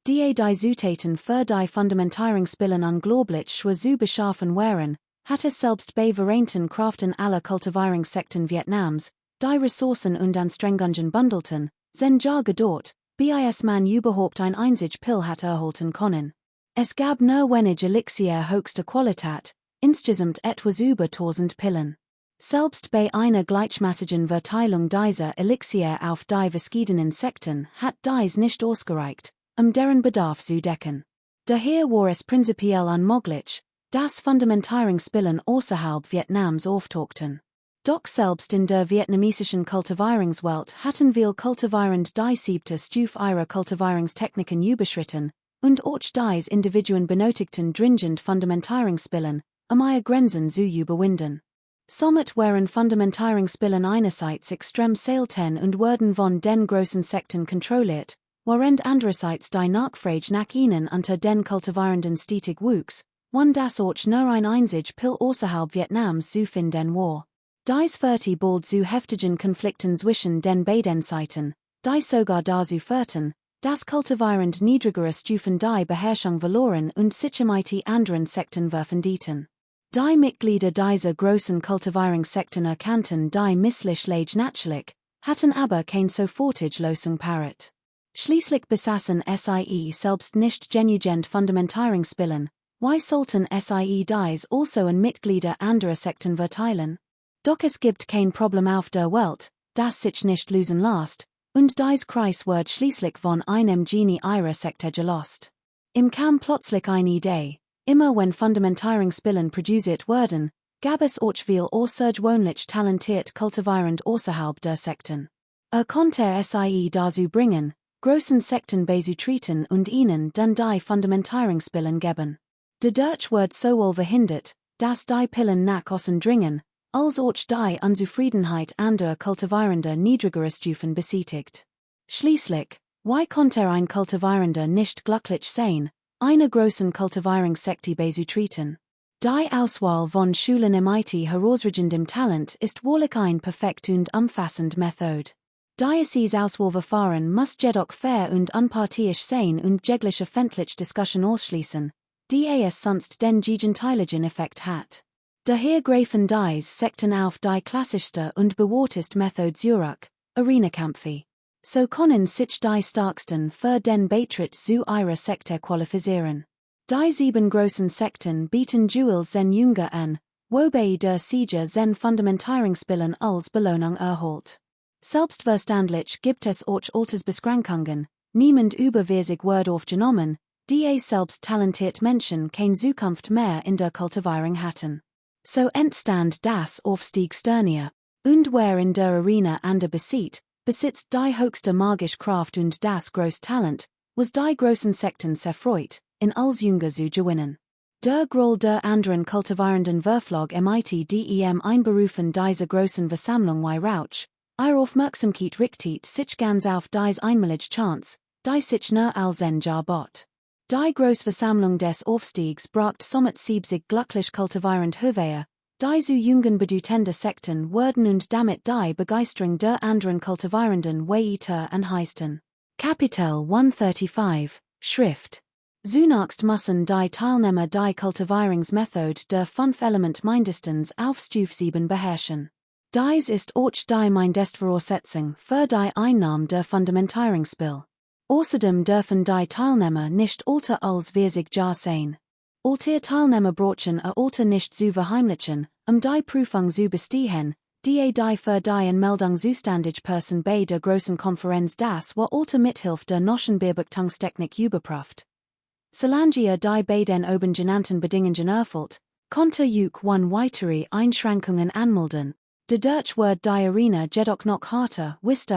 [SPEAKER 1] Die Zutaten für die Fundamentierungsspielen unglaublich schwer zu beschaffen waren, hat es selbst bei vereinten Kraften aller Kultivierungssekten Vietnams, die Ressourcen und Anstrengungen bundelten, sind ja gedauert, bis man überhaupt ein einzig Pill hat erhalten können. Es gab nur wenig Elixir höchster Qualität, insgesamt etwas über 1000 Pillen. Selbst bei einer gleichmäßigen Verteilung dieser Elixir auf die verschiedenen Sekten hat dies nicht ausgereicht, deren Bedarf zu decken. Daher war es prinzipiell unmöglich, dass Fundamentierungsspielen außerhalb Vietnams auftauchten. Doch selbst in der vietnamesischen Kultivierungswelt hatten wir kultivierend die 7. Stufe ihrer Kultivierungstechniken überschritten, und auch dies Individuen benötigten dringend Fundamentierungsspielen, ihre Grenzen zu überwinden. Somit waren Fundamentierungsspielen einerseits extrem selten und wurden von den großen Sekten kontrolliert, während andererseits die Nachfrage nach ihnen unter den Kultivierenden stetig wuchs, wann das auch nur ein einzig Pill außerhalb Vietnams zu finden war. Dies führte bald zu heftigen Konflikten zwischen den beiden Seiten, die sogar dazu führten, dass kultivierend niedrigere Stufen die Beherrschung verloren und sich mit anderen Sekten werfen dienten. Die Mitglieder dieser großen Kultivierungssekten erkannten die Misslichkeit natürlich, hatten aber kein sofortige Lösung parat. Schließlich besaßen sie selbst nicht genügend Fundamentierungsspielen, why sollten sie dies also an Mitglieder anderer Sekten verteilen? Doch es gibt kein Problem auf der Welt, das sich nicht lösen lässt, und dies Kreis wird schließlich von einem Genie ihrer Sekte gelost. Kam plötzlich eine Idee, immer wenn Fundamentierungsspielen produziert wurden, gab es auch viel außergewöhnlich talentiert kultivierend außerhalb der Sekten. Konnte sie dazu bringen, großen Sekten beizutreten und ihnen dann die Fundamentierungsspielen geben. Dadurch wird sowohl verhindert, dass die Pillen nach außen dringen, als auch die Unzufriedenheit anderer Kultivierender niedrigerer Stufen beseitigt. Schließlich, why konnte ein Kultivierender nicht glücklich sein, einer großen Kultivierungssekte beizutreten? Die Auswahl von Schulen mit herausragendem Talent ist wohl ein perfekt und umfassend Methode. Dieses Auswahlverfahren muss jedoch fair und unparteiisch sein und jegliche öffentliche Diskussion ausschließen, die es sonst den gegenteiligen Effekt hat. Daher greifen dies Sekten auf die klassischste und bewahrteste Methode zurück, Arenakampfe. So können sich die starksten für den Beitritt zu ihrer Sekte qualifizieren. Die 7 großen Sekten bieten Jewels sen Jünger an, wobei der Sieger sen Fundamentierungsspielen als Belohnung erholt. Selbstverständlich gibt es auch Altersbeschränkungen, niemand überwiesig Word aufgenommen, die selbst talentiert Menschen kein Zukunft mehr in der Kultivierung hatten. So entstand das Aufstiegsturnier, und wer in der Arena ander besitzt die höchste magische Kraft und das große Talent, was die großen Sekten erfreut, in als Jünger zu gewinnen. Der Groll der anderen kultivierenden Verflog mit dem Einberufen dieser großen Versammlung wie Rauch, Aufmerksamkeit richtet sich ganz auf dies einmalige Chance, die sich nur als ein Jahr bot. Die Großversammlung des Aufstiegs bracht somit 70 glücklich kultivierend Höveer, die zu jungen bedeutende Sekten wurden und damit die Begeisterung der anderen Kultivierenden weiter anheizten. Kapitel 135, Schrift. Zunächst müssen die Teilnehmer die Kultivierungsmethode der 5 Element mindestens auf Stufe 7 beherrschen. Dies ist auch die Mindestvoraussetzung für die Einnahme der Fundamentierungsspiel. Außerdem dürfen die Teilnehmer nicht alter als versig Jahr sein. Alter Teilnehmer brauchen alter nicht zu verheimlichen, die Prüfung zu bestehen, die für die Anmeldung zuständige Person bei der großen Konferenz das war alter mithilfe der noschen Beobachtungstechnik überprüft. Solange die bei den oben genannten Bedingungen erfüllt, konnte juk one weitere Einschränkungen anmelden. De Dutch Word die Arena jedoch noch harter, wisst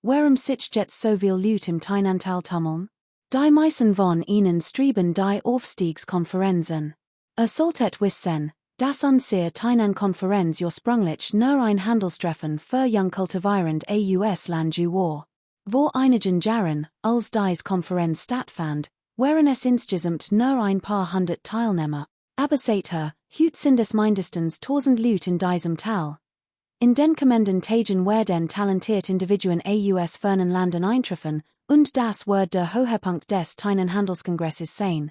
[SPEAKER 1] warum sich jetzt so viel Leute im Teinantal tummeln? Die meisten von ihnen streben die Aufstiegskonferenzen. Solltet wissen, dass unsere Teinan-Konferenz ursprünglich nur ein Handelstreffen für jung kultivierend aus-Land war. Vor einigen Jahren, als dies Konferenz stattfand, waren es insgesamt nur ein paar hundert Teilnehmer, aber seither, heute sind es mindestens 1000 Leute in diesem Tal. In den kommenden Tagen werden talentiert Individuen aus fernen Landen eintreffen, und das wird der Höhepunkt des Teinan Handelskongresses sein.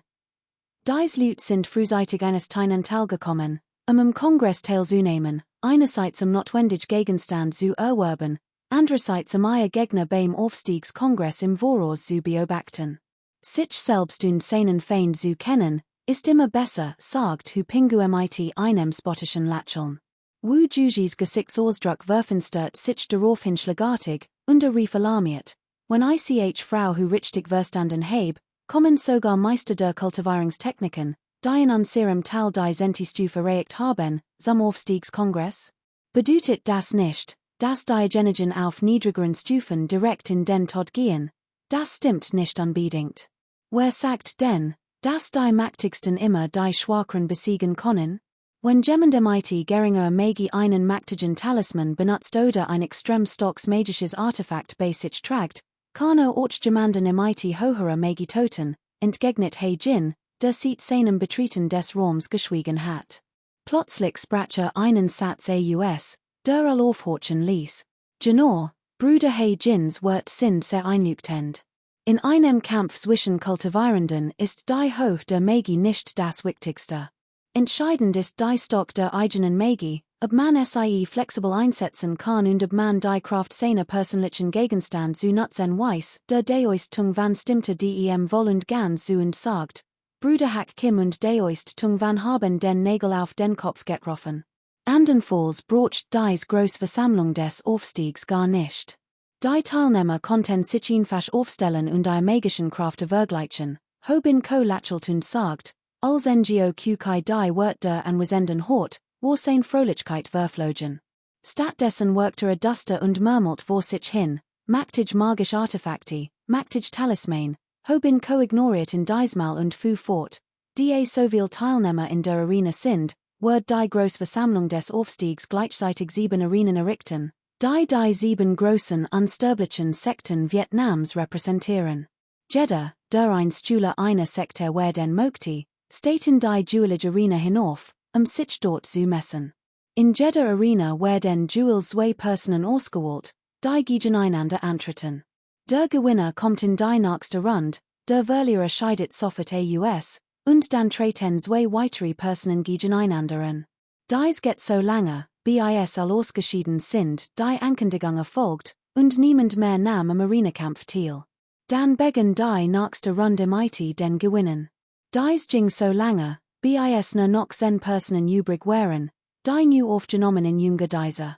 [SPEAKER 1] Dies Leute sind frühzeitig eines Teinantal gekommen, im Kongress teilzunehmen, einerseits notwendig Gegenstand zu erwerben, andererseits ihr Gegner beim Aufstiegskongress im Voraus zu beobachten. Sich selbst und seinen Feind zu kennen, ist immer besser, sagt Hu Pingu mit einem spottischen Lächeln. Wu Jujis Gesichtsausdruck verfinstert sich daraufhin schlagartig, und rief alarmiert. Wenn ich Frau Hu richtig verstanden heb, kommen sogar Meister der Kultivierungstechniken, die in unserem Tal die Sentistufe erreicht haben, zum Aufstiegskongress? Bedeutet das nicht, dass die Genigen auf niedrigeren Stufen direkt in den Tod gehen? Das stimmt nicht unbedingt. Wer sagt denn, dass die Mächtigsten immer die Schwächeren besiegen können? Wenn jemand mit geringer Magie einen mächtigen Talisman benutzt oder ein extrem starkes magisches Artefakt bei sich trägt, kann auch jemanden mit höherer Magie töten, entgegnet He Jin, der seit seinem Betreten des Raums geschwiegen hat. Plötzlich sprach einen Satz aus, der aufhorchen ließ. Genau, Bruder He Jins wird sind sehr einleuchtend. In einem Kampf zwischen Kultivierenden ist die Hoch der Magie nicht das Wichtigste. Entscheidend ist die Stock der eigenen Magie, ob man sie flexibel einsetzen kann und ob man die Kraft seiner persönlichen Gegenstand zu nutzen weiß, der Deoistung van stimmte dem wollend ganz zu und sagt, Bruder Hack Kim und Deoistung van haben den Nägel auf den Kopf getroffen. Andernfalls braucht dies Großversammlung des Aufstiegs gar nicht. Die Teilnehmer konnten sich einfach aufstellen und die magischen Kräfte vergleichen, Hobin Co lächelt und sagt, als NGO QK die Wörter anwesenden Hort, wo sein Fröhlichkeit verflogen. Stattdessen workte duster und murmelt vor sich hin, mächtig magisch Artefakte, mächtig Talisman, Hobin Co ignoriert in diesmal und fuhr fort, die so viel Teilnehmer in der Arena sind, wird die Großversammlung des Aufstiegs gleichzeitig 7 Arenen errichten, die 7 großen unsterblichen Sekten Vietnams repräsentieren. Jeddah, der einst einer Sekte werden möchte, steht in die duelige Arena hinauf, sich dort zu messen. In Jeddah Arena werden duels 2 Personen ausgewählt, die gegeneinander antreten. Der Gewinner kommt in die nächste Runde, der Verlierer scheidet sofort aus, und dann treten 2 weitere Personen gegeneinander an. Dies geht so lange, bis all ausgeschieden sind, die Ankündigung erfolgt, und niemand mehr nahm am Arenakampf teil. Dann begann die nächste Runde mit den Gewinnen. Dies ging so lange, bis nur noch 10 Personen übrig waren, die new aufgenommen in Jünger dieser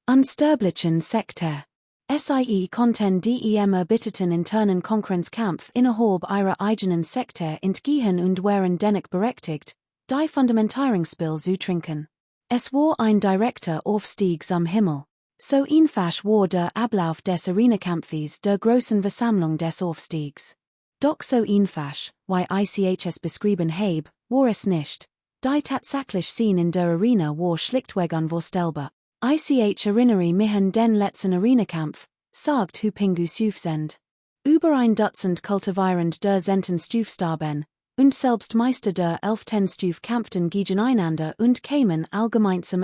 [SPEAKER 1] unsterblichen Sekte. Sie konten dem erbitterten internen Konkurrenzkampf innerhalb ihrer eigenen Sektor entgehen und wären dennoch berechtigt, die Fundamentierungsspiel zu trinken. Es war ein direkter Aufstieg zum Himmel. So einfach war der Ablauf des Arenakampfes der großen Versammlung des Aufstiegs. Doch so einfach, wie ich es beschrieben habe, war es nicht. Die tatsächliche Szene in der Arena war schlichtweg unvorstellbar. Ich erinnere mich an den letzten Arenakampf, sagt hu Pingu Suf sind. Über ein Dutzend Kultivierend der Zenten Stuf starben, und selbst Meister der 11. Stuf kämpften gegeneinander und kämen allgemein zum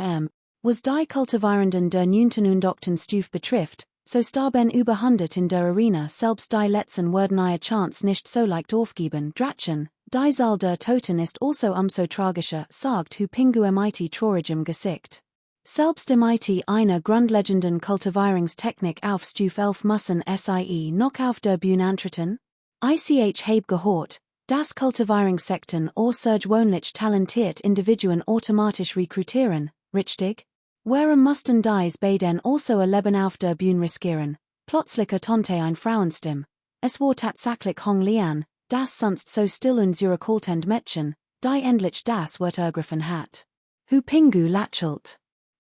[SPEAKER 1] was die Kultivierenden der 9. und 8. Stuf betrifft, so starben über 100 in der Arena, selbst die letzten würden ihre Chance nicht so leicht aufgeben. Drachen, die Zahl der Toten ist also umso tragischer, sagt hu Pingu mit traurigem Gesicht. Selbst mit einer grundlegenden Kultivierungstechnik auf Stuf 11 müssen sie noch auf der Bühne antreten? Ich habe gehört, dass Kultivierungssekten außergewöhnlich talentiert Individuen automatisch rekrutieren, richtig? Warum mussten dies beiden also ihr Leben auf der Bühne riskieren? Plötzlich ertönte ein Frauenstimme. Es war tatsächlich Hong Lian, das sonst so still und zurückhaltend Mädchen, die endlich das Wort ergriffen hat. Hu Pingu lächelt.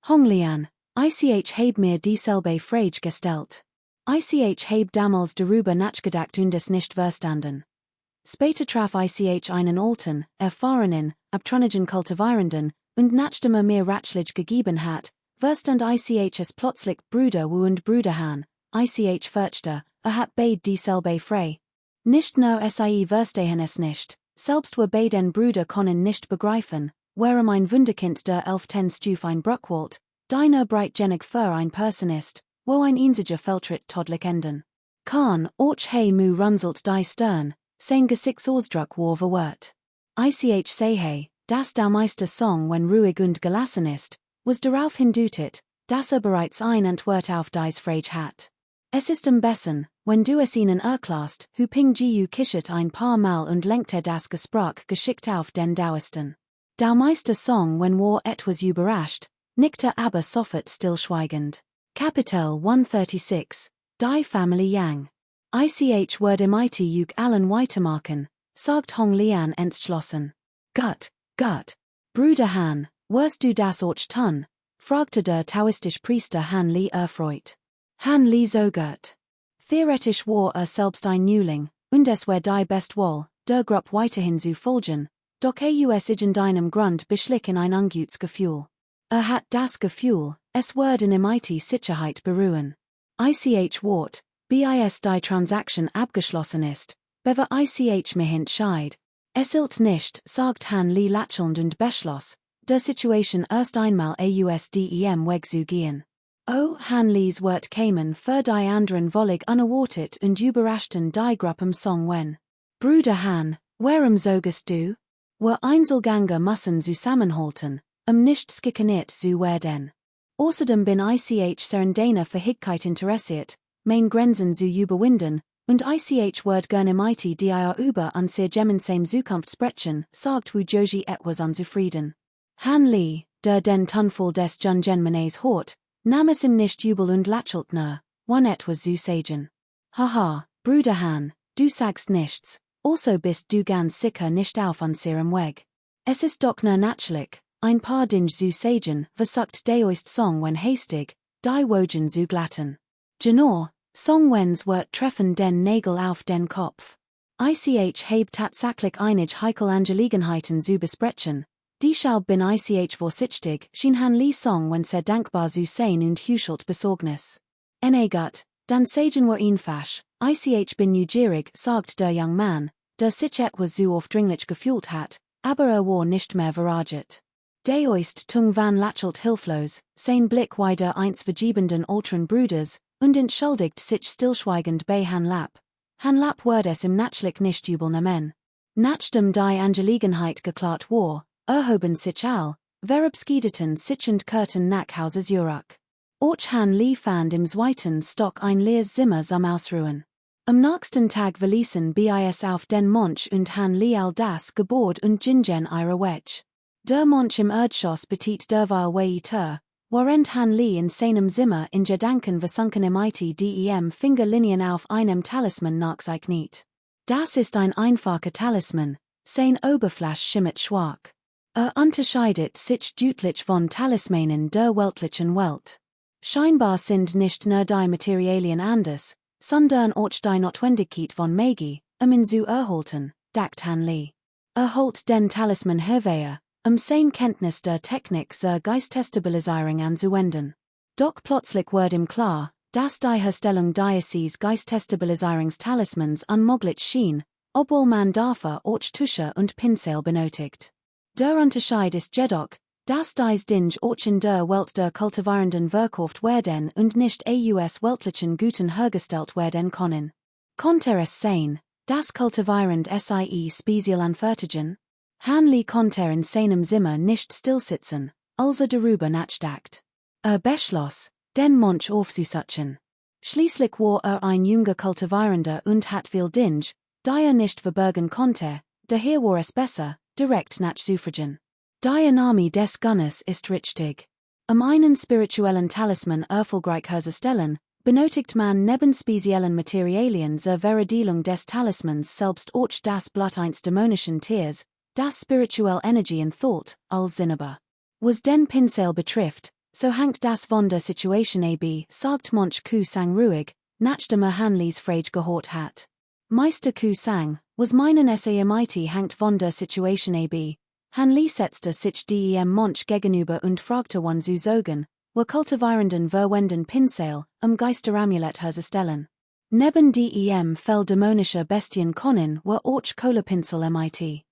[SPEAKER 1] Hong Lian, ich habe mir dieselbe Frage gestellt. Ich habe damals darüber nachgedacht und es nicht verstanden. Später traf ich einen alten, erfahrenen, abtrünnigen Kultivierenden, und nachdem mir Ratschlag gegeben hat, verstand ich es plötzlich Brüder und Brüder han, ich fürchte, hat beid dieselbe frei. Nicht nur sie verstehen es nicht, selbst wir beiden Brüder können nicht begreifen, warum ein Wunderkind der 11. Stuf ein Bruckwald, deiner breitgenig für ein Person ist, wo ein einziger Feldtritt todlich enden. Kan, och he mu runzelt die Stern, sein Gesichtsausdruck war verwirrt. Ich sehe, dass der Meister Song wenn ruhig und gelassen ist, was darauf hindeutet, dass bereits ein Antwort auf dies Frage hat. Es ist am besten, wenn du es ihnen erklärst, hu Ping Jiu kichert ein paar Mal und lenkte das Gespräch geschickt auf den Dauersten. Der Meister Song wenn war etwas überrascht, nickte aber sofort stillschweigend. Kapitel 136, Die Family Yang. Ich würde mit Juk allen weitermachen, sagt Hong Lian entschlossen. Gut, Bruder Han, wirst du das auch tun? Fragte der taoistische Priester Han Li erfreut. Han Li so gut. Theoretisch war selbst ein Neuling, und es war die best Wahl, der Gruppe weiterhin zu folgen, doch es in deinem Grund beschlichen ein ungutes Gefühl. Hat das Gefühl, es würde mit Sicherheit beruhen. Ich wart, bis die Transaction abgeschlossen ist, bever ich mich entscheid. Es illt nicht, sagt Han Li lächelnd und beschloss, der Situation erst einmal ausdem weg zu gehen. Oh, Han Li's Wort kämen für die anderen völlig unerwartet und überraschten die Gruppe Song wenn. Bruder Han, warum sogest du? Wir Einzelgänger müssen zusammenhalten, nicht skikaniert zu werden. Außerdem bin ich sehr an deiner Fähigkeit interessiert, mein Grenzen zu überwinden, und ich würde gerne mit dir über unsere gemeinsame Zukunft sprechen, sagt Wu Joji etwas unzufrieden. Han Li, der den Tonfall des Jungenmanes hort, nahm es ihm nicht übel und lächelt nur, wann etwas zu sagen. Haha, Bruder Han, du sagst nichts, also bist du ganz sicher nicht auf unserem Weg. Es ist doch nur natürlich, ein paar Dinge zu sagen, versucht deoist Song wenn hastig, die Wogen zu glatten. Genau, Song wens wird treffen den Nägel auf den Kopf. Ich habe tatsächlich einige heikel Angelegenheiten zu besprechen, deshalb bin ich vorsichtig, schien Han Li Song wenn sehr dankbar zu sein und huschelt Besorgnis. Gut, dann sagen wir einfach, ich bin neugierig, sagt der Young Man, der sich etwas zu aufdringlich gefühlt hat, aber war nicht mehr verraget. Deoist tung van lächelt hilflos, sein Blick wie der eins vergebenden älteren Bruders, und entschuldigt sich stillschweigend bei Han Lap. Han Lap wird es im natürlich nicht übel nehmen. Nachdem die Angelegenheit geklärt war, erhoben sich all, verabschiedeten sich und kehrten nach Hause zurück. Auch Han Li fand im zweiten Stock ein leeres Zimmer zum Ausruhen. Am nächsten Tag verließen bis auf den Monch und Han Li all das Gebäude und Jingen ihre Weg. Der Monch im Erdgeschoss betit derweil weiter, Warend Han Li in seinem Zimmer in Gedanken versunken mit dem Fingerlinien auf einem Talisman nachzeichnet. Das ist ein einfacher Talisman, sein Oberfläche schimmert schwach. Unterscheidet sich deutlich von Talismanen der weltlichen Welt. Scheinbar sind nicht nur die Materialien anders, sondern auch die Notwendigkeit von Magie, ihn zu erhalten, dacht Han Li. Holt den Talisman hervor, sein Kenntnis der Technik zur Geistestabilisierung anzuwenden. Doch plötzlich wird ihm klar, dass die Herstellung dieses Geistestabilisierungstalismans unmöglich schien, obwohl man dafür auch Tusche und Pinsel benötigt. Der Unterschied ist jedoch, dass dies Dinge auch in der Welt der Kultivierenden verkauft werden und nicht aus weltlichen Gütern hergestellt werden können. Konnte es sein, dass Kultivierend sie speziell anfertigen? Han Li konnte in seinem Zimmer nicht stillsitzen, als darüber nachdacht. Beschloss, den Mönch aufzusuchen. Schließlich war ein junger Kultivierender und hat viel Dinge, die nicht verbergen konnte, daher war es besser, direkt nachzufragen. Die Name des Gunners ist richtig. Einen spirituellen Talisman erfolgreich herzustellen, benötigt man neben speziellen Materialien zur Verdelung des Talismans selbst auch das Blut eines dämonischen Tiers, das spirituelle Energie und Thought, als Zinneber. Was den Pinsel betrifft, so hängt das von der Situation ab, sagt Mönch Ku Sang ruhig, nachdem Han Li's Frage gehört hat. Meister Ku Sang, was meinen mit hängt von der Situation ab. Han Li setzte sich dem Mönch gegenüber und fragte wann zu sagen, wir kultivierenden verwenden Pinsel, Geisteramulett herzustellen. Neben dem Fell dämonischer Bestien können wir auch Kohlepinsel mit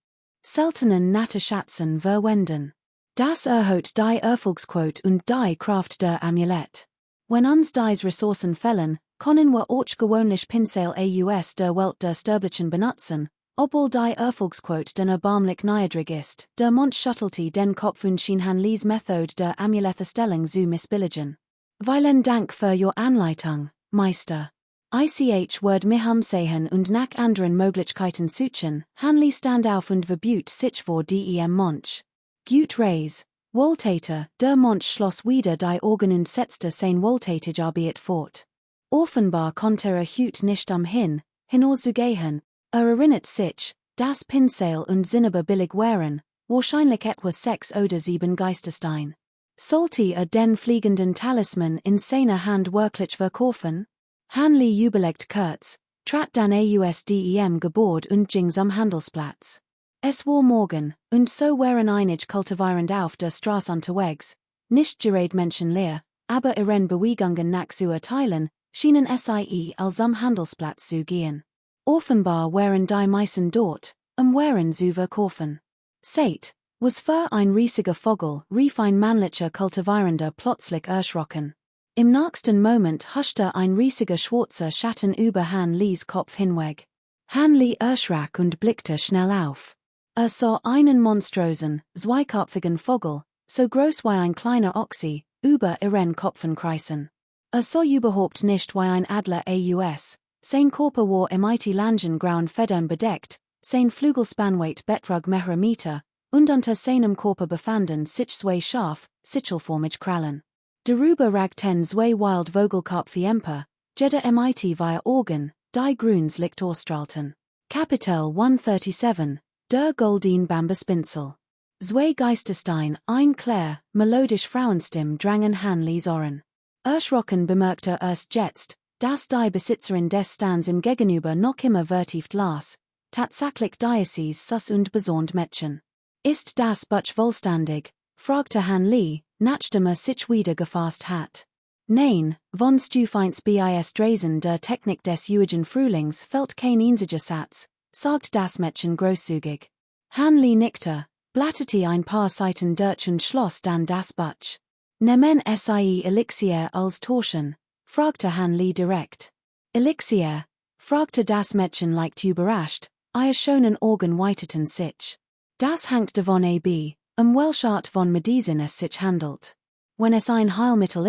[SPEAKER 1] seltenen Natterschatzen verwenden. Das erhöht die Erfolgsquote und die Kraft der Amulett. Wenn uns dies Ressourcen fehlen, können wir auch gewöhnlich Pinsel aus der Welt der Sterblichen benutzen, obwohl die Erfolgsquote den erbärmlich niedrig ist. Der Mönch schüttelte den Kopf und schien Han Li's Methode der Amuletherstellung zu missbilligen. Vielen Dank für Ihre Anleitung, Meister. Ich werde mich sehen und nach anderen Möglichkeiten suchen. Han Li stand auf und verbot sich vor dem Mönch. Gut Reis, Wohltäter, der Mönch schloss wieder die Augen und setzte sein Wohltätigkeit fort. Offenbar konnte heute nicht hinauszugehen. Erinnert sich, dass Pinsel und Zinneber billig wären, wahrscheinlich etwa 6 oder 7 Geisterstein. Sollte den fliegenden Talisman in seiner Hand wirklich verkaufen? Han Li überlegt kurz, trat dann aus dem Gebäude und ging zum Handelsplatz. Es war morgen, und so waren einige Kultivierend auf der Straße unterwegs, nicht gerade menschenleer, aber ihren Bewegungen nach zu urteilen, schienen sie als am Handelsplatz zu gehen. Offenbar waren die meisten dort, Waren zu verkaufen. Seht, was für ein riesiger Vogel, rief ein männlicher Kultivierender plötzlich erschrocken. Im nächsten Moment huschte ein riesiger schwarzer Schatten über Han Li's Kopf hinweg. Han Li erschrak und blickte schnell auf. Sah einen monströsen, zweikopfigen Vogel, so groß wie ein kleiner Ochse, über ihren Kopfen kreisen. Sah überhaupt nicht wie ein Adler aus, sein Körper war mit langen grauen Federn bedeckt, sein Flügelspannweite betrug mehrere Meter, und unter seinem Körper befanden sich zwei scharf, sichelformige Krallen. Darüber ragten zwei wild Vogelkopfe empor, jeder mit via Augen, die grüns Licht ausstrahlten. Kapitel 137, der Goldene Bamberspinsel. Zwei Geisterstein, ein klar, melodisch Frauenstimme drangen Han Li's Ohren. Erschrocken bemerkte erst jetzt, dass die Besitzerin des Stands im Gegenüber noch immer vertieft las, tatsächlich Diözese sus und besond Mädchen. Ist das Butch wohlständig? Fragte Han Li, nachdem sich wieder gefasst hat. Nein, von Stufeins bis Drasen der Technik des Juigen Frühlings fällt kein einziger Satz, sagt das Mädchen großzügig. Han Li nickte, blätterte ein paar Seiten durch und schloss dann das Butch. Nehmen sie Elixier als Torschen? Fragte Han Li direkt. Elixier? Fragte das Mädchen leicht überrascht, ihre schönen Augen weiteten sich. Das hängt davon ab, welche von Medizin es sich handelt. Wenn es ein Heilmittel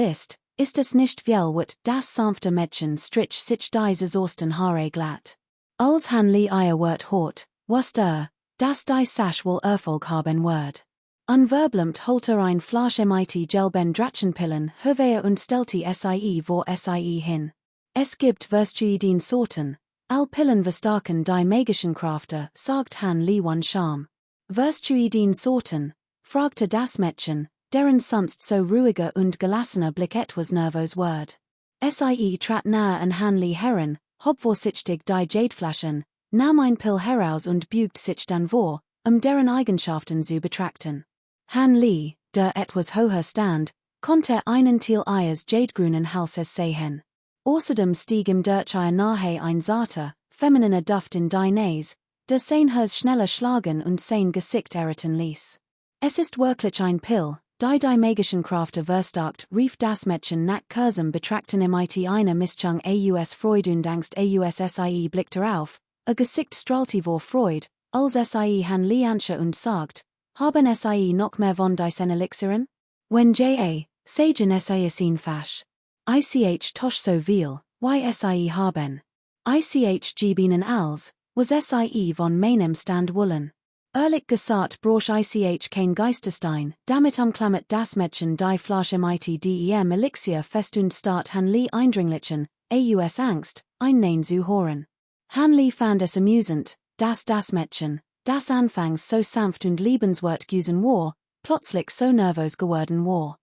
[SPEAKER 1] ist es nicht viel wat das sanfte Mädchen strich sich die exhausten Haare glatt. Als Han Li ihr Wort hört, wusste dass die Sache wohl Erfolg haben wird. Unverblumt holter ein Flasch mit gelben Drachenpillen Hövea und Stelti sie vor sie hin. Es gibt verschiedene Sorten, all Pillen verstärken die magischen Kräfte, sagt Han Li one Charme. Verschiedene Sorten, fragte das Mädchen, deren sonst so ruhiger und gelassener Blick etwas nervös ward. Sie trat nahe an Han Li heran, hob vorsichtig die Jadeflaschen, nahm ein Pill heraus und bügt sich dann vor, deren Eigenschaften zu betrachten. Han Li, der etwas höher stand, konnte einen Teil ihres jadegrünen Halses sehen. Außerdem stieg im durch ihr nahe ein zarter, femininer Duft in die Nase, der sein Herz schneller schlagen und sein Gesicht erröten ließ. Es ist wirklich ein Pill, die magischen Kräfte verstärkt, rief das Mädchen nach kurzem Betrachten mit einer Mischung aus Freude und Angst aus sie blickte auf, ihr Gesicht strahlte vor Freude, als sie Han Li anschaute und sagt, haben sie noch mehr von diesen Elixieren? Wenn sagen sie es ihn fasch. Ich tosch so viel, sie haben. Ich geben als, was sie von meinem Stand wollen. Ehrlich gesagt broch ich kein Geisterstein, damit umklammert das Mädchen die Flasche mit dem Elixier fest und start Han Li eindringlichen, aus Angst, ein zu hören. Han Li fand es amusant, dass das Mädchen, das anfangs so sanft und liebenswert gewesen war, plötzlich so nervös geworden war.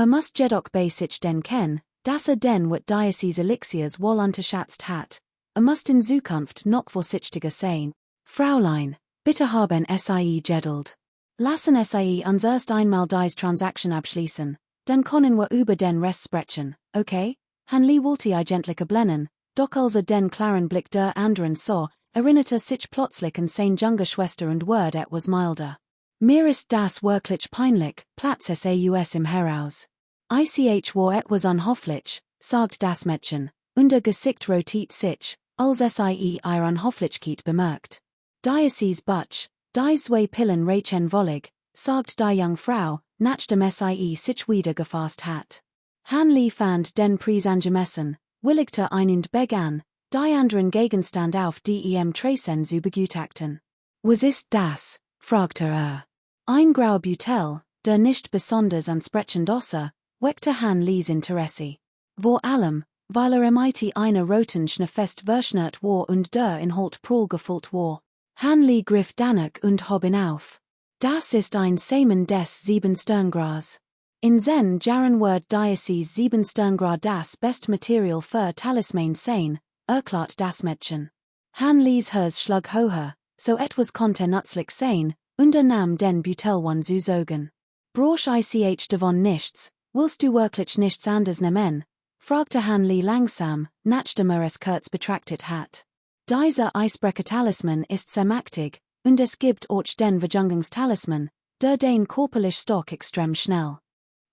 [SPEAKER 1] Muss jedoch bei sich denn kennen, dass den wat dieses Elixiers wohl unterschätzt hat. Muss in Zukunft noch vorsichtiger sein. Fräulein, bitte haben sie geduld. Lassen sie uns erst einmal diese Transaktion abschließen, dann können wir über den Rest sprechen, okay? Han Li wollte eigentlich blennen, doch als den klaren Blick der anderen sah, erinnerte sich plötzlich an seine junge Schwester und ward etwas milder. Mir ist das wirklich peinlich, platz es aus im Heraus. Ich war etwas unhofflich, sagt das Mädchen, und der Gesicht rotiert sich, als sie ihre Unhofflichkeit bemerkt. Dies Butch, die zwei Pillen reichen wollig, sagt die junge Frau, nachdem sie sich wieder gefasst hat. Han Li fand den Preis angemessen, willigte ein und begann, die anderen Gegenstand auf dem Tracen zu begutachten. Was ist das? Fragte er. Ein grauer Butel, der nicht besonders ansprechend aussah, weckte Han Lis Interesse. Vor allem, weil mit einer roten Schneefest verschnürt war und der Inhalt prall gefüllt war. Han Li griff danach und hob ihn auf. Das ist ein Samen des Siebensterngras. In Zen Jaren word Diocese Siebensterngrad das best Material für Talisman sein, erklärt das Mädchen. Han Lis Herz schlug höher, so etwas konnte nützlich sein, und nahm den Butelwan zu sogen. Broch ich davon nichts, willst du wirklich nichts anderes nehmen? Fragte Han Li langsam, nachdem es kurz betrachtet hat. Dieser Eisbrecher-Talisman ist sehr mächtig, und es gibt auch den Verjüngungstalisman, der den körperlich Stock extrem schnell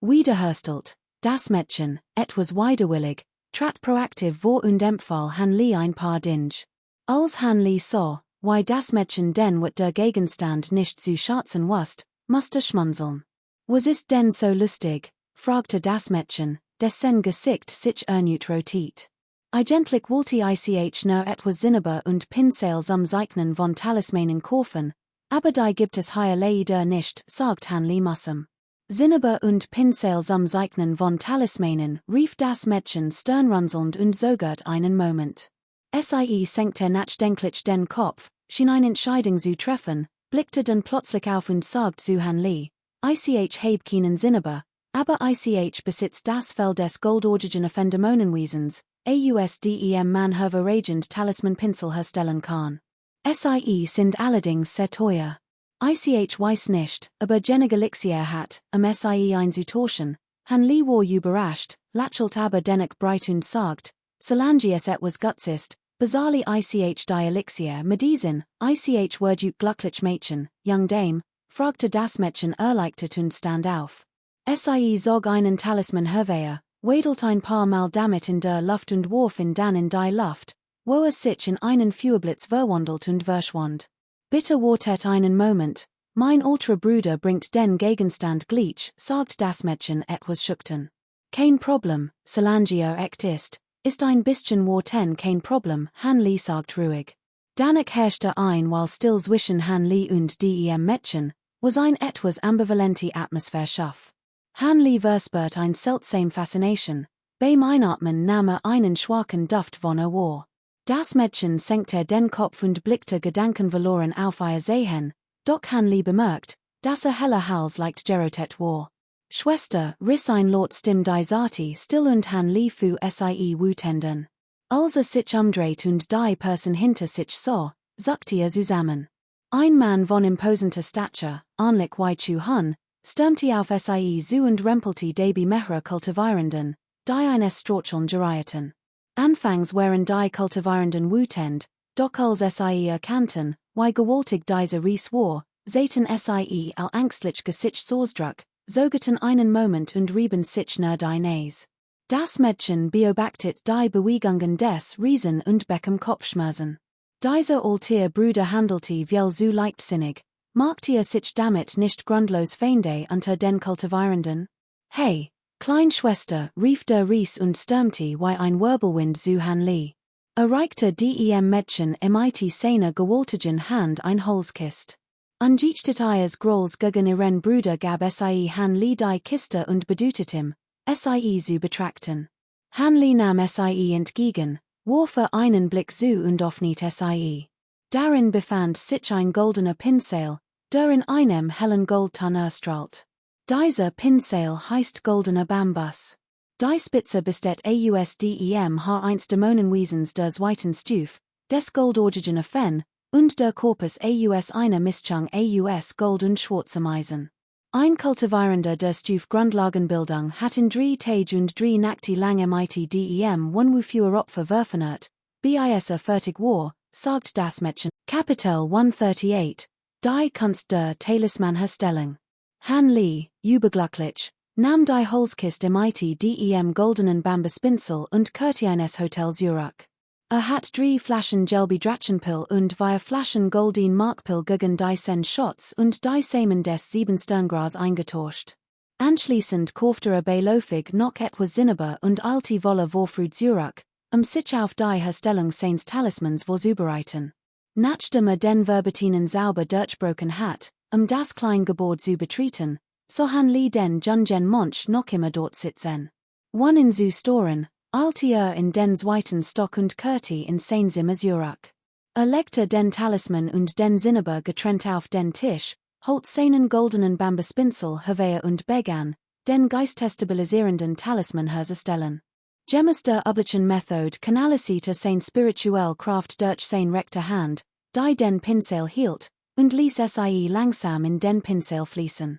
[SPEAKER 1] wiederherstellt. Das Mädchen, etwas widerwillig, trat proaktiv vor und empfahl Han Li ein paar Dinge. Als Han Li sah, wie das Mädchen den wat der Gegenstand nicht zu schätzen wusste, musste schmunzeln. Was ist denn so lustig? Fragte das Mädchen, dessen Gesicht sich ernüt rotiert. Eigentlich wollte ich nur etwas Zinneber und Pinsel Zeichnen von Talismanen kaufen, aber die gibt es hier leider nicht, sagt Han Li Mussem. Zinneber und Pinsel Zeichnen von Talismanen, rief das Mädchen stirnrunzelnd und zögert einen Moment. Sie senkte nachdenklich den Kopf, schien eine Entscheidung zu treffen, blickte dann plötzlich auf und sagt zu Han Li, ich heb keinen Zinneber, aber ich besitzt das Fell des goldorgigen Phänomenenwesens, ausdem man hervorragend Talisman Pinsel herstellen kann. Sie sind allerdings sehr teuer. Ich weiß nicht, aber Jennig Elixier hat, sie einzutauschen. Han Li war überrascht, lächelt aber dennoch breit und sagt, solange es etwas Guts ist, bezahle ich die Elixier mit diesen, word you glücklich Mädchen, young Dame, fragte das Mädchen erleichtert und stand auf. Sie zog einen Talisman hervor, wedelt ein paar Mal damit in der Luft und warf ihn dann in die Luft, wo es sich in einen Feuerblitz verwandelt und verschwand. Bitte wartet einen Moment, mein alter Bruder bringt den Gegenstand gleich, sagt das Mädchen etwas schüchtern. Kein Problem, solange echt ist ein bisschen warten kein Problem, Han Li sagt ruhig. Danach herrschte ein while still zwischen Han Li und dem Mädchen, was ein etwas ambivalente Atmosphäre schaff. Hanli verspürt ein seltsame Faszination, beim Einatmen nahm einen schwachen Duft von war. Das Mädchen senkte den Kopf und blickte gedankenverloren auf ihr Sehen, doch Hanli bemerkt, dass heller Hals leicht gerotet war. Schwester, riss ein Laut Stimme die Zati still und Hanli fu sie wutenden. Als sich umdreht und die Person hinter sich sah, zuckte zusammen. Ein Mann von imposenter Statur, ähnlich wie Chu Hun, stürmte auf sie zu und rempelte die mehrere Kultivierenden, die eines Stracheln gerieten. Anfangs waren die Kultivierenden wütend, doch als sie erkannten, wie gewaltig diese Ries war, sahen sie all ängstlich Gesichtsausdruck, sogeten einen Moment und rieben sich nur die Nase. Das Mädchen beobachtet die Bewegungen des Riesen und bekam Kopfschmerzen. Dieser alte Bruder handelte viel zu leichtsinnig, machte sich damit nicht grundlos Feinde unter den Kultivierenden? Hey, Kleinschwester, rief der Ries und stürmte wie ein Wirbelwind zu Hanli. Erreichte dem Mädchen mit seiner gewaltigen Hand ein Holzkist. Angesichts ihres Grolls gegen ihren Bruder gab sie Hanli die Kiste und bedeutet ihm, sie zu betrachten. Hanli nahm sie entgegen, warf einen Blick zu und öffnete sie. Darin befand sich ein goldener Pinsel, der in einem hellen Goldton erstrahlt. Dieser Pinsel heißt goldener Bambus. Die Spitze besteht aus Dämonenwesens der zweiten Stufe, des goldorgigen Fen, und der Korpus aus einer Mischung aus Gold und schwarzem Eisen. Ein Kultivierender der Stufe Grundlagenbildung hat in 3 Tage und 3 Nächte lang mit dem Wofür Opfer verwerfenert, bis fertig war, sagt das Mädchen. Kapitel 138, die Kunst der Talismanherstellung. Hanli, überglücklich, nahm die Holzkiste mit dem goldenen Bambuspinsel und kehrte eines Hotel Zurich. Hat 3 Flaschen gelbe Drachenpil und 4 Flaschen golden Markpil gegen die 10 Shots und die Samen des 7 Sterngras eingetauscht. Anschließend kaufte beiläufig noch etwas Zinneber und alte Wolle vorfrüh Zurich, sich auf die Herstellung seines Talismans vorzubereiten. Nachdem den Verbetinen sauber durchbrochen hat, das Kleingebäude zu betreten, so Hanli den Jungen Monch noch immer dort sitzen. One zu storen, eilte in den zweiten Stock und kehrte in sein Zimmer Zurich. Legte den Talisman und den Zinneber getrennt auf den Tisch, holt seinen goldenen Bambuspinsel herbei und begann, den geistestabilisierenden Talisman herzustellen. Gemäß der üblichen Methode kanalisierte sein spirituell Kraft durch sein rechte Hand, die den Pinsel hielt, und ließ sie langsam in den Pinsel fließen.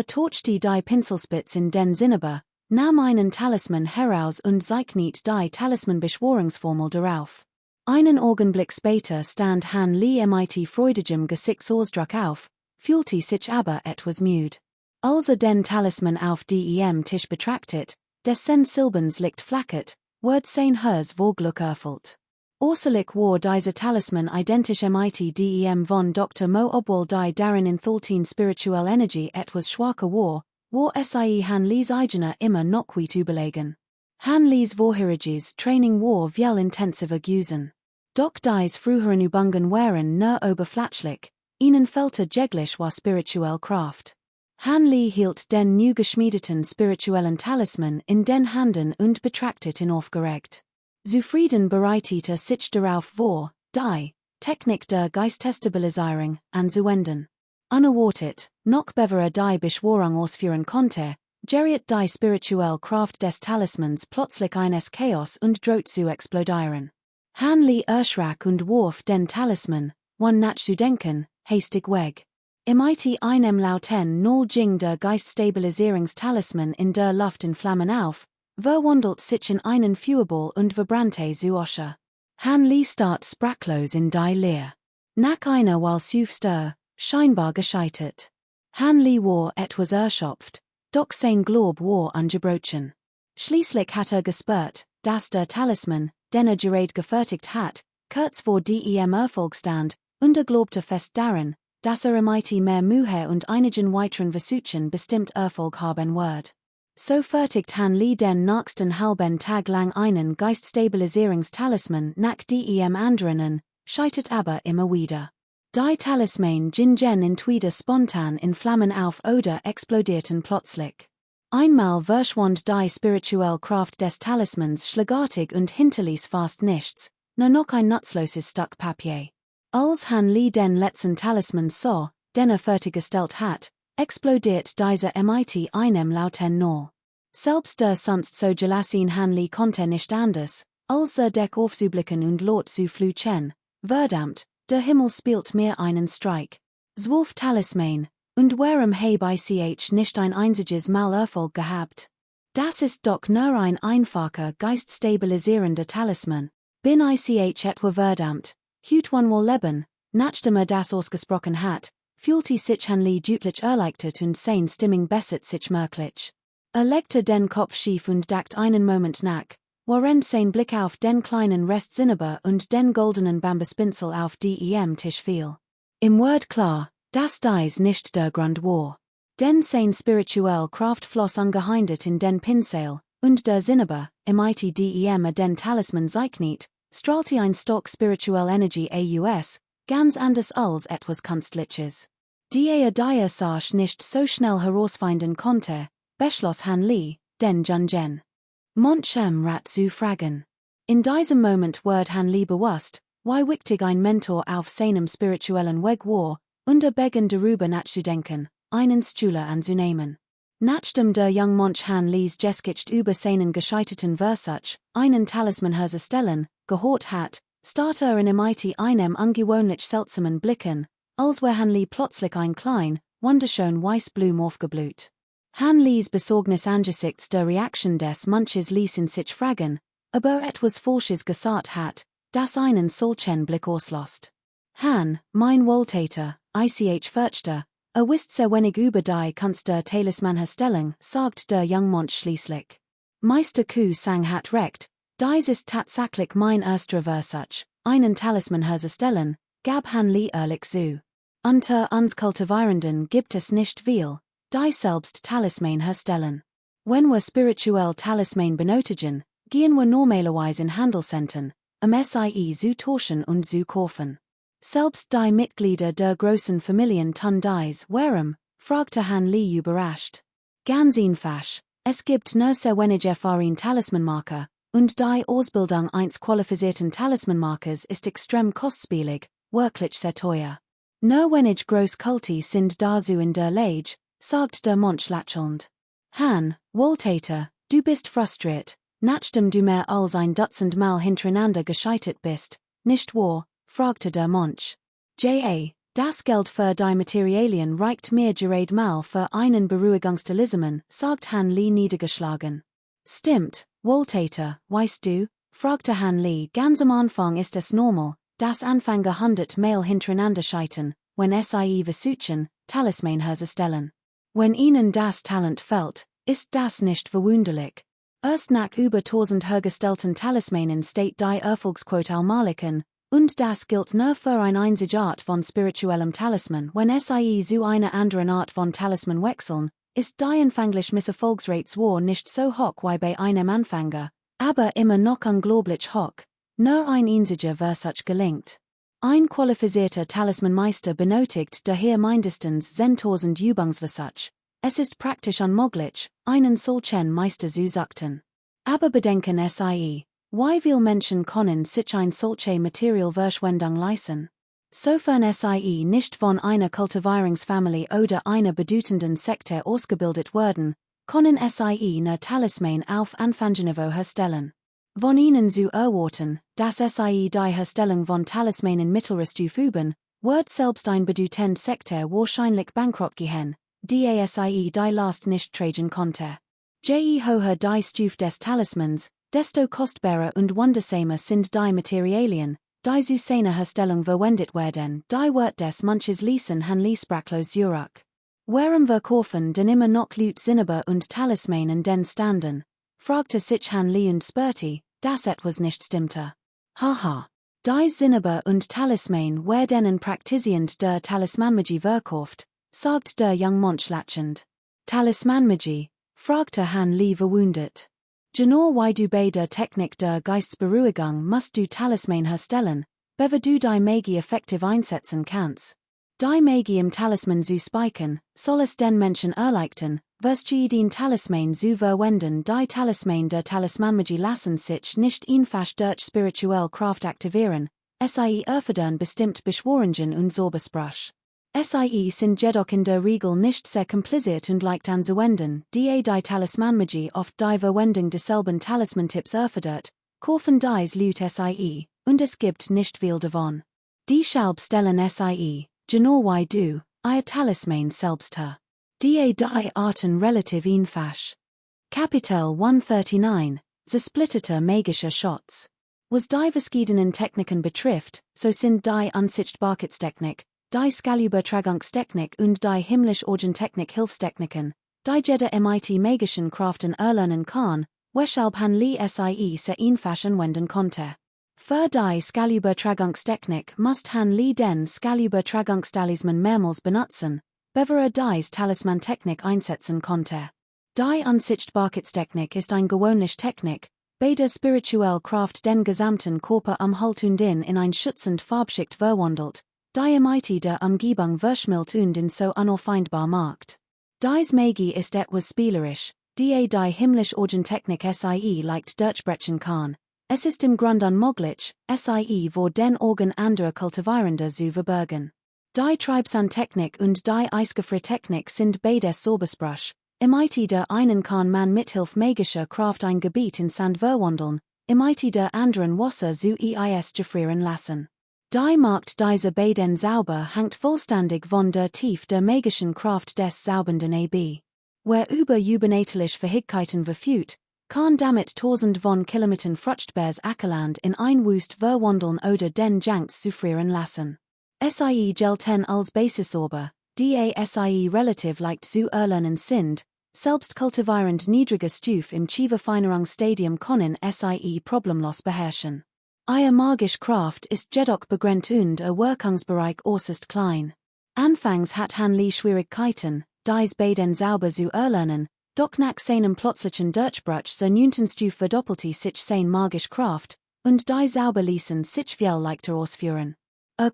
[SPEAKER 1] Torchte die Pinselspitz in den Zinneber, nahm einen Talisman heraus und zeichnete die Talisman-Beschwörungsformel darauf. Einen Augenblick später stand Hanli mit freudigem Gesichtsausdruck auf, fühlte sich aber etwas müde. Als den Talisman auf dem Tisch betrachtet, dessen Silbernes Licht flackert, wird sein Herz vor Glück erfüllt. Außerlich war dieser Talisman identisch mit dem von Dr. Mo, obwohl die darin enthalten spirituelle Energie etwas schwacher war sie Hanlis eigener immer noch weit überlegen. Hanlis vorheriges Training war viel intensiver gewesen. Doch dies früheren Übungen waren nur oberflächlich, ihnen fehlte jeglich war spirituelle Kraft. Hanli hielt den neu geschmiedeten spirituellen Talisman in den Händen und betrachtete ihn aufgeregt. Zufrieden bereitete sich darauf vor, die Technik der Geistestabilisierung anzuwenden. Unerwartet, noch bevor die Beschwörung ausführen konnte, geriet die spirituelle Kraft des Talismans plötzlich eines Chaos und droht zu explodieren. Hanli erschrak und warf den Talisman, ohne nachzudenken, hastig weg. Mit einem lauten Null ging der Geiststabilisierungstalisman in der Luft in Flammen auf, verwandelt sich in einen Feuerball und verbrannte zu Asche. Hanli starrt sprachlos in die Leere. Nach einer Weile stir, scheinbar gescheitert. Hanli war etwas erschöpft, doch sein Glaub war ungebrochen. Schließlich hat gespürt, dass der Talisman, den gerade gefertigt hat, kurz vor dem Erfolg stand, und glaubte fest daran, dass mit mehr Mühe und einigen weiteren Versuchen bestimmt Erfolg haben wird. So fertigt Hanli den nächsten halben Tag lang einen Geiststabilisierungstalisman nach dem anderen, scheitert aber immer wieder. Die Talisman Gingen in Tweeder spontan in Flammen auf oder explodierten plötzlich. Einmal verschwand die spirituelle Kraft des Talismans schlagartig und hinterließ fast nichts, nur noch ein nutzloses Stück Papier. Als Han Li den letzten Talisman sah, den fertiggestellt hat, explodiert dieser mit einem lauten Null. Selbst der sonst so gelassen Han Li konnte nicht anders, als Deck aufzublicken und Lot zu flüchen. Verdammt, der Himmel spielt mir einen Streich. 12 Talisman, und warum habe ich nicht ein einziges Mal Erfolg gehabt? Das ist doch nur ein einfacher geiststabilisierender Talisman. Bin ich etwa verdammt, hüt one wohl leben, nachdem das ausgesprochen hat, fühlte sich Han Li deutlich erleichtert und sein Stimmung bessert sich merklich. Legte den Kopf schief und dachte einen Moment nach, während sein Blick auf den kleinen Rest Zinneber und den goldenen Bambuspinsel auf dem Tisch fiel. Im Word klar, dass dies nicht der Grund war. Denn sein spirituell Kraft floss ungehindert in den Pinsel, und der Zinneber, mit dem den Talisman zeichnet, strahlte ein Stock spirituell Energy aus, ganz anders als etwas Kunstliches. Die sach nicht so schnell herausfinden konnte, beschloss Han Li, den Jungen Monchem Rat zu fragen. In diesem Moment wird Han Li bewusst, wie wichtig ein Mentor auf seinem spirituellen Weg war, begen darüber nachzudenken, einen Schüler anzunehmen. Nachdem der Young Monch Han Li's Geschichte über seinen gescheiterten Versuch, einen Talisman herzustellen, gehört hat, starrte in mit einem ungewöhnlich seltsamen Blicken, als wär Han Li plötzlich ein klein, wunderschön Weißblum aufgeblüht. Han Li's Besorgnis angesichts der Reaktion des Monches ließ in sich fragen, aber etwas Falsches gesagt hat, das einen solchen Blick auslost. Han, mein Wohltäter, ich fürchte, wisst sehr wenig über die Kunst der Talisman herstellung, sagt der Young Monch schließlich. Meister Ku sang hat recht, dies ist tatsächlich mein erster Versuch, einen Talisman herzustellen, gab Han Li ehrlich zu. Unter uns Kultivierenden gibt es nicht viel, die selbst Talisman herstellen. Wenn wir spirituell Talisman benötigen, gehen wir normalerweise in Handelscentern, sie zu tauschen und zu kaufen. Selbst die Mitglieder der großen Familien tun dies, warum, fragte Han Li überrascht. Ganz einfach, es gibt nur sehr wenig erfahrene Talismanmacher, und die Ausbildung eines qualifizierten Talismanmakers ist extrem kostspielig, wirklich sehr teuer. Nur wenig Großkulti sind dazu in der Lage, sagt der Monch lächelnd. Han, Wohltäter, du bist frustriert, nachdem du mehr als ein Dutzend Mal hintereinander gescheitert bist, nicht wahr? Fragte der Monch. Das Geld für die Materialien reicht mir gerade mal für einen Beruhigungstalisman, sagt Han Li niedergeschlagen. Stimmt, Wohltäter, weißt du? Fragte Han Li. Ganz am Anfang ist es normal, dass Anfänger 100 Mal hintereinander scheitern, wenn sie versuchen, Talisman herzustellen. Wenn ihnen das Talent fehlt, ist das nicht verwunderlich. Erst nach über 1000 hergestellten Talismanen steht die Erfolgsquote allmählich, und das gilt nur für eine einzige Art von spirituellem Talisman. Wenn sie zu einer anderen Art von Talisman wechseln, ist die anfängliche Misserfolgsrate zwar nicht so hoch wie bei einem Anfänger, aber immer noch unglaublich hoch. Nur ein einziger Versuch gelingt. Ein qualifizierter Talismanmeister benötigt daher mindestens 10.000 Übungsversuche. Es ist praktisch unmöglich, einen solchen Meister zu suchen. Aber bedenken sie, wie viele Menschen können sich ein solche Materialverschwendung leisten? Sofern sie nicht von einer Kultivierungsfamilie oder einer bedeutenden Sekte ausgebildet werden, können sie nur Talisman auf Anfängerniveau herstellen. Von ihnen zu erwarten, dass sie die Herstellung von Talismanen mittlerer Stufe üben, wird selbst ein bedeutend Sekte wahrscheinlich bankrott gehen, die die Last nicht tragen konnte. Je höher die Stufe des Talismans, desto kostbarer und wundersamer sind die Materialien, die zu seiner Herstellung verwendet werden, die wird des Monches ließen Han Li sprachlos zurück. Warum verkaufen denn immer noch Leute Zinneber und Talismanen den Standen? Fragte sich Han Li und spürte, dass etwas nicht stimmte. Haha. Die Zinneber und Talisman werden praktizierend der Talismanmagie verkauft, sagt der Young Monch lächelnd. Talismanmagie? Fragte Han Li verwundert. Genau wie du bei der Technik der Geistesberuhigung musst du Talisman herstellen, bever du die Magi effektiv einsetzen kannst. Die Magi im Talisman zu spiken, sollst den Menschen erleichtern, wirst du den Talisman zu verwenden, die Talisman der Talismanmagie lassen sich nicht einfach durch spirituell Kraft aktivieren, sie erfordern bestimmt Beschworungen und Zaubersprüche. Sie sind jedoch in der Regel nicht sehr kompliziert und leicht anzuwenden, die Talismanmagie oft die Verwendung desselben Talismantipps erfordert, kaufen dies Leute sie, und es gibt nicht viel davon. Die Schalb stellen sie, genau wie du, ihr Talisman selbst her. Die Arten relativ einfach. Kapitel 139, Zersplitterte magische Shots. Was die verschiedenen Techniken betrifft, so sind die Ansichtbarkeitstechnik, die Skalübertragungstechnik und die himmlisch-Orgentechnik Hilfstechniken, die jeder mit magischen Kraften erlernen kann, weshalb han li sie se einfach anwenden konnte. Für die Skalübertragungstechnik must han li den Skalübertragungstalisman mehrmals benutzen, bevor dies Talismantechnik einsetzen konnte. Die Ansichtbarkeitstechnik ist ein gewöhnliche Technik, bei der spirituell Kraft den gesamten Körper am Halt und in ein schützend Farbschicht verwandelt, die mit der Umgebung verschmilzt und in so unauffindbar macht. Dies Magie ist etwas spielerisch, die himmlisch-Orgentechnik sie leicht durchbrechen kann. Es ist im Grunde unmöglich, sie vor den Augen anderer Kultivierender zu verbergen. Die Treibsandtechnik und die Eisgefriertechnik sind beides Zaubersprüche. Mit der einen kann man mithilfe magischer Kraft ein Gebiet in Sand verwandeln, mit der anderen Wasser zu Eis gefrieren lassen. Die Macht dieser beiden Zauber hängt vollständig von der Tiefe der magischen Kraft des Zaubernden ab. Wer über übernatürliche Fähigkeiten verfügt, kann damit 1000 von Kilometern Fruchtbares Ackerland in ein Wüst verwandeln oder den Janks zu frieren lassen. Sie gelten als Basiszauber, die sie relativ leicht zu erlernen sind, selbst kultivierend niedriger Stufe im Chiva-Feinerungsstadium können sie problemlos beherrschen. Ihr magische Kraft ist jedoch begrenzt und ihr Wirkungsbereich äußerst klein. Anfangs hat han li Schwierigkeiten, dies beiden Zauber zu erlernen, doch nach seinem plötzlichen Durchbruch zur 9. Stufe verdoppelte sich seine magische Kraft, und die Zauber ließen sich viel leichter ausführen.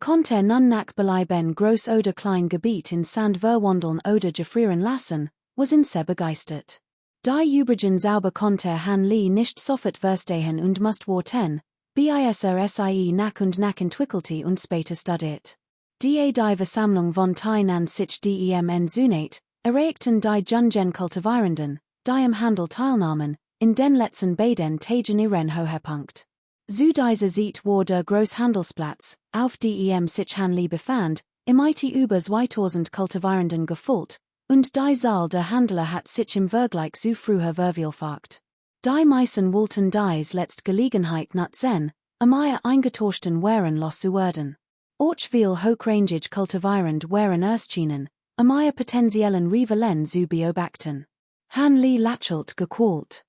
[SPEAKER 1] Konnte nun nach belieben groß oder klein Gebiet in Sand verwandeln oder gefrieren lassen, was ihn sehr begeistert. Die übrigen Zauber konnte han li nicht sofort verstehen und musste warten, bis sie nach und nach entwickelte und später studiert. Die Versammlung von Tainan sich dem Zunat, erregten die Jungen Kultivierenden, die im Handel teilnahmen, in den letzten beiden Tagen ihren Höhepunkt. Zu dieser Zeit war der Großhandelsplatz, auf dem sich han li befand, mit über 2000 Kultivierenden gefüllt, und die Zahl der Händler hat sich im Vergleich zu früher vervielfacht. Die meisten wollten dies letzte Gelegenheit nutzen, ihr eingetauschten Waren loszuwerden. Auch viel hochrangig kultivierend Waren erschienen, ihr potenziellen Rivalen zu beobachten. Han li lächelt gequält.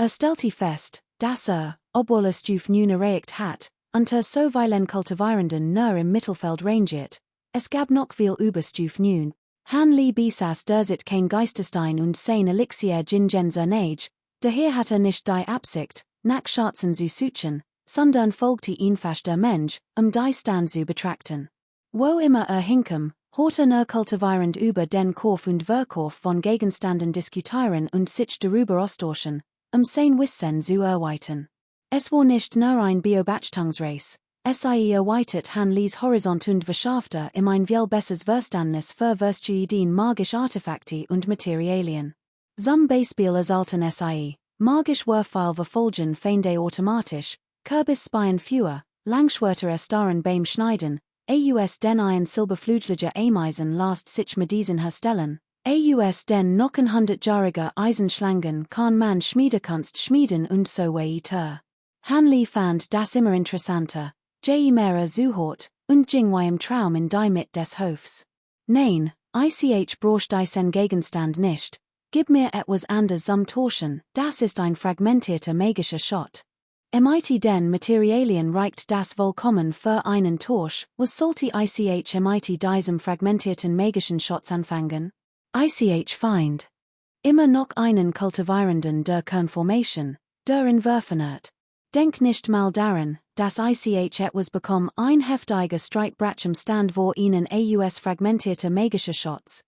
[SPEAKER 1] Stellte fest, dass obwohl es Stufe nun erreicht hat, unter so vielen Kultivierenden nur im Mittelfeld rangiert, es gab noch viel über Stufe nun. Han li besaß derzeit kein Geistestein und sein Elixier Jingenser Nage, daher hat nicht die Absicht, nach Schatzen zu suchen, sondern folgte einfach der Mensch, die Stand zu betrachten. Wo immer hinkam, hatte kultivierend über den Kauf und Verkauf von Gegenständen diskutieren und sich darüber austauschen, sein Wissen zu erweitern. Es war nicht nur ein Beobachtungsreis, sie erweitert han lis Horizont und verschaffte ihm ein viel besseres Verständnis für verschiedene magische Artefakte und Materialien. Zum Beispiel erhalten sie, magisch Wurfpfeil verfolgen Feinde automatisch, Kürbis Spien Fewer, Langschwerter starren beim Schneiden, den ein silberflügeliger Ameisen lasst sich mit diesen herstellen, den noch 100-jährige Eisenschlangen kann man Schmiedekunst schmieden und so weiter. Han li fand das immer interessanter, je mehr zuhört, und ging im Traum in die Mitte des Hofs. Nein, ich brauch diesen Gegenstand nicht, gib mir etwas anderes zum Tauschen, das ist ein fragmentierter magischer Shot. Mit den Materialien reicht das vollkommen für einen Tausch, was sollte ich mit diesem fragmentierten magischen Shots anfangen? Ich find immer noch einen Kultivierenden der Conformation, der entwerfen hat. Denk nicht mal daran, das Ich etwas bekommen ein heftiger Streitbrachem stand vor ihnen aus fragmentierte magische Shots.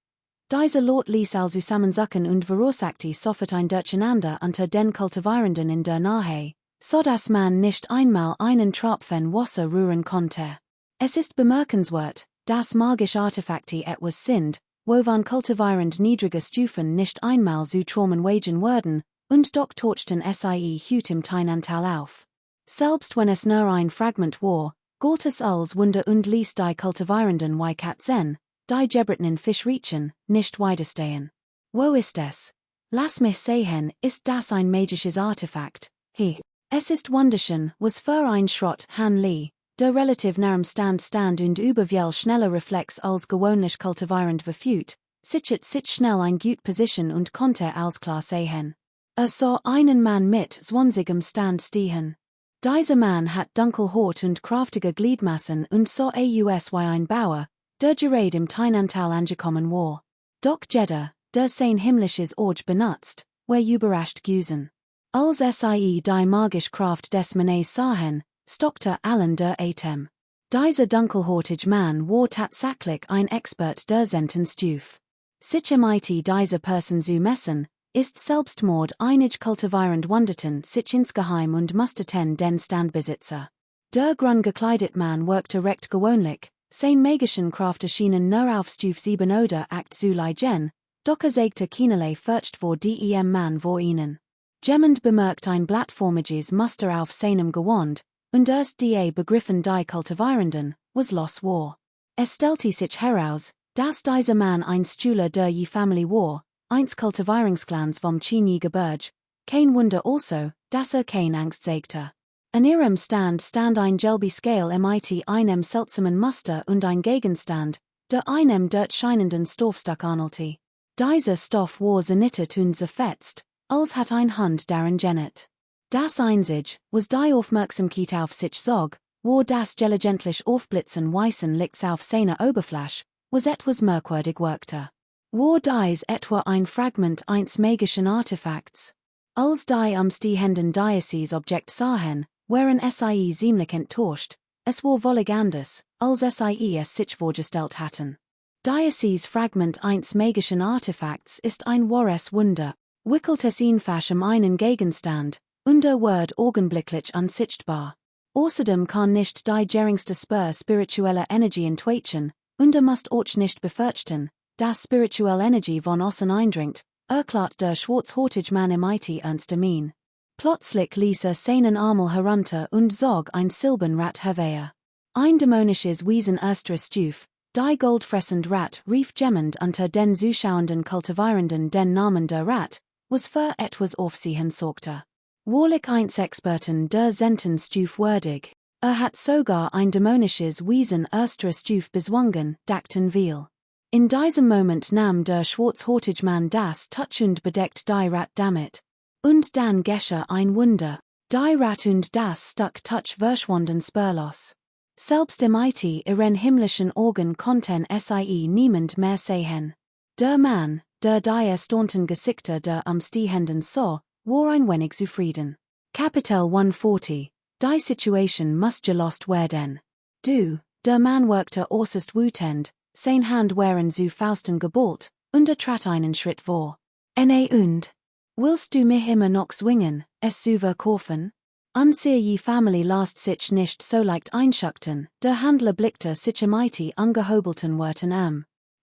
[SPEAKER 1] Diese Lot ließ zusammensacken und verorsakte sofort ein Durcheinander unter den Kultivierenden in der Nahe, so dass man nicht einmal einen Tropfen Wasser rühren konnte. Es ist bemerkenswert, dass magische Artefakte etwas sind, wovan kultivierend niedrige Stufen nicht einmal zu Traumen wagen würden, und doch tauchten sie hut im Teinantal auf. Selbst wenn es nur ein Fragment war, galt es als Wunder und ließ die Kultivierenden wie Katzen, die Gebritten Fisch riechen, nicht widerstehen. Wo ist es? Lass mich sehen, ist das ein magisches Artefakt? Es ist wunderschön, was für ein Schrott Han Li, der relativ nahem stand und überviel schneller Reflex als gewöhnlich kultivierend verfügt, sich schnell ein gut Position und konnte als klar sehen. Sah einen Mann mit 20 Stand stehen. Dieser Mann hat dunkelhort und kraftige Gliedmassen und sah aus wie ein Bauer, der gerade im Teinantal angekommen war. Doch jeder, der sein himmlisches Auge benutzt, war überrascht gewesen. Als die magische Kraft des Mannes sahen, stockte allen der Atem. Dieser dunkelhortige Mann war tatsächlich ein Expert der Sentenstuf. Sich diese Person zu messen, ist Selbstmord einig kultivierend wunderten sich insgeheim und musterten den Standbesitzer. Der grün gekleidet Mann wirkte recht gewöhnlich, sein magischen Kraft erschienen nur auf Stuf 7 oder 8 zu liegen, doch sägte keinerlei Furcht vor dem Mann vor ihnen. Jemand bemerkt ein blattformiges Muster auf seinem Gewand, und erst begriffen die Kultivierenden, was los war. Es stellte sich heraus, dass dieser Mann ein Schüler der Familie war, eins Kultivierungsclans vom Chinese Gebirge, kein Wunder also, dass kein Angst zeigte. An ihrem stand ein gelbe Scale mit einem seltsamen Muster und ein Gegenstand, der einem dort scheinenden Stoffstück ähnelte. Dieser Stoff war zernittert und zerfetzt, als hat ein Hund darin gennet. Das einzig, was die Aufmerksamkeit auf sich zog, war das gelegentlich aufblitzen weißen Licks auf seiner Oberfläche, was etwas merkwürdig wirkte. War dies etwa ein Fragment eines magischen Artefakts? Als die umstehenden Diocese-Objekt sahen, waren sie ziemlich enttäuscht, es war völlig anders, als sie es sich vorgestellt hatten. Diocese-Fragment eines magischen Artefakts ist ein wahres Wunder, wickelt es einfach einen Gegenstand, und wird augenblicklich unsichtbar. Außerdem kann nicht die geringste Spur spiritueller Energie entweichen, und musst auch nicht befürchten, dass spirituelle Energie von außen eindringt, erklärt der schwarzhäutige Mann mit ernster Mien. Plötzlich ließ seinen Arm herunter und zog ein Silbenrad hervor. Ein dämonisches Wesen erster Stuf, die goldfressend Rat rief gemmend unter den zuschauenden Kultivierenden den Namen der Rat, was für etwas Aufsehen sorgte. Wahrlich eins Experten der Sentenstuf würdig. Hat sogar ein dämonisches Wesen erster Stuf bezwungen, dachten wir. In diesem Moment nahm der schwarzhäutige Mann das Touch und bedeckt die Rat damit. Und dann geschah ein Wunder. Die Rat und das Stück Touch verschwanden spurlos. Selbst im ihren himmlischen Augen konnten sie niemand mehr sehen. Der Mann, der die erstaunten Gesichter der Umstehenden sah, war ein wenig zufrieden. Kapitel 140. Die Situation muss gelost werden. Der Mann wirkte äußerst wütend, sein Hand waren zu Fausten geballt, und trat einen Schritt vor. Und? Willst du mich immer noch zwingen, es zu verkaufen? Ansehe je Familie lasst sich nicht so leicht einschuckten, der Handler blickte sich mit angehobelten Worten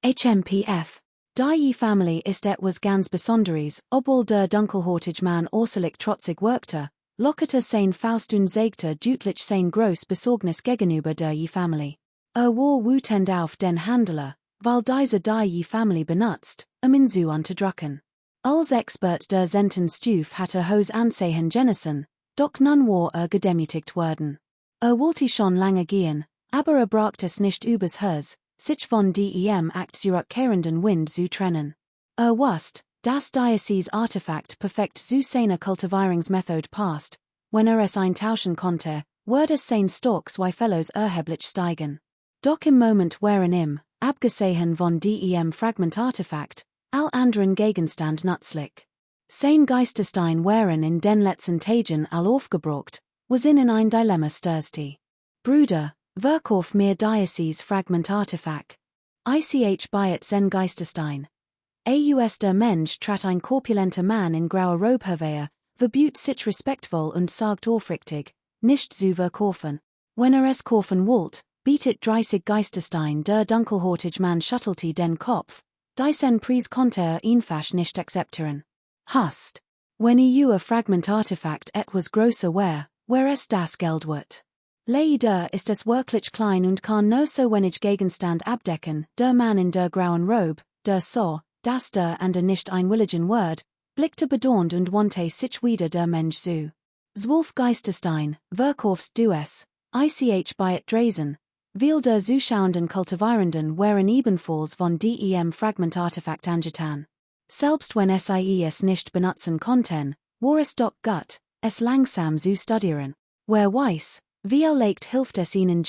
[SPEAKER 1] HMPF. Die je Familie ist etwas ganz Besonderes, obwohl der dunkelhäutige Mann äußerlich trotzig wirkte, lockerte sein Faust und zeigte deutlich sein groß Besorgnis gegenüber der je Familie. War wütend auf den Handler, weil diese die je Familie benutzt, ihn zu unterdrücken. Als Expert der Sentenstuf hatte hohes Ansehen genossen, doch nun war gedemütigt worden. Wollte schon lange gehen, aber brachte es nicht übers Herz, sich von dem Akt zurückkehrenden Wind zu trennen. Wusste, dass dieses Artefakt perfekt zu seiner Kultivierungsmethode passt, wenn es eintauschen konnte, würde es sein Stock zweifellos erheblich steigen. Doch im Moment waren abgesehen von dem Fragment-Artefakt, all anderen Gegenstand nützlich. Sein Geisterstein waren in den letzten Tagen all aufgebraucht, was in ein Dilemma Stursty. Bruder, Verkauf mir Diocese Fragment Artefakt. Ich Bayet Zen Geisterstein. Aus der Mensch trat ein korpulenter Mann in grauer Robe hervor, verbüht sich respektvoll und sagt aufrichtig, nicht zu verkaufen. Wenn es kaufen wollt, bietet 30 Geisterstein der dunkelhäutige Mann schüttelte den Kopf, diesen Preis konnte einfach nicht akzeptieren. Hast. Wenn ihr Fragment Artefakt etwas größer wär es das Geld wert. Leider ist es wirklich klein und kann nur so wenig Gegenstand abdecken, der Mann in der grauen Robe, der so, dass der and nicht einwilligen Word, blickte bedauernd und wandte sich wieder der Mensch zu. 12 Geisterstein, verkaufst du es, ich Bayet Drazen, weil der zuschauenden Kultivierenden wären ebenfalls von dem Fragment Artefakt angetan. Selbst wenn es nicht benutzen konnten, war es doch gut, es langsam zu studieren. Wer weiß, wie leicht hilft es ihnen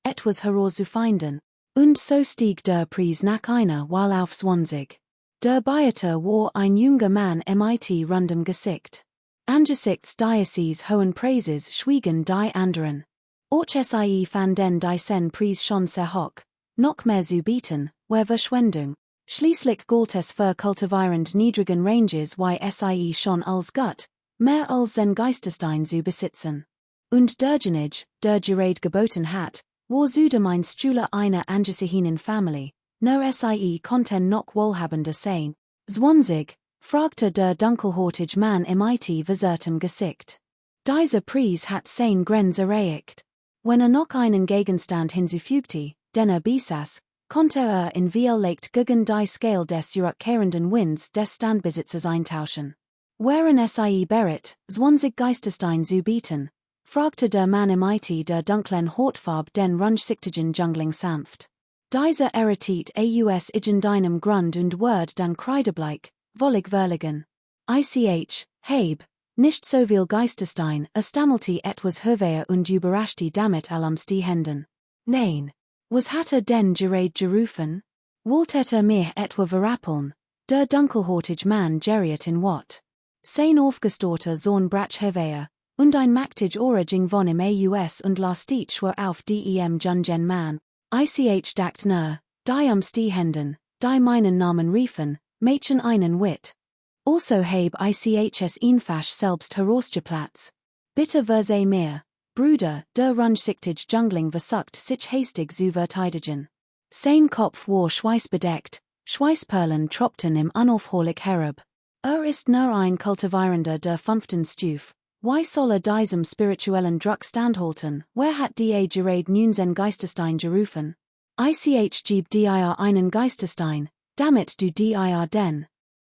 [SPEAKER 1] etwas herauszufinden. Und so stieg der Preis nach einer Weile auf 20. Der Beiter war ein junger Mann mit rundem Gesicht. Angesichts dieses hohen Preises schwiegen die anderen. Och sie fand den diesen Preis schon sehr hoch, noch mehr zu bieten, wär Verschwendung. Schließlich galt es für kultivierend niedrigen Ranges sie schon als gut, mehr als den Geisterstein zu besitzen. Und derjenige, der gerade geboten hat, war zudem ein Stühle einer angesehenen Familie, nur sie konnten noch wohlhabender sein. 20, fragte der dunkelhäutige Mann mit versehrtem Gesicht. Dieser Preis hat sein Grenze erreicht. Wenn noch einen Gegenstand hinzufügte, den besaß, konnte in viel leicht gegen die Scale des zurückkehrenden Winds des Standbesitzers eintauschen. Wären sie bereit, 20 Geisterstein zu bieten, fragte der Mann mit der dunklen Hautfarbe den rundsichtigen Jungling sanft. Dieser erriet aus deinem Grund und Word dann kreidebleich, wollig verlegen. Heb, nicht so viel Geisterstein, stammelte etwas höher und überraschte damit allumstehenden. Nein. Was hatte denn gerade gerufen? Wollte mir etwa verrappeln? Der dunkelhäutige Mann geriet in Watt. Sein aufgestorter Sohn brach hervor, und ein mächtig Ohr ging von im Aus und las die Schwur auf dem jungen Mann. Ich dacht nur, die umstehenden, die meinen Namen riefen, Mädchen einen Wit. Also heb ich es einfach selbst herausgeplatzt. Bitte verse mir, Bruder, der rundsichtig Jungling versucht sich hastig zu verteidigen. Sein Kopf war schweißbedeckt, Schweißperlen tropften im unaufhörlich herab. Ist nur ein Kultivierender der 5. Stufe. Why soll diesem spirituellen Druck standhalten? Wer hat die gerade nun sen Geisterstein gerufen? Ich gib dir einen Geisterstein, damit du dir den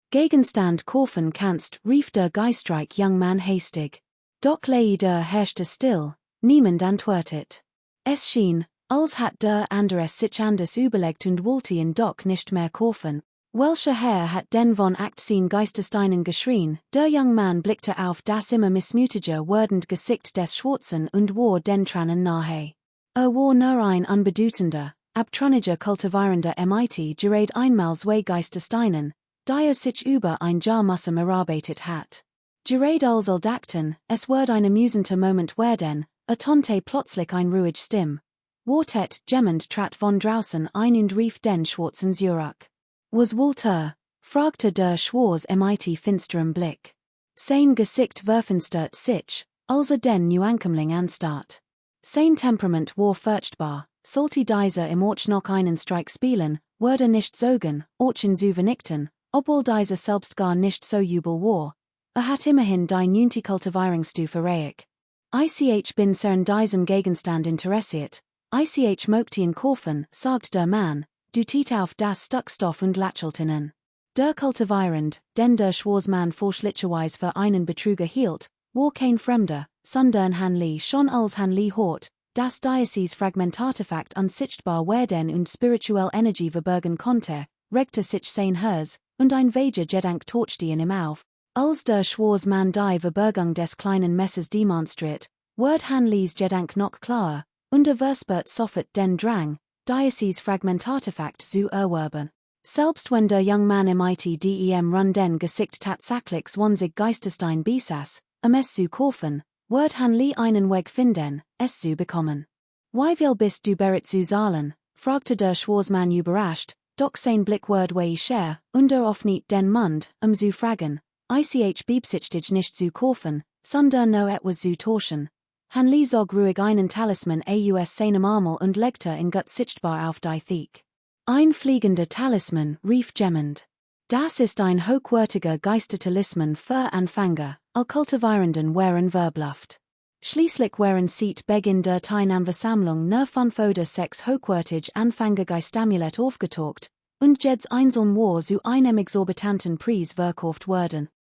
[SPEAKER 1] Gegenstand kaufen kannst, rief der geistreich Jungmann hastig. Doch leider herrschte still, niemand antwortet. Es schien, als hat der andere sich anders überlegt und wollte ihn doch nicht mehr kaufen. Welcher Herr hat denn von 18 Geistersteinen geschrien? Der Jungmann blickte auf das immer missmutiger werdend Gesicht des Schwarzen und war den Tränen nahe. War nur ein unbedeutender, abtrünniger Kultivierender mit gerade einmal 2 Geistersteinen, der sich über ein Jahr Masse erarbeitet hat. Gerade als dachten, es wird ein amusenter Moment werden, tönte plötzlich ein ruhig Stimm. Wartet gemmend trat von draußen ein und rief den Schwarzen zurück. Was Walter? Fragte der Schwarz mit finsterem Blick. Sein Gesicht verfinstert sich, als den Neuankömmling anstarrt. Sein Temperament war furchtbar, sollte dieser im Ort noch einen Streich spielen, würde nicht sogen, Orchen zu vernichten, obwohl dieser selbst gar nicht so übel war. Hat immerhin die 9. Kultivierungsstufe erreicht. Ich bin sehr an diesem Gegenstand interessiert. Ich möchte ihn kaufen, sagt der Mann, du tiet auf das Stuckstoff und lächelten. Der Kultivierend, den der Schwarzmann vorschlicherweise für einen Betrüger hielt, war kein Fremder, sondern Hanli schon als Hanli hort, das Diocese Fragmentartefakt unsichtbar werden und spirituell Energie verbergen konnte, regte sich sein Herz, und ein weger Gedank torchte ihn ihm auf. Als der Schwarzmann die Verbergung des kleinen Messers demonstriert, wird Hanlis Gedank noch klarer, und verspürt sofort den Drang, Diocese Fragmentartefakt zu erwerben. Selbst wenn der Jungmann mit dem runden Gesicht tatsächlich 20 Geisterstein besaß, es zu kaufen, Word han li einen Weg finden, es zu bekommen. Wie viel bist du bereit zu zahlen, fragte der Schwarzmann überrascht, doch sein Blick wurde wei scher, oft nicht den Mund, zu fragen, ich beabsichtige nicht zu kaufen, sondern nur etwas zu tauschen. Han li zog ruhig einen Talisman aus seinem Armel und legte ihn gut sichtbar auf die Theke. Ein fliegender Talisman, rief Gemmend. Das ist ein hochwertiger Geistertalisman für Anfänger, Kultivierenden wären verbluft. Schließlich wären seit Beginn der Teilnahmeversammlung nur 5 oder 6 hochwertig Anfängergeistamulett aufgetaucht, und jeds einzeln war zu einem exorbitanten Preis verkauft worden.